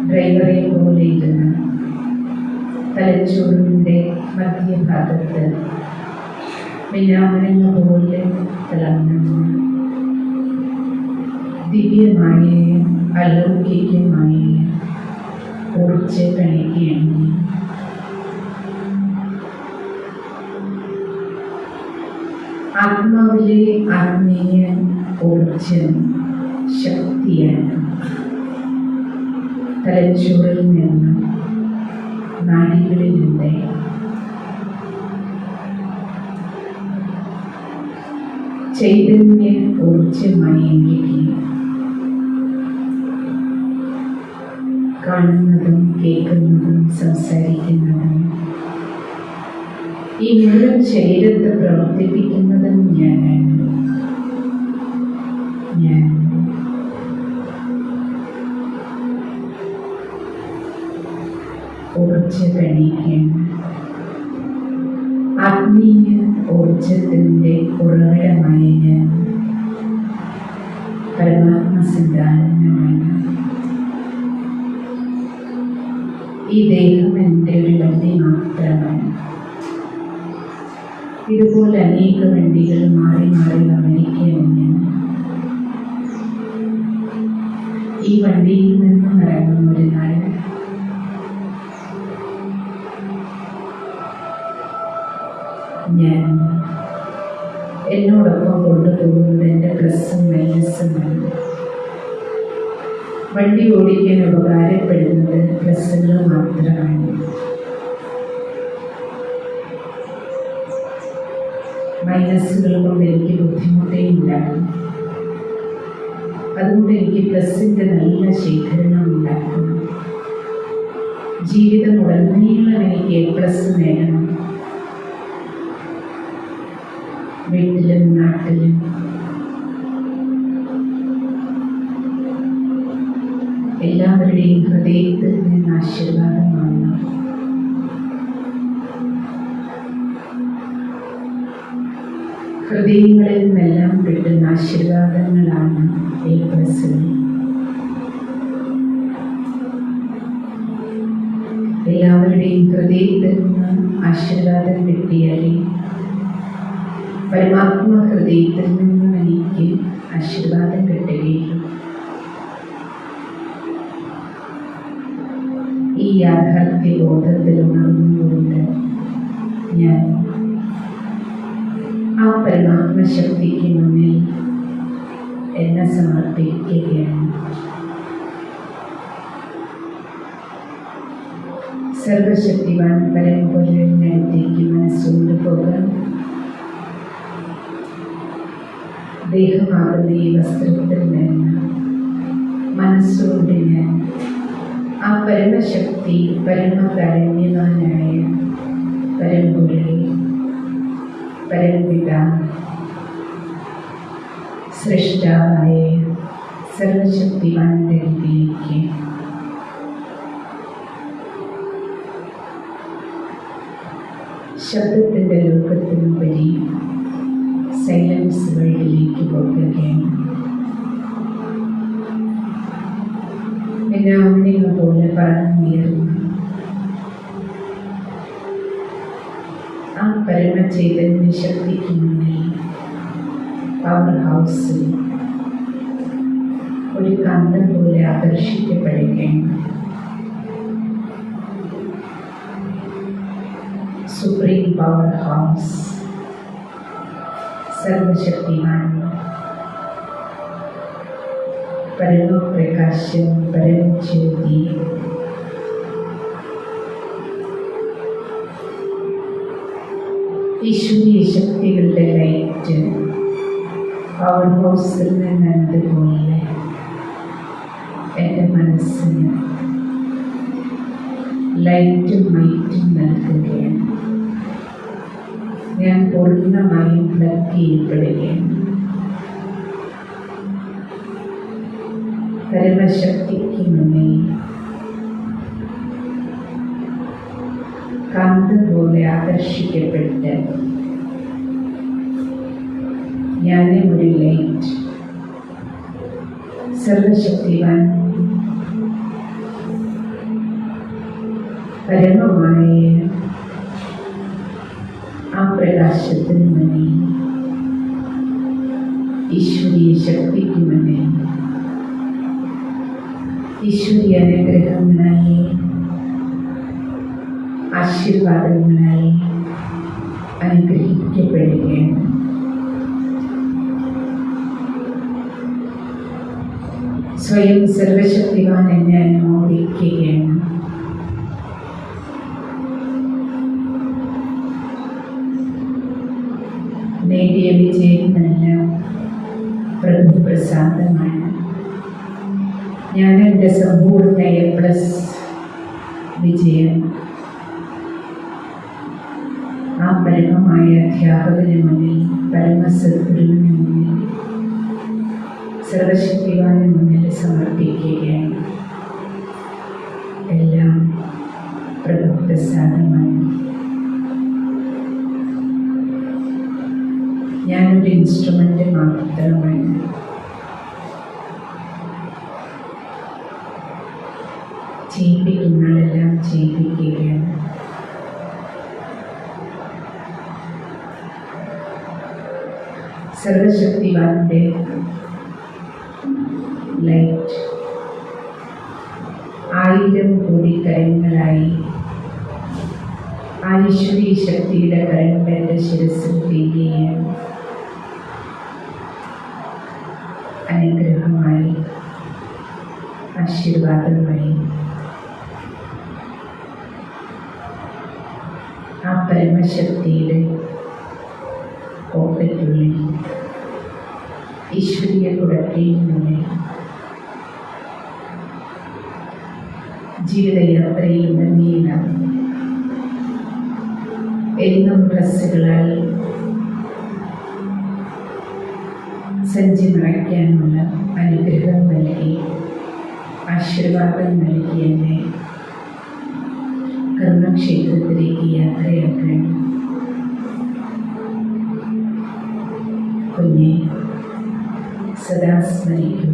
ഡ്രൈവറെ പോലെ ഇരുന്ന് തലച്ചോറിൻ്റെ മധ്യഭാഗത്ത് മിനാമരങ്ങ പോലെ തിളങ്ങുന്ന ദിവ്യമായ അലൗകികമായ ഊർജ്ജ കണികയാണ്. ആത്മാവിലെ ആത്മീയ ഊർജ്ജം ശക്തിയാണ്. തലച്ചോറിൽ നിന്ന് നാഡികളിലൂടെ ചൈതന്യ ഊർജ്ജമയങ്ങി കാണുന്നതും കേൾക്കുന്നതും സംസാരിക്കുന്നതും ഈ മുഴുവൻ ശരീരത്തെ പ്രവർത്തിപ്പിക്കുന്നതും ഞാനാണ്. ഞാൻ ഊർജ്ജകണികയാണ്. ആത്മീയ ഊർജത്തിൻ്റെ ഉറവിടമായ ഞാൻ പരമാത്മസന്താനമാണ്. ഈ ദേഹം എൻ്റെ ഒരു വണ്ടി മാത്രമാണ്. ഇതുപോലെ അനേക വണ്ടികൾ മാറി മാറി വന്നിരിക്കുകയാണ് ഞാൻ. ഈ വണ്ടിയിൽ നിന്നും ഇറങ്ങുന്ന ഒരു നാൾ ഞാൻ എന്നോടൊപ്പം കൊണ്ടുപോകുന്നത് എൻ്റെ പ്ലസും മൈനസുമാണ്. വണ്ടി ഓടിക്കാൻ ഉപകാരപ്പെടുന്നത് പ്ലസുകൾ മാത്രമാണ്. മൈനസുകൾ കൊണ്ട് എനിക്ക് ബുദ്ധിമുട്ടേ ഉണ്ടാകും. അതുകൊണ്ട് എനിക്ക് പ്ലസിൻ്റെ നല്ല ശേഖരണം ഉണ്ടാക്കണം. ജീവിതം ഉടനീളം എനിക്ക് പ്ലസ് നേടണം. വീട്ടിലും നാട്ടിലും എല്ലാവരുടെയും ഹൃദയത്തിൽ നിന്ന് ആശീർവാദമാണ്. ഹൃദയങ്ങളിൽ നിന്നെല്ലാം കിട്ടുന്ന ആശീർവാദങ്ങളാണ് ഈ പ്രസവം. എല്ലാവരുടെയും ഹൃദയത്തിൽ നിന്ന് ആശീർവാദം കിട്ടിയാലേ പരമാത്മ ഹൃദയത്തിൽ നിന്നും എനിക്ക് ആശീർവാദം കിട്ടുകയുള്ളൂ. ഈ യാഥാർത്ഥ്യ ബോധത്തിൽ ഉണർന്നുകൊണ്ട് ഞാൻ ആ പരമാത്മശക്തിക്ക് മുന്നിൽ എന്നെ സമർപ്പിക്കുകയാണ്. സർവശക്തിവാൻ പരമ്പരയിനടുത്തേക്ക് മനസ്സുകൊണ്ട് പോകാൻ ദേഹമാകുന്ന ഈ വസ്ത്രത്തിൽ നിന്ന് മനസ്സുകൊണ്ട് ഞാൻ ആ പരമശക്തി പരമകാരുണ്യവാനായ പരമ്പൊരുളെ പരംപിത സൃഷ്ടാവായ സർവശക്തിവാന്റെ അടുത്തേക്ക് ശബ്ദത്തിൻ്റെ ലോകത്തിനുപരി സൈലൻസ് വേൾഡിലേക്ക് പോകുകയാണ്. എന്നെ അമ്മ പോലെ പറഞ്ഞുയർന്നു ആ പരമചൈതന്യ ശക്തിക്ക് മുന്നിൽ പവർ ഹൗസിൽ ഒരു കാന്തം പോലെ ആകർഷിക്കപ്പെടുകയാണ്. സുപ്രീം പവർ ഹൗസ് സർവശക്തിമാൻ പരമപ്രകാശം പരമജ്യോതി ഈശ്വരീയ ശക്തികളുടെ ലൈറ്റ് പവർ ഹൗസിൽ നിന്നതുപോലെ എൻ്റെ മനസ്സിന് ലൈറ്റും മൈറ്റും നൽകുകയാണ്. ഞാൻ പൂർണ്ണമായും പ്ലഗ് ചെയ്യപ്പെടുകയാണ്. പരമശക്തിക്ക് മുന്നിൽ കാന്തം പോലെ ആകർഷിക്കപ്പെട്ട് ഞാനും ഒരു ലൈറ്റ് സർവശക്തിവാൻ പരമമായ ആ പ്രകാശത്തിന് മുന്നിൽ ഈശ്വരീയ ശക്തിക്ക് മുന്നിൽ ഈശ്വരീയ അനുഗ്രഹങ്ങളായി ആശീർവാദങ്ങളായി അനുഗ്രഹിക്കപ്പെടുകയാണ്. സ്വയം സർവശക്തിവാൻ എന്നെ അനുമോദിക്കുകയാണ്. നേടിയ വിജയമെല്ലാം പ്രഭുപ്രസാദമാണ്. ഞാൻ എൻ്റെ സമ്പൂർണ്ണ A+ വിജയം ആ പരമമായ അധ്യാപകന് മുന്നിൽ, പരമസദ്ഗുരുവിന് മുന്നിൽ, സർവശക്തിവാന് മുന്നിൽ സമർപ്പിക്കുകയാണ്. എല്ലാം പ്രഭുപ്രസാദമാണ്. ഞാനൊരു ഇൻസ്ട്രുമെൻ്റ് മാത്രമാണ്. ചെയ്യിപ്പിക്കുന്നതെല്ലാം ചെയ്യിപ്പിക്കുകയാണ്. സർവശക്തിവാന്റെ ലൈറ്റ് 1000 കോടി കരങ്ങളായി ആ ഈശ്വരീ ശക്തിയുടെ കരങ്ങൾ എൻ്റെ ശിരസിൽ വീഴുകയാണ്. അനുഗ്രഹമായി, ആശീർവാദമായി ആ പരമശക്തിയുടെ കോട്ടയ്ക്കുള്ളിൽ, ഈശ്വരീയ കുടക്കീഴിനുള്ളിൽ ജീവിതയാത്രയിൽ ഉടനീളം എന്നും ഡ്രസ്സുകളാൽ സഞ്ചി നിറയ്ക്കാനുള്ള അനുഗ്രഹം നൽകി, ആശീർവാദം നൽകി എന്നെ കർമ്മക്ഷേത്രത്തിലേക്ക് യാത്രയാക്കാൻ. കുഞ്ഞെ, സദാ സ്മരിക്കൂ,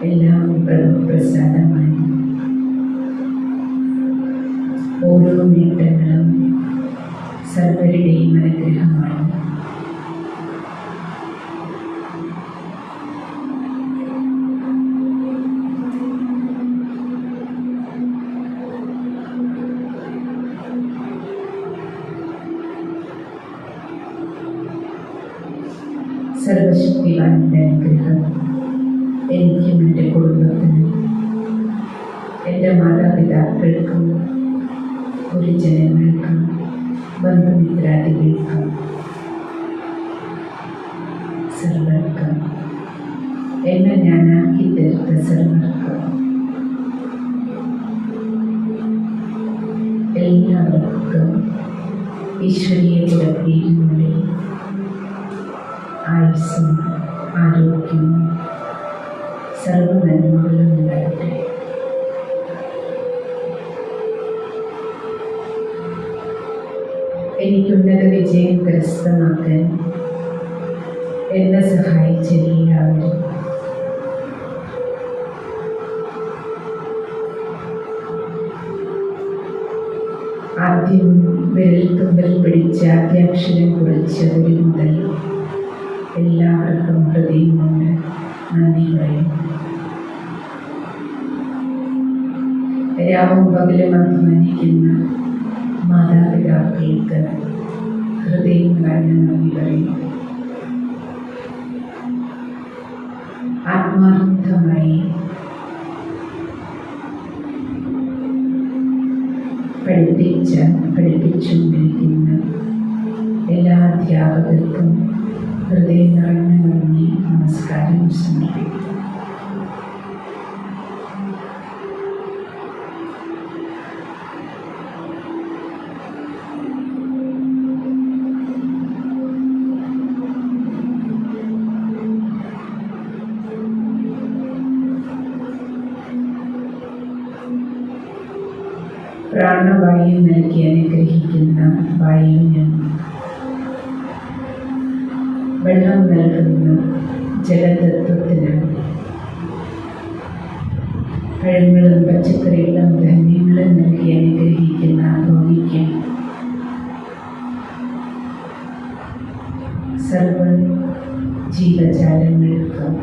എല്ലാം പ്രഭുപ്രസാദമാണ്. ഓരോ നേട്ടങ്ങളും സർവരുടെയും അനുഗ്രഹമാണ്. സർവശക്തിവാന്റെ അനുഗ്രഹം എനിക്കും എൻ്റെ കുടുംബത്തിനും, എൻ്റെ മാതാപിതാക്കൾക്കും, ഗുരുജനങ്ങൾക്കും, ബന്ധുമിത്രാദികൾക്കും, സർവർക്കും, എന്നെ ഞാനാക്കി തീർത്ത സർവർക്കും, എല്ലാവർക്കും ഈശ്വരീയ കുടക്കീഴിനുള്ളിൽ ആയുസ്സും ആരോഗ്യവും സർവനന്മകളും ഉണ്ടാകട്ടെ. എനിക്കുന്നത വിജയം കരസ്ഥമാക്കാൻ എന്നെ സഹായിച്ച എല്ലാവരും, ആദ്യം വിരൽത്തുമ്പിൽ പിടിച്ച ആദ്യാക്ഷരം കുറിച്ചവരിൽ മുതൽ എല്ലാവർക്കും ഹൃദയം കൊണ്ട് നന്ദി പറയും. രാവും പകലും അധ്വാനിക്കുന്ന മാതാപിതാക്കൾക്ക് ഹൃദയം നിറഞ്ഞ നന്ദി പറയും. ആത്മാർത്ഥമായി പഠിപ്പിച്ചുകൊണ്ടിരിക്കുന്ന എല്ലാ അധ്യാപകർക്കും ഹൃദയം നിറഞ്ഞ നന്ദി, നമസ്കാരം സമർപ്പിക്കും. പ്രാണവായു നൽകി അനുഗ്രഹിക്കുന്ന വായുവിന്, വെള്ളം നൽകുന്ന ജലതത്വത്തിന്, പഴങ്ങളും പച്ചക്കറികളും ധാന്യങ്ങളും നൽകി അനുഗ്രഹിക്കുന്ന ഭൂമിക്ക്, സർവ ജീവജാലങ്ങൾക്കും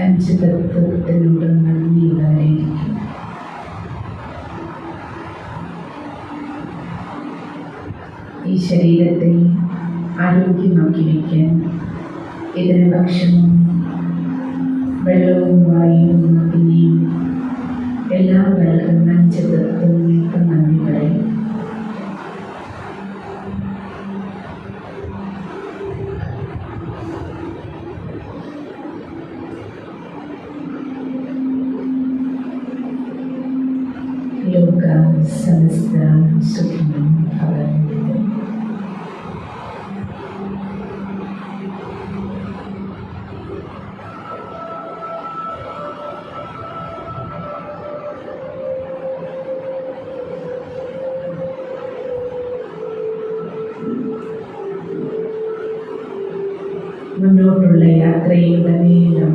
5 തത്വത്തിനോട് നന്ദിയുള്ളവരായിരിക്കും. ഈ ശരീരത്തെ ആരോഗ്യമാക്കി വയ്ക്കാൻ ഇതിന് ഭക്ഷണവും വെള്ളവും വായുവും അഗ്നിയും എല്ലാം നൽകുന്ന 5 തത്വങ്ങൾക്ക് നന്ദി പറയും. സമസ്ത സുഖം ഭവന്തു. മുന്നോട്ടുള്ള യാത്രയിലുടനീളം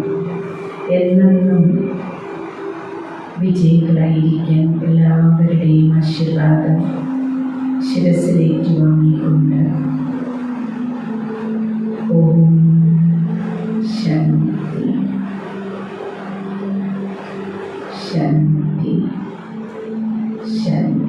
എന്നെന്നും വിജയികളായിരിക്കാൻ എല്ലാവരുടെയും ആശീർവാദം ശിരസിലേക്ക് വാങ്ങിക്കൊണ്ട് ഓം ശാന്തി ശാന്തി ശാന്തി.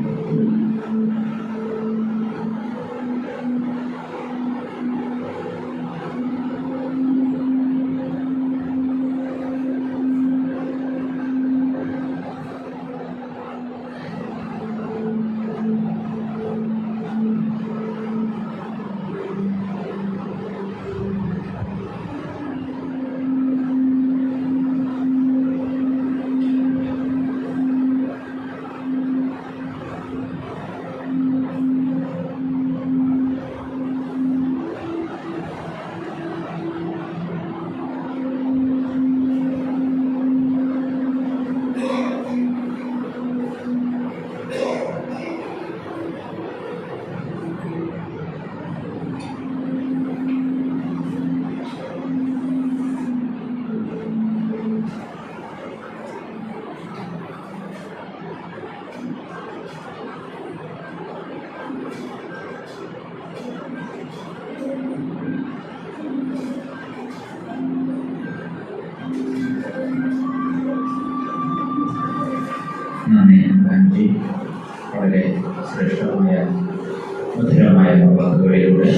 നന്ദി ഗാന്ധി. വളരെ ശ്രേഷ്ഠമായ മധുരമായ വാക്കുകളിലൂടെ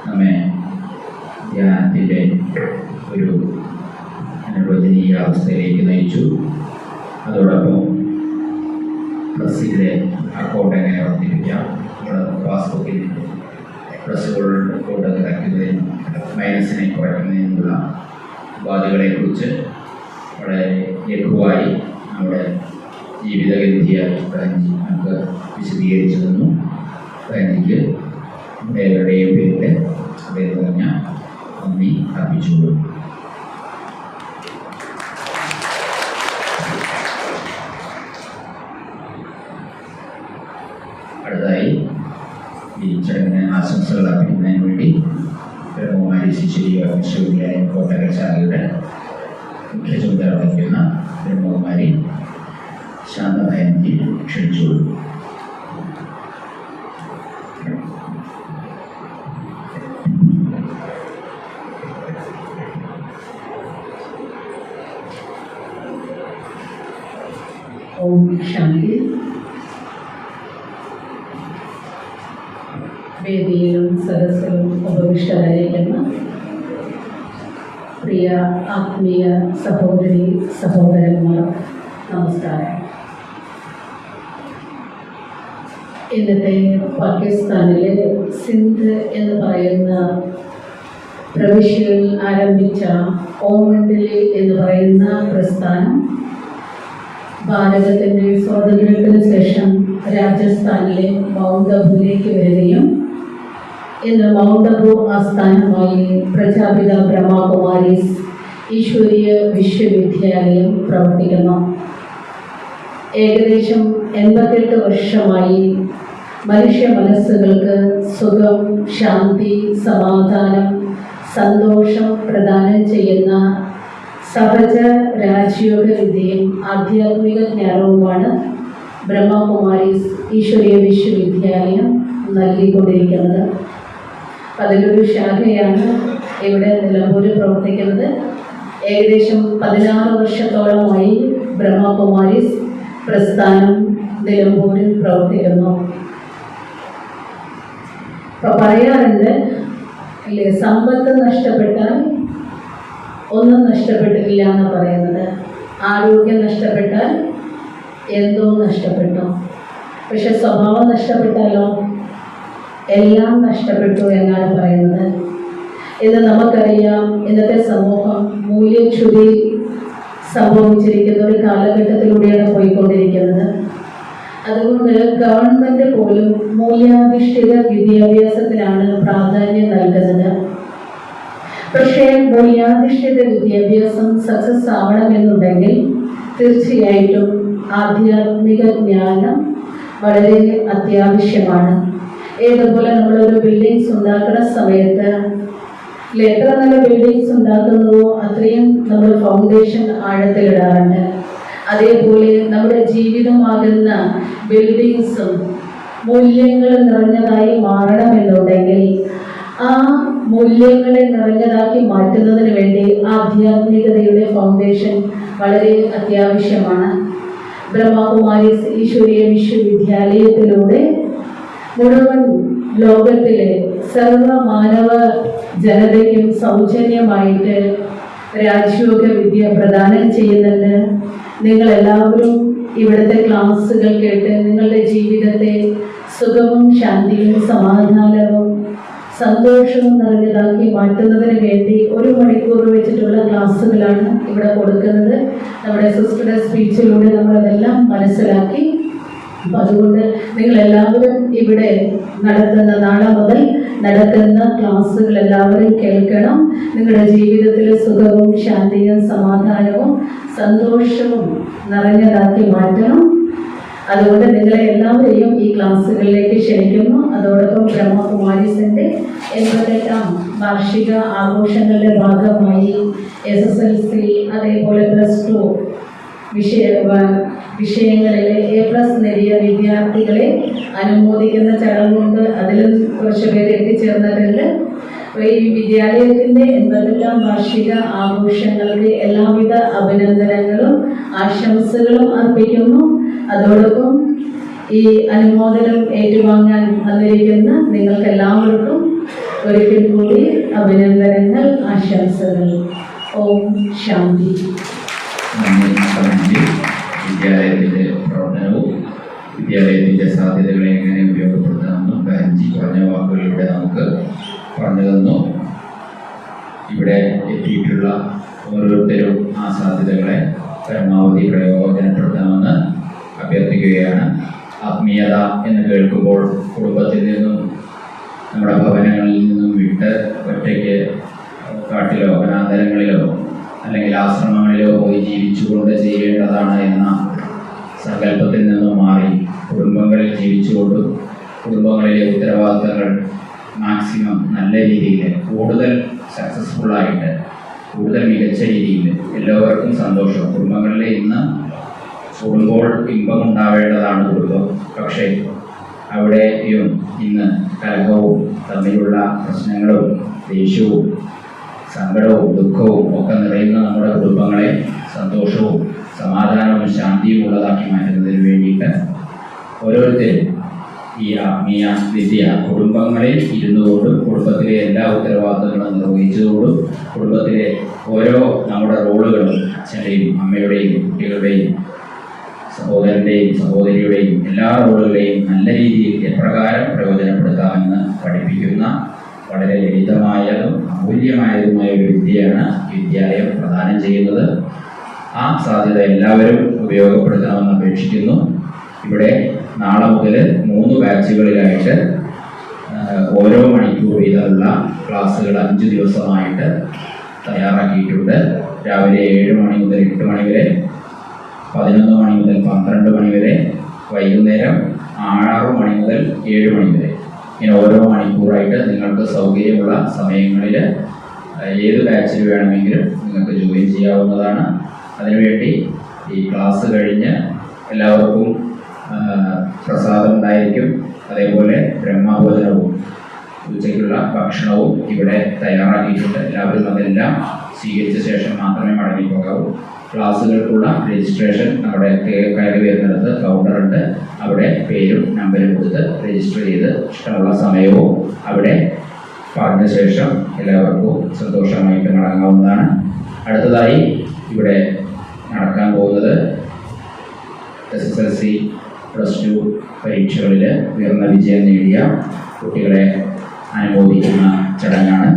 നമ്മെ ധ്യാനത്തിൻ്റെ ഒരു അനുവദനീയ അവസ്ഥയിലേക്ക് നയിച്ചു. അതോടൊപ്പം പ്ലസിൻ്റെ അക്കൗണ്ട് എങ്ങനെ വർദ്ധിപ്പിക്കാം, നമ്മുടെ പാസ്ബുക്കിൽ പ്ലസുകളുടെ അക്കൗണ്ട് നിറയ്ക്കുന്നതിനും മൈനസിനെ കുറയ്ക്കുന്നതിനുള്ള ഉപാധികളെക്കുറിച്ച് വളരെ ലഘുവായി നമ്മുടെ ജീവിതഗന്ധിയെ ഗാന്ധി നമുക്ക് വിശദീകരിച്ചു തന്നു. ഗാന്ധിക്ക് ഏവരുടെയും പേരിൽ അദ്ദേഹം പറഞ്ഞ നന്ദി അർപ്പിച്ചുകൊള്ളു. അടുത്തതായി ഈ ചടങ്ങിന് ആശംസകൾ അർപ്പിക്കുന്നതിന് വേണ്ടി ബ്രഹ്മകുമാരി ശിശുരി വിശ്വവിദ്യാലയം കോട്ടകൽ ശാഖയുടെ മുഖ്യ ചുമതല വഹിക്കുന്ന ബ്രഹ്മകുമാരി ശാന്തഭയന്തി ക്ഷണിച്ചുകൊള്ളു. ഓം ശാന്തി. വേദിയിലും സദസ്സിലും ഉപവിഷ്ടരായിരിക്കുന്ന പ്രിയ ആത്മീയ സഹോദരി സഹോദരന്മാർ, നമസ്കാരം. ഇന്നത്തെ പാകിസ്ഥാനിലെ സിന്ധ് എന്ന് പറയുന്ന പ്രവിശ്യയിൽ ആരംഭിച്ച ഓം മണ്ഡലി എന്ന് പറയുന്ന പ്രസ്ഥാനം ഭാരതത്തിൻ്റെ സ്വാതന്ത്ര്യത്തിന് ശേഷം രാജസ്ഥാനിലെ മൗണ്ട് അബുവിലേക്ക് വരികയും ഇന്ന് മൗണ്ട് അബു ആസ്ഥാനമായി പ്രജാപിത ബ്രഹ്മകുമാരീസ് ഈശ്വരീയ വിശ്വവിദ്യാലയം പ്രവർത്തിക്കുന്നു. ഏകദേശം 88 വർഷമായി മനുഷ്യ മനസ്സുകൾക്ക് സുഖം, ശാന്തി, സമാധാനം, സന്തോഷം പ്രദാനം ചെയ്യുന്ന സഹജ രാജയോഗ വിദ്യയും ആധ്യാത്മിക ജ്ഞാനവുമാണ് ബ്രഹ്മകുമാരീസ് ഈശ്വരീയ വിശ്വവിദ്യാലയം നൽകിക്കൊണ്ടിരിക്കുന്നത്. അതിലൊരു ശാഖയാണ് ഇവിടെ നിലമ്പൂരിൽ പ്രവർത്തിക്കുന്നത്. ഏകദേശം 16 വർഷത്തോളമായി ബ്രഹ്മകുമാരീസ് പ്രസ്ഥാനം നിലമ്പൂരിൽ പ്രവർത്തിക്കുന്നു. ഇപ്പം പറയാറുണ്ട് അല്ലേ, സമ്പത്ത് നഷ്ടപ്പെട്ടാൽ ഒന്നും നഷ്ടപ്പെട്ടിട്ടില്ല എന്ന് പറയുന്നത്. ആരോഗ്യം നഷ്ടപ്പെട്ടാൽ എന്തോ നഷ്ടപ്പെട്ടു. പക്ഷെ സ്വഭാവം നഷ്ടപ്പെട്ടാലോ എല്ലാം നഷ്ടപ്പെട്ടു എന്നാണ് പറയുന്നത്. ഇന്ന് നമുക്കറിയാം, ഇന്നത്തെ സമൂഹം മൂല്യച്യുതി സംഭവിച്ചിരിക്കുന്ന ഒരു കാലഘട്ടത്തിലൂടെയാണ് പോയിക്കൊണ്ടിരിക്കുന്നത്. അതുകൊണ്ട് ഗവൺമെന്റ് പോലും മൂല്യാധിഷ്ഠിത വിദ്യാഭ്യാസത്തിനാണ് പ്രാധാന്യം നൽകുന്നത്. പക്ഷേ മൂല്യാധിഷ്ഠിത വിദ്യാഭ്യാസം സക്സസ് ആവണമെന്നുണ്ടെങ്കിൽ തീർച്ചയായിട്ടും ആധ്യാത്മിക ജ്ഞാനം വളരെ അത്യാവശ്യമാണ്. ഏതുപോലെ നമ്മളൊരു ബിൽഡിങ്സ് ഉണ്ടാക്കുന്ന സമയത്ത് എത്ര നല്ല ബിൽഡിങ്സ് ഉണ്ടാക്കുന്നുവോ അത്രയും നമ്മൾ ഫൗണ്ടേഷൻ ആഴത്തിലിടാറുണ്ട്. അതേപോലെ നമ്മുടെ ജീവിതമാകുന്ന ബിൽഡിങ്സും മൂല്യങ്ങൾ നിറഞ്ഞതായി മാറണമെന്നുണ്ടെങ്കിൽ ആ മൂല്യങ്ങളെ നിറഞ്ഞതാക്കി മാറ്റുന്നതിന് വേണ്ടി ആധ്യാത്മികതയുടെ ഫൗണ്ടേഷൻ വളരെ അത്യാവശ്യമാണ്. ബ്രഹ്മകുമാരി ഈശ്വരീയ വിശ്വവിദ്യാലയത്തിലൂടെ മുഴുവൻ ലോകത്തിലെ സർവമാനവ ജനതയ്ക്കും സൗജന്യമായിട്ട് രാജയോഗ വിദ്യ പ്രദാനം ചെയ്യുന്നുണ്ട്. നിങ്ങളെല്ലാവരും ഇവിടുത്തെ ക്ലാസ്സുകൾ കേട്ട് നിങ്ങളുടെ ജീവിതത്തെ സുഖവും ശാന്തിയും സമാധാനവും സന്തോഷവും നിറഞ്ഞതാക്കി മാറ്റുന്നതിന് വേണ്ടി 1 മണിക്കൂർ വെച്ചിട്ടുള്ള ക്ലാസ്സുകളാണ് ഇവിടെ കൊടുക്കുന്നത്. നമ്മുടെ സിസ്റ്ററുടെ സ്പീച്ചിലൂടെ നമ്മളതെല്ലാം മനസ്സിലാക്കി. അപ്പം അതുകൊണ്ട് നിങ്ങളെല്ലാവരും ഇവിടെ നാളെ മുതൽ നടത്തുന്ന ക്ലാസ്സുകൾ എല്ലാവരും കേൾക്കണം. നിങ്ങളുടെ ജീവിതത്തിൽ സുഖവും ശാന്തിയും സമാധാനവും സന്തോഷവും നിറഞ്ഞതാക്കി മാറ്റണം. അതുകൊണ്ട് നിങ്ങളെ എല്ലാവരെയും ഈ ക്ലാസ്സുകളിലേക്ക് ക്ഷണിക്കുന്നു. അതോടൊപ്പം ബ്രഹ്മകുമാരീസിൻ്റെ 88ാം വാർഷിക ആഘോഷങ്ങളുടെ ഭാഗമായി SSLC അതേപോലെ +2 വിഷയങ്ങളിലെ A+ നേടിയ വിദ്യാർത്ഥികളെ അനുമോദിക്കുന്ന ചടങ്ങുണ്ട്. അതിലും കുറച്ച് പേര് എത്തിച്ചേർന്നിട്ടുണ്ട്. ഈ വിദ്യാലയത്തിൻ്റെ 88ാം വാർഷിക ആഘോഷങ്ങൾക്ക് എല്ലാവിധ അഭിനന്ദനങ്ങളും ആശംസകളും അർപ്പിക്കുന്നു. അതോടൊപ്പം ഈ അനുമോദനം ഏറ്റുവാങ്ങാൻ വന്നിരിക്കുന്ന നിങ്ങൾക്ക് എല്ലാവർക്കും ഒരിക്കൽ കൂടി അഭിനന്ദനങ്ങൾ, ആശംസകൾ. ഓം ശാന്തി. വിദ്യാലയത്തിൻ്റെ പ്രവർത്തനവും വിദ്യാലയത്തിൻ്റെ സാധ്യതകളെ എങ്ങനെ ഉപയോഗപ്പെടുത്താമെന്നും ഗാന്ധിജി പറഞ്ഞ വാക്കുകളിലൂടെ നമുക്ക് പറഞ്ഞു തന്നു. ഇവിടെ എത്തിയിട്ടുള്ള ഓരോരുത്തരും ആ സാധ്യതകളെ പരമാവധി പ്രയോജനപ്പെടുത്തണമെന്ന് അഭ്യർത്ഥിക്കുകയാണ്. ആത്മീയത എന്ന് കേൾക്കുമ്പോൾ കുടുംബത്തിൽ നിന്നും നമ്മുടെ ഭവനങ്ങളിൽ നിന്നും വിട്ട് ഒറ്റയ്ക്ക് കാട്ടിലോ വനാന്തരങ്ങളിലോ അല്ലെങ്കിൽ ആശ്രമങ്ങളിലോ പോയി ജീവിച്ചുകൊണ്ട് ചെയ്യേണ്ടതാണ് എന്ന സങ്കല്പത്തിൽ നിന്നും മാറി കുടുംബങ്ങളിൽ ജീവിച്ചുകൊണ്ടും കുടുംബങ്ങളിലെ ഉത്തരവാദിത്തങ്ങൾ മാക്സിമം നല്ല രീതിയിൽ കൂടുതൽ സക്സസ്ഫുള്ളായിട്ട് കൂടുതൽ മികച്ച രീതിയിൽ എല്ലാവർക്കും സന്തോഷം. കുടുംബങ്ങളിലെ ഇന്ന് കൂടുമ്പോൾ ഇമ്പം ഉണ്ടാവേണ്ടതാണ് കുടുംബം. പക്ഷേ അവിടെയും ഇന്ന് കലഹവും തമ്മിലുള്ള പ്രശ്നങ്ങളും ദേഷ്യവും സങ്കടവും ദുഃഖവും ഒക്കെ നിറയുന്ന നമ്മുടെ കുടുംബങ്ങളെ സന്തോഷവും സമാധാനവും ശാന്തിയും ഉള്ളതാക്കി മാറ്റുന്നതിന് വേണ്ടിയിട്ട് ഓരോരുത്തരും ഈ ആത്മീയ വിദ്യ കുടുംബങ്ങളിൽ ഇരുന്നുകൊണ്ടും കുടുംബത്തിലെ എല്ലാ ഉത്തരവാദിത്തങ്ങളും നിർവഹിച്ചതുകൊണ്ടും കുടുംബത്തിലെ ഓരോ നമ്മുടെ റോളുകളും അച്ഛൻ്റെയും അമ്മയുടെയും കുട്ടികളുടെയും സഹോദരൻ്റെയും സഹോദരിയുടെയും എല്ലാ റോളുകളെയും നല്ല രീതിയിൽ എപ്രകാരം പ്രയോജനപ്പെടുത്താമെന്ന് പഠിപ്പിക്കുന്ന വളരെ ലളിതമായതും അമൂല്യമായതുമായ ഒരു വിദ്യയാണ് വിദ്യാലയം പ്രദാനം ചെയ്യുന്നത്. ആ സാധ്യത എല്ലാവരും ഉപയോഗപ്പെടുത്തണമെന്ന് അപേക്ഷിക്കുന്നു. ഇവിടെ നാളെ മുതൽ 3 ബാച്ചുകളിലായിട്ട് ഓരോ മണിക്കൂർ വീതമുള്ള ക്ലാസ്സുകൾ 5 ദിവസമായിട്ട് തയ്യാറാക്കിയിട്ടുണ്ട്. രാവിലെ 7 മണി മുതൽ 8 മണി വരെ, 11 മണി മുതൽ 12 മണി വരെ, വൈകുന്നേരം 6 മണി മുതൽ 7 മണി വരെ. ഇങ്ങനെ ഓരോ മണിക്കൂറായിട്ട് നിങ്ങൾക്ക് സൗകര്യമുള്ള സമയങ്ങളിൽ ഏത് ബാച്ചിൽ വേണമെങ്കിലും നിങ്ങൾക്ക് ജോയിൻ ചെയ്യാവുന്നതാണ്. അതിനുവേണ്ടി ഈ ക്ലാസ് കഴിഞ്ഞ് എല്ലാവർക്കും പ്രസാദം ഉണ്ടായിരിക്കും. അതേപോലെ ബ്രഹ്മഭോജനവും ഉച്ചയ്ക്കുള്ള ഭക്ഷണവും ഇവിടെ തയ്യാറാക്കിയിട്ടുണ്ട്. എല്ലാവരും അതെല്ലാം സ്വീകരിച്ച ശേഷം മാത്രമേ മടങ്ങിപ്പോകാവൂ. ക്ലാസ്സുകൾക്കുള്ള രജിസ്ട്രേഷൻ നമ്മുടെ കയറി വരുന്നിടത്ത് കൗണ്ടറുണ്ട്. അവിടെ പേരും നമ്പരും കൊടുത്ത് രജിസ്റ്റർ ചെയ്ത് ഇഷ്ടമുള്ള സമയവും അവിടെ പറഞ്ഞ ശേഷം എല്ലാവർക്കും സന്തോഷമായിട്ട് മടങ്ങാവുന്നതാണ്. അടുത്തതായി ഇവിടെ നടക്കാൻ പോകുന്നത് SSLC +2 പരീക്ഷകളിൽ ഉയർന്ന വിജയം നേടിയ കുട്ടികളെ അനുമോദിക്കുന്ന ചടങ്ങാണ്.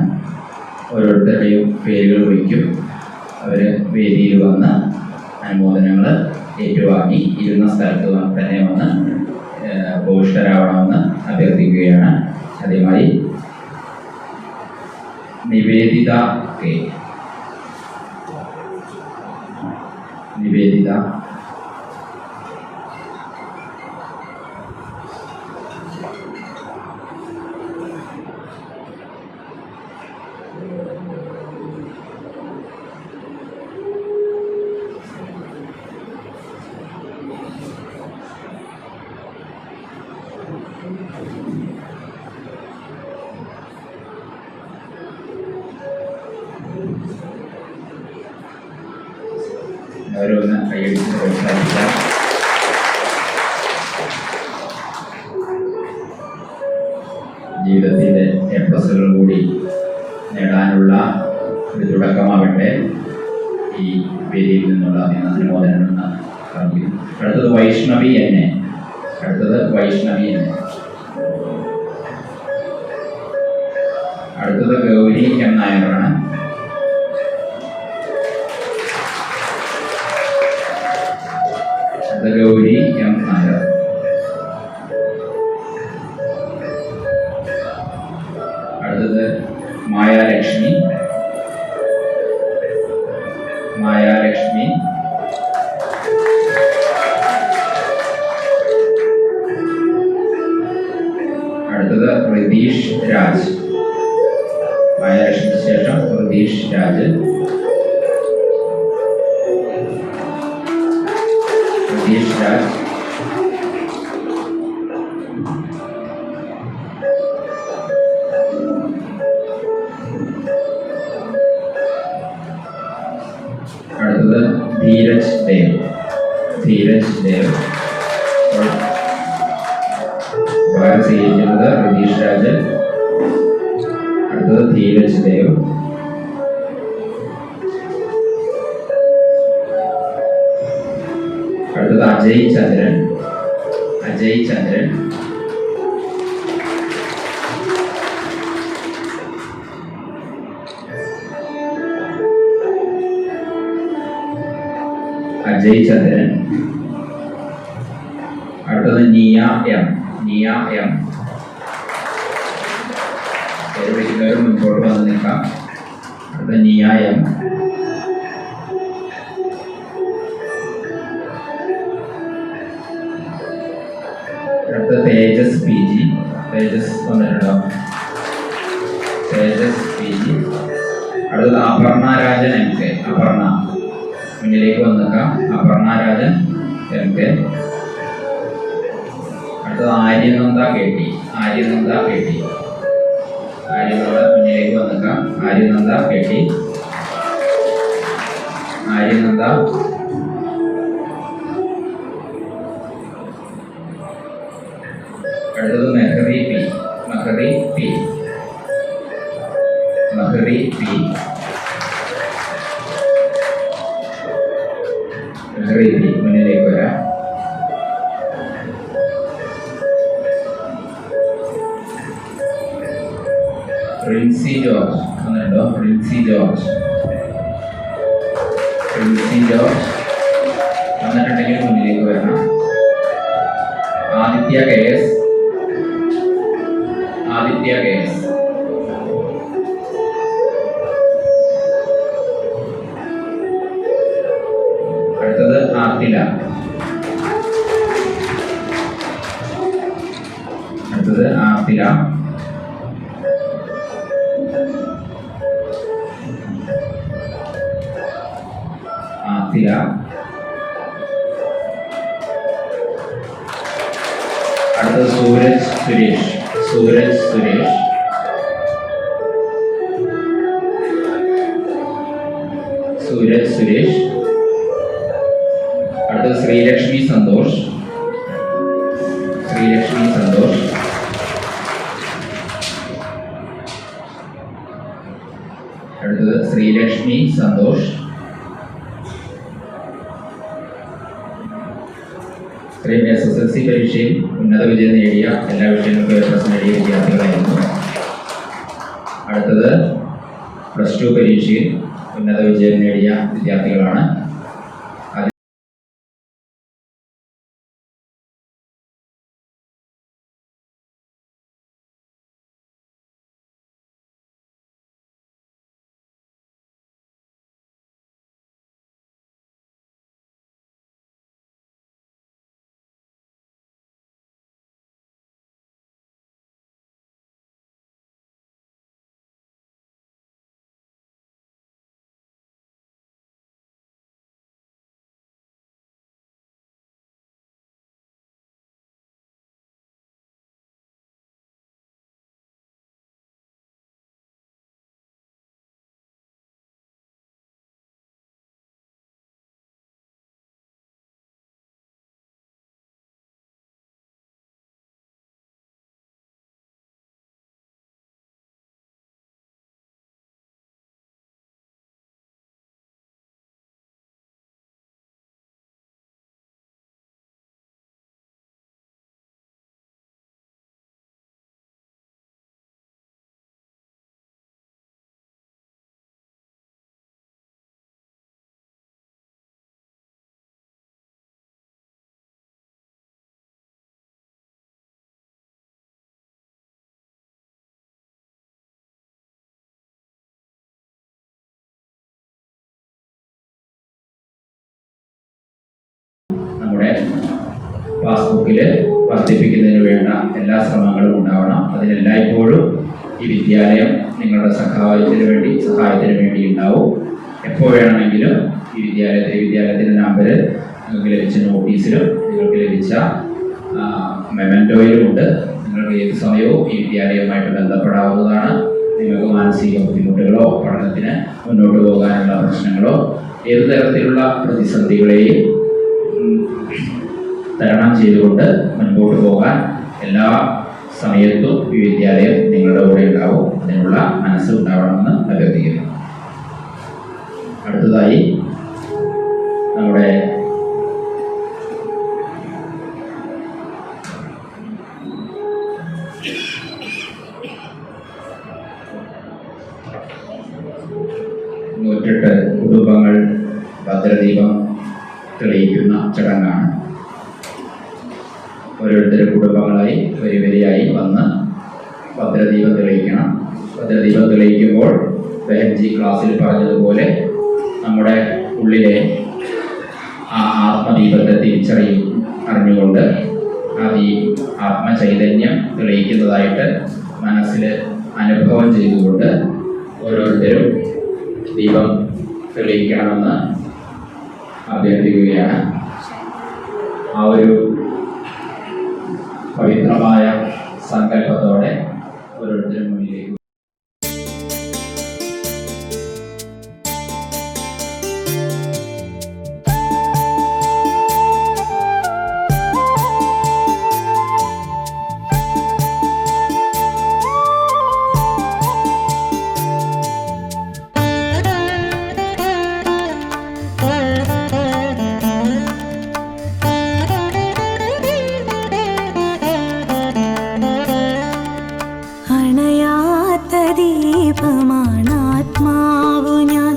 ഓരോരുത്തരുടെയും പേരുകൾ വയ്ക്കും. അവർ വേദിയിൽ വന്ന് അനുമോദനങ്ങൾ ഏറ്റുവാങ്ങി ഇരുന്ന സ്ഥലത്ത് തന്നെ വന്ന് ഉപവിഷ്ടരാവണമെന്ന് അഭ്യർത്ഥിക്കുകയാണ്. ആദ്യമായി നിവേദിത കെ. നിവേദിത. ഓരോന്ന് കൈയടിച്ച് പ്രോത്സാഹിപ്പിക്കാം. ജീവിതത്തിൻ്റെ എപ്ലസുകൾ കൂടി നേടാനുള്ള ഒരു തുടക്കമാകട്ടെ ഈ വേദിയിൽ നിന്നുള്ള അനുമോദനം എന്ന് പറഞ്ഞു. അടുത്തത് വൈഷ്ണവി എന്നെ. അടുത്തത് വൈഷ്ണവി എന്നെ. അടുത്തത് ഗൗരി എം നായരാണ്. അടുത്ത ഗൗരി എം നായർ. അടുത്തത് മായാലക്ഷ്മി. മായാലക്ഷ്മി. അടുത്തത് റിതീഷ് രാജ്. മായാലക്ഷ്മിക്ക് ശേഷം റിതീഷ് രാജ്. റിതീഷ് രാജ്. അടുത്തത് ധീരജ് ദേവ്. ധീരജ് ദേവ്. പകരം സ്വീകരിക്കുന്നത് റിതീഷ് രാജ്. അടുത്തത് ധീരജ് ദേവ്. അടുത്തത് അജയ് ചന്ദ്രൻ. അജയ് ചന്ദ്രൻ. അജയ് ചന്ദ്രൻ. അടുത്തത് നിയ എം. നിയ എം. പേര് വിളിക്കുന്നവർ മുൻപോട്ട് വന്ന് നിൽക്കാം. അടുത്ത നിയ എം. അടുത്ത തേജസ് പി ജി. തേജസ് വന്നിട്ടുണ്ടോ? Tejas P G. അടുത്തത് അപർണ രാജൻ എം കെ. അപർണ മുന്നിലേക്ക് വന്നേക്കാം. Aparna Rajan M K. അടുത്തത് Aryananda K T. Aryananda K T. Aryananda മുന്നിലേക്ക് വന്നേക്കാം. Aryananda K T. ആര്യനന്ദ. അടുത്തത് Mehari P. Mehari P. Mehari P. Mehari P മുന്നിലേക്ക് വരാം. പ്രിൻസി ജോർജ് വന്നിട്ടുണ്ടോ? പ്രിൻസി ജോർജ്. പ്രിൻസി ജോർജ് വന്നിട്ടുണ്ടെങ്കിൽ മുന്നിലേക്ക് വരണം. Aditya K S. Aditya K S. അടുത്തത് ആർത്തില. അടുത്തത് ആർത്തില. ആർത്തില. അടുത്തത് സൂരജ് സുരേഷ്. സൂരജ് സുരേഷ്. സൂരജ് സുരേഷ്. അടുത്തത് ശ്രീലക്ഷ്മി സന്തോഷ്. ശ്രീലക്ഷ്മി സന്തോഷ്. അടുത്തത് ശ്രീലക്ഷ്മി സന്തോഷ്. ഇത്രയും SSLC പരീക്ഷയിൽ ഉന്നത വിജയം നേടിയ എല്ലാ വിഷയങ്ങൾക്കും A+ നേടിയ വിദ്യാർത്ഥികളായിരുന്നു. അടുത്തത് +2 പരീക്ഷയിൽ ഉന്നത വിജയം നേടിയ വിദ്യാർത്ഥികളാണ്. പാസ്ബുക്കിൽ വർദ്ധിപ്പിക്കുന്നതിന് വേണ്ട എല്ലാ ശ്രമങ്ങളും ഉണ്ടാവണം. അതിനെല്ലായ്പ്പോഴും ഈ വിദ്യാലയം നിങ്ങളുടെ സഹായത്തിന് വേണ്ടി ഉണ്ടാവും. എപ്പോൾ വേണമെങ്കിലും ഈ വിദ്യാലയത്തിൻ്റെ നമ്പർ നിങ്ങൾക്ക് ലഭിച്ച നോട്ടീസിലും നിങ്ങൾക്ക് ലഭിച്ച മെമൻറ്റോയിലുമുണ്ട്. നിങ്ങൾക്ക് ഏത് സമയവും ഈ വിദ്യാലയവുമായിട്ട് ബന്ധപ്പെടാവുന്നതാണ്. നിങ്ങൾക്ക് മാനസിക ബുദ്ധിമുട്ടുകളോ പഠനത്തിന് മുന്നോട്ട് പോകാനുള്ള പ്രശ്നങ്ങളോ ഏത് തരത്തിലുള്ള പ്രതിസന്ധികളെയും തരണം ചെയ്തുകൊണ്ട് മുൻപോട്ട് പോകാൻ എല്ലാ സമയത്തും ഈ വിദ്യാലയം നിങ്ങളുടെ കൂടെ ഉണ്ടാവും. അതിനുള്ള മനസ്സ് ഉണ്ടാവണമെന്ന് അഭ്യർത്ഥിക്കുന്നു. അടുത്തതായി നമ്മുടെ നൂറ്റെട്ട് കുടുംബങ്ങൾ ഭദ്രദീപം തെളിയിക്കുന്ന ചടങ്ങാണ്. ഓരോരുത്തരും കുടുംബങ്ങളായി വരിയായി വന്ന് ഭദ്രദീപം തെളിയിക്കണം. ഭദ്രദീപം തെളിയിക്കുമ്പോൾ ബെഹൻജി ക്ലാസ്സിൽ പറഞ്ഞതുപോലെ നമ്മുടെ ഉള്ളിലെ ആ ആത്മദീപത്തെ അറിഞ്ഞുകൊണ്ട് ഈ ആത്മചൈതന്യം തെളിയിക്കുന്നതായിട്ട് മനസ്സിൽ അനുഭവം ചെയ്തുകൊണ്ട് ഓരോരുത്തരും ദീപം തെളിയിക്കണമെന്ന് അഭ്യർത്ഥിക്കുകയാണ്. ആ ഒരു പവിത്രമായ സങ്കല്പത്തോടെ ഓരോരുത്തരും മുന്നിലേക്ക് ദീപമാണാത്മാവു ഞാൻ,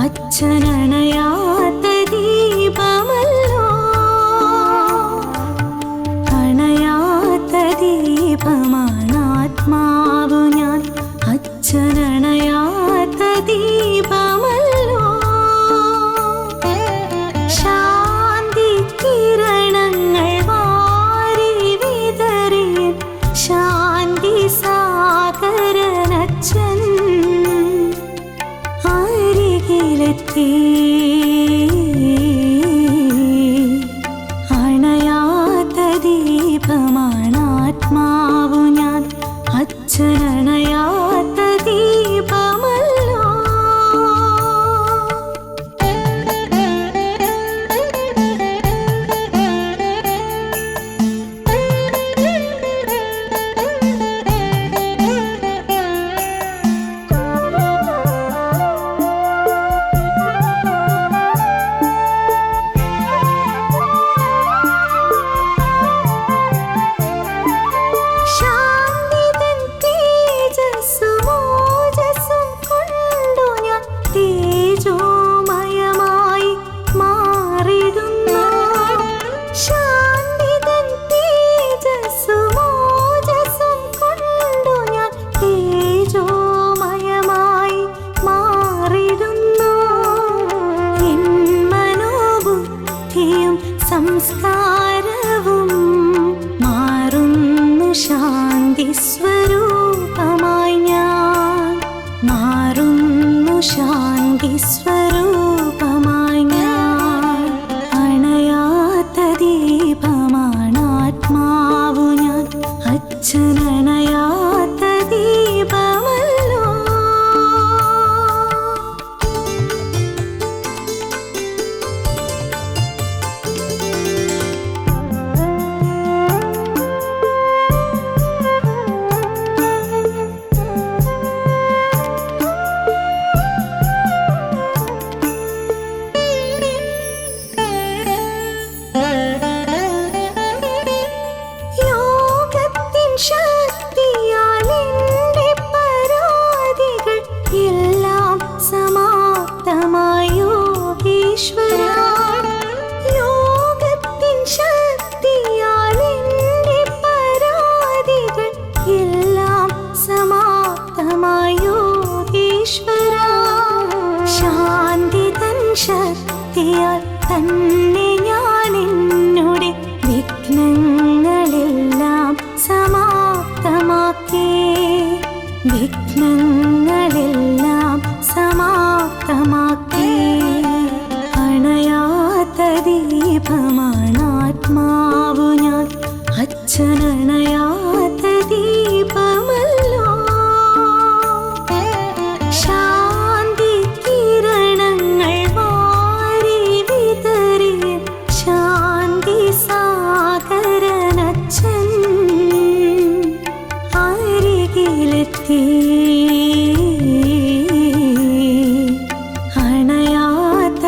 അച്ഛനണയാത്ത ദീപമല്ലോ. അണയാത്ത ദീപമാണാത്മാവു ഞാൻ, അച്ഛനണയാത്ത ദീപമല്ലോ. ശാന്തി കിരണങ്ങൾ വാരി വിതറിയ ശാന്തി സാഗരനച്ഛൻ അരികിലെത്തി. അണയാത്ത ദീപമാണാത്മാവു ഞാൻ, അച്ഛനണയാത്ത ദീപമല്ലോ. ശാന്തിതൻ തേജസ്സും ഓജസ്സും കൊണ്ടു ഞാൻ തേജോമയമായി മാറിടുന്നു. ശാന്തിതൻ തേജസ്സും ഓജസ്സും കൊണ്ടു ഞാൻ തേജോമയമായി മാറിടുന്നു. എൻ മനോബുദ്ധിയും സംസ്കാരവും മാറുന്നു ശാന്തി സ്വരൂപമായി ഞാൻ, മാറുന്നു ശാന്തി സ്വരൂപമായി ഞാൻ. അണയാത്ത ദീപമാണാത്മാവു ഞാൻ, അച്ഛനണയാത്ത ദീപമല്ലോ. യോഗത്തിൻ ശക്തിയാൽ എൻ്റെ പരാതികൾ എല്ലാം സമാപ്തമായോ ഈശ്വരാ. യോഗത്തിൻ ശക്തിയാൽ എൻ്റെ പരാതികൾ എല്ലാം സമാപ്തമായോ ഈശ്വരാ. ശാന്തി തൻ ശക്തിയാൽ തന്നെ ഞാൻ എന്നോട് വിഘ്ന സ്വപ്നങ്ങളെല്ലാം സമാപ്തമാക്കി. അണയാത്ത ദീപമാണാത്മാവു ഞാൻ, അച്ഛനണയാത്ത ദീപമല്ലോ. ശാന്തി കിരണങ്ങൾ വാരി വിതറിയ ശാന്തി സാഗരനച്ഛൻ അരികിലെത്തി. അണയാത്ത